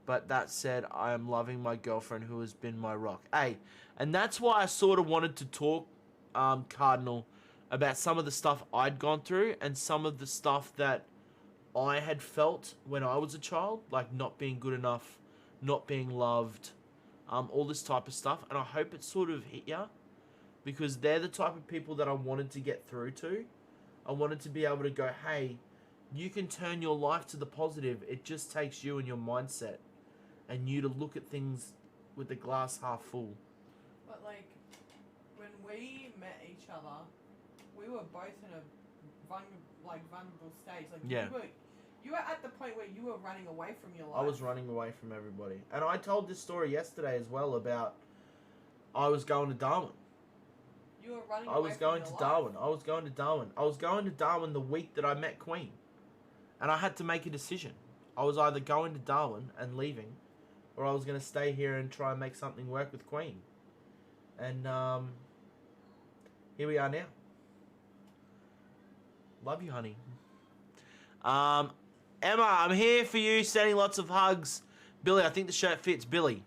but that said, I am loving my girlfriend who has been my rock. Hey, and that's why I sort of wanted to talk, Cardinal, about some of the stuff I'd gone through and some of the stuff that I had felt when I was a child, like not being good enough, not being loved, all this type of stuff. And I hope it sort of hit ya, because they're the type of people that I wanted to get through to. I wanted to be able to go, hey, you can turn your life to the positive. It just takes you and your mindset and you to look at things with the glass half full. But like, when we met each other, we were both in a vulnerable stage. Like, yeah. You were at the point where you were running away from your life. I was running away from everybody. And I told this story yesterday as well about I was going to Darwin. You were running I away was from going your to life. Darwin. I was going to Darwin. I was going to Darwin the week that I met Queen. And I had to make a decision. I was either going to Darwin and leaving, or I was going to stay here and try and make something work with Queen. And here we are now. Love you, honey. Emma, I'm here for you, sending lots of hugs. Billy, I think the shirt fits. Billy.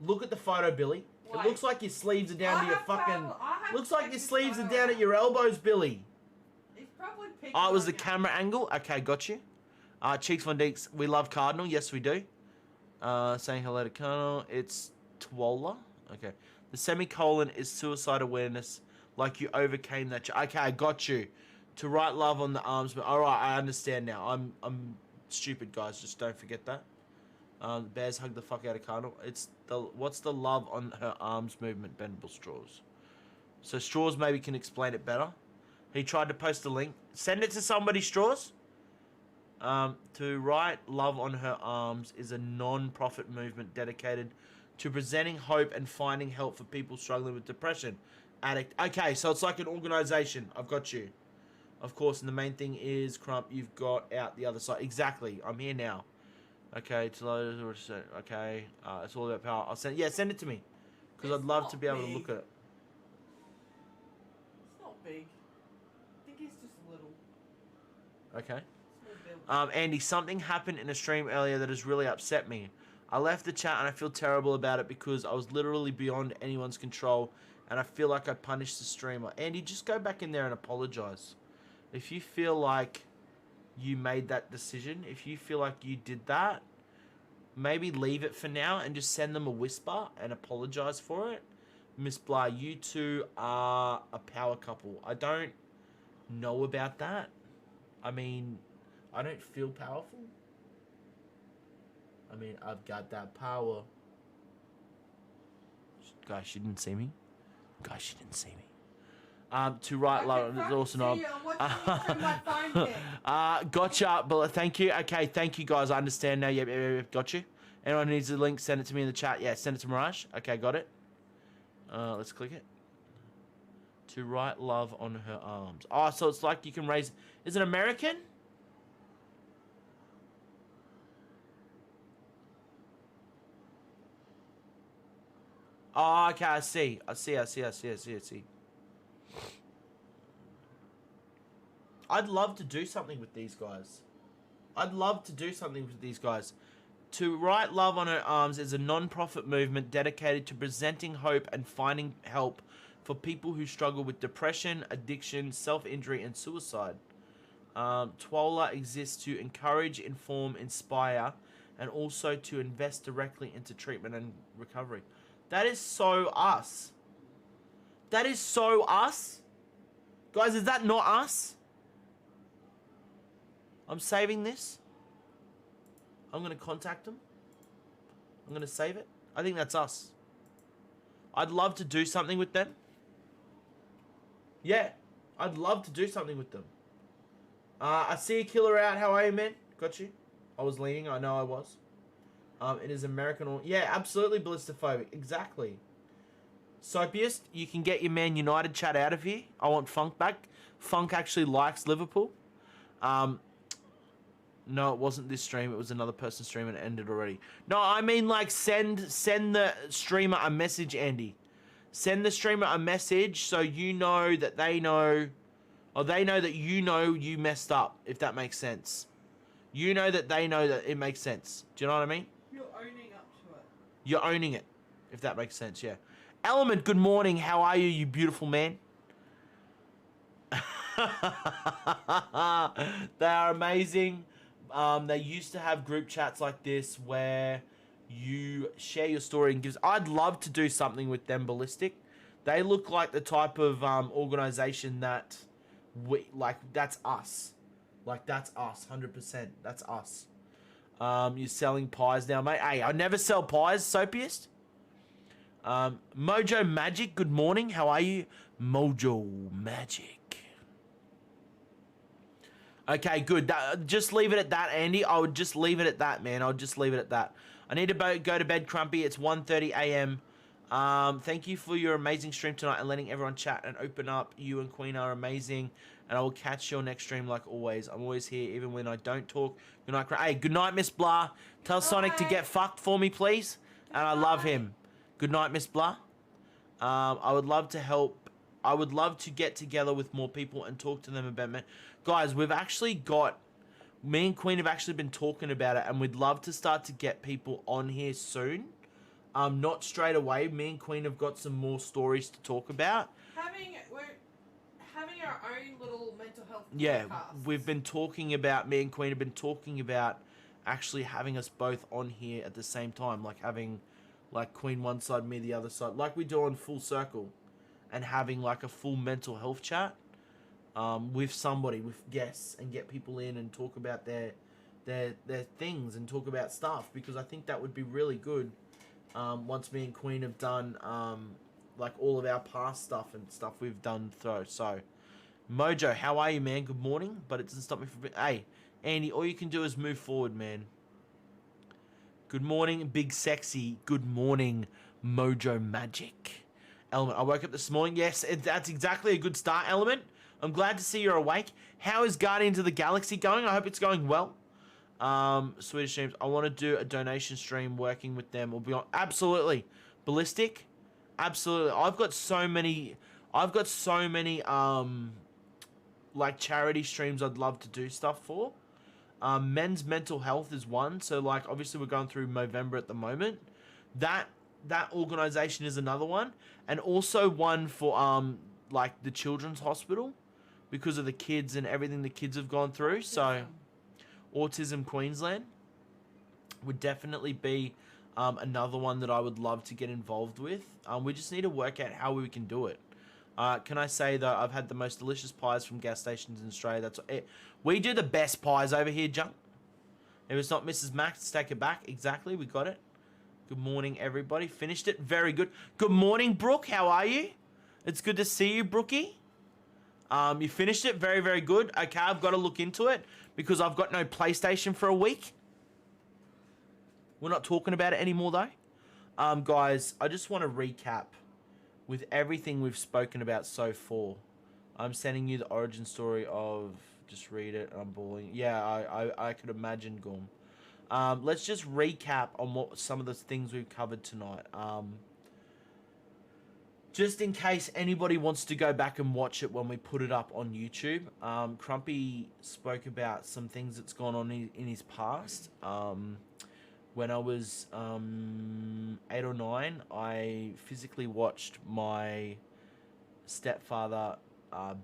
Look at the photo, Billy. Why? It looks like your sleeves are down to your fucking... Looks like your sleeves are photo down at your elbows, Billy. He's probably picking Oh, it was on the you. camera angle? Okay, got you. Cheeks Von Deeks, we love Cardinal. Yes, we do. Saying hello to Cardinal. It's Twola. Okay. The semicolon is suicide awareness. Like you overcame that. Okay, I got you. To write love on the arms. All right, I understand now. I'm stupid, guys. Just don't forget that. The bears hug the fuck out of Cardinal. It's the what's the love on her arms movement? Bendable straws. So Straws maybe can explain it better. He tried to post a link. Send it to somebody, Straws. To write love on her arms is a non-profit movement dedicated to presenting hope and finding help for people struggling with depression, addict. Okay, so it's like an organization. I've got you. Of course, and the main thing is, Crump, you've got out the other side. Exactly. I'm here now. Okay, okay. It's all about power. I'll send it to me. Because I'd love to be able to look at it. It's not big. I think it's just a little. Okay. Small build. Andy, something happened in a stream earlier that has really upset me. I left the chat and I feel terrible about it because I was literally beyond anyone's control and I feel like I punished the streamer. Andy, just go back in there and apologize. If you feel like you made that decision, if you feel like you did that, maybe leave it for now and just send them a whisper and apologize for it. Miss Blah, you two are a power couple. I don't know about that. I mean, I don't feel powerful. I mean, I've got that power. Guys, she didn't see me. To write love, it's also not. Gotcha, but thank you. Okay, thank you guys. I understand now. Yep, got you. Anyone who needs the link, send it to me in the chat. Yeah, send it to Mirage. Okay, got it. Let's click it. To write love on her arms. Oh, so it's like you can raise. Is it American? Oh, okay, I see. I'd love to do something with these guys. To Write Love on Her Arms is a non-profit movement dedicated to presenting hope and finding help for people who struggle with depression, addiction, self-injury, and suicide. Twola exists to encourage, inform, inspire, and also to invest directly into treatment and recovery. That is so us. That is so us. Guys, is that not us? I'm saving this. I'm going to contact them. I'm going to save it. I think that's us. I'd love to do something with them. Yeah, I'd love to do something with them. I see a killer out. How are you, man? Got you. I was leaning. I know I was. It is American. Yeah, absolutely ballistophobic. Exactly. Sopiest, you can get your Man United chat out of here. I want Funk back. Funk actually likes Liverpool. No, it wasn't this stream. It was another person's stream and it ended already. No, I mean like send the streamer a message, Andy. Send the streamer a message so you know that they know, or they know that you messed up, if that makes sense. You know that they know that it makes sense. Do you know what I mean? You're owning up to it. You're owning it, if that makes sense, yeah. Element, good morning. How are you beautiful man? They are amazing. They used to have group chats like this where you share your story and gives. I'd love to do something with them, Ballistic. They look like the type of organization that that's us. Like that's us, 100%. That's us. You're selling pies now, mate. Hey, I never sell pies, Sopiest. Mojo Magic, good morning. How are you? Mojo Magic. Okay, good. Just leave it at that, Andy. I would just leave it at that, man. I'll just leave it at that. I need to go to bed, Crumpy. It's 1:30 a.m. Thank you for your amazing stream tonight and letting everyone chat and open up. You and Queen are amazing. And I will catch your next stream like always. I'm always here, even when I don't talk. Good night, Hey, good night, Miss Blah. Tell Sonic to get fucked for me, please. And I love him. Good night, Miss Blah. I would love to help. I would love to get together with more people and talk to them about it. Guys, we've actually got... Me and Queen have actually been talking about it, and we'd love to start to get people on here soon. Not straight away. Me and Queen have got some more stories to talk about. We're having our own little mental health Yeah, podcasts. we've been talking about... Me and Queen have been talking about actually having us both on here at the same time. Like having like Queen one side, me the other side. Like we do on Full Circle. And having like a full mental health chat. With somebody, with guests, and get people in and talk about their things and talk about stuff, because I think that would be really good. Once me and Queen have done like all of our past stuff and stuff we've done through. So, Mojo, how are you, man? Good morning. But it doesn't stop me from... Hey, Andy, all you can do is move forward, man. Good morning, Big Sexy. Good morning, Mojo Magic. Element, I woke up this morning. Yes, that's exactly a good start, Element. I'm glad to see you're awake. How is Guardians of the Galaxy going? I hope it's going well. Swedish streams. I want to do a donation stream working with them. Or beyond. Absolutely. Ballistic. Absolutely. I've got so many like charity streams I'd love to do stuff for. Men's mental health is one. So like obviously we're going through November at the moment. That organization is another one. And also one for like the children's hospital, because of the kids and everything the kids have gone through. So Autism Queensland would definitely be another one that I would love to get involved with. We just need to work out how we can do it. Can I say though, I've had the most delicious pies from gas stations in Australia. That's it. We do the best pies over here, Junk. If it's not Mrs. Max, take it back. Exactly, we got it. Good morning, everybody. Finished it. Very good. Good morning, Brooke. How are you? It's good to see you, Brookie. You finished it. Very, very good. Okay, I've got to look into it because I've got no PlayStation for a week. We're not talking about it anymore, though. Guys, I just want to recap with everything we've spoken about so far. I'm sending you the origin story of... Just read it. I'm bawling. Yeah, I could imagine, Gorm. Let's just recap on what some of the things we've covered tonight. Just in case anybody wants to go back and watch it when we put it up on YouTube. Crumpy spoke about some things that's gone on in his past. when I was 8 or 9, I physically watched my stepfather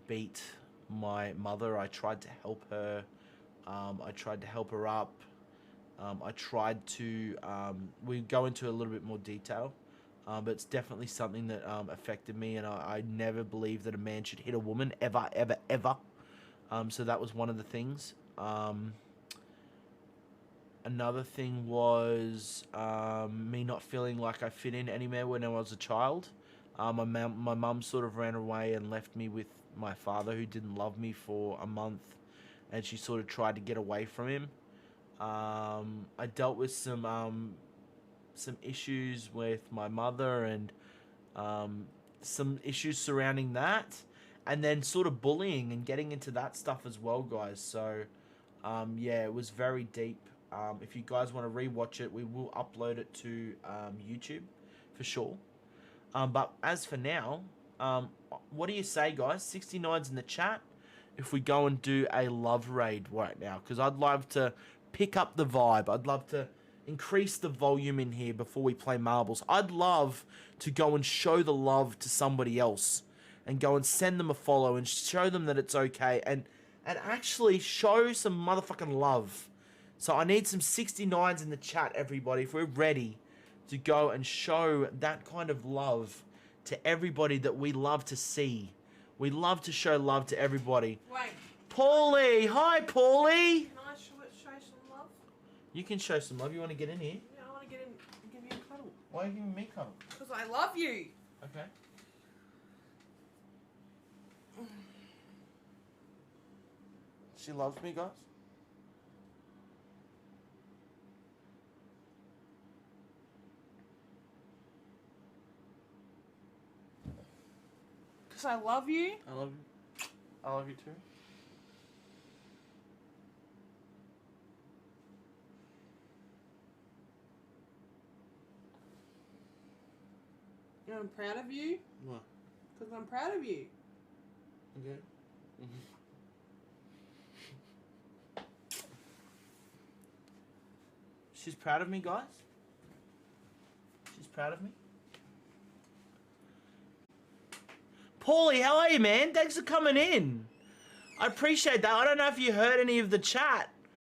beat my mother. I tried to help her. I tried to help her up. I tried to... we go into a little bit more detail. But it's definitely something that affected me, and I never believed that a man should hit a woman, ever, ever, ever. So that was one of the things. Another thing was me not feeling like I fit in anywhere when I was a child. My mum sort of ran away and left me with my father, who didn't love me, for a month, and she sort of tried to get away from him. I dealt with some issues with my mother, and some issues surrounding that, and then sort of bullying and getting into that stuff as well, guys. So yeah, it was very deep. If you guys want to rewatch it, we will upload it to YouTube for sure. But as for now, what do you say, guys? 69's in the chat if we go and do a love raid right now, because I'd love to pick up the vibe. I'd love to increase the volume in here before we play marbles. I'd love to go and show the love to somebody else and go and send them a follow and show them that it's okay, and actually show some motherfucking love. So I need some 69's in the chat, everybody, if we're ready to go and show that kind of love to everybody that we love to see. We love to show love to everybody. Wait. Paulie! Hi, Paulie! Can I show some love? You can show some love. You want to get in here? Yeah, I want to get in and give you a cuddle. Why are you giving me cuddle? Because I love you. Okay. She loves me, guys? Because I love you. I love you. I love you too. And I'm proud of you. What? Because I'm proud of you. Okay. She's proud of me, guys. She's proud of me. Paulie, how are you, man? Thanks for coming in. I appreciate that. I don't know if you heard any of the chat.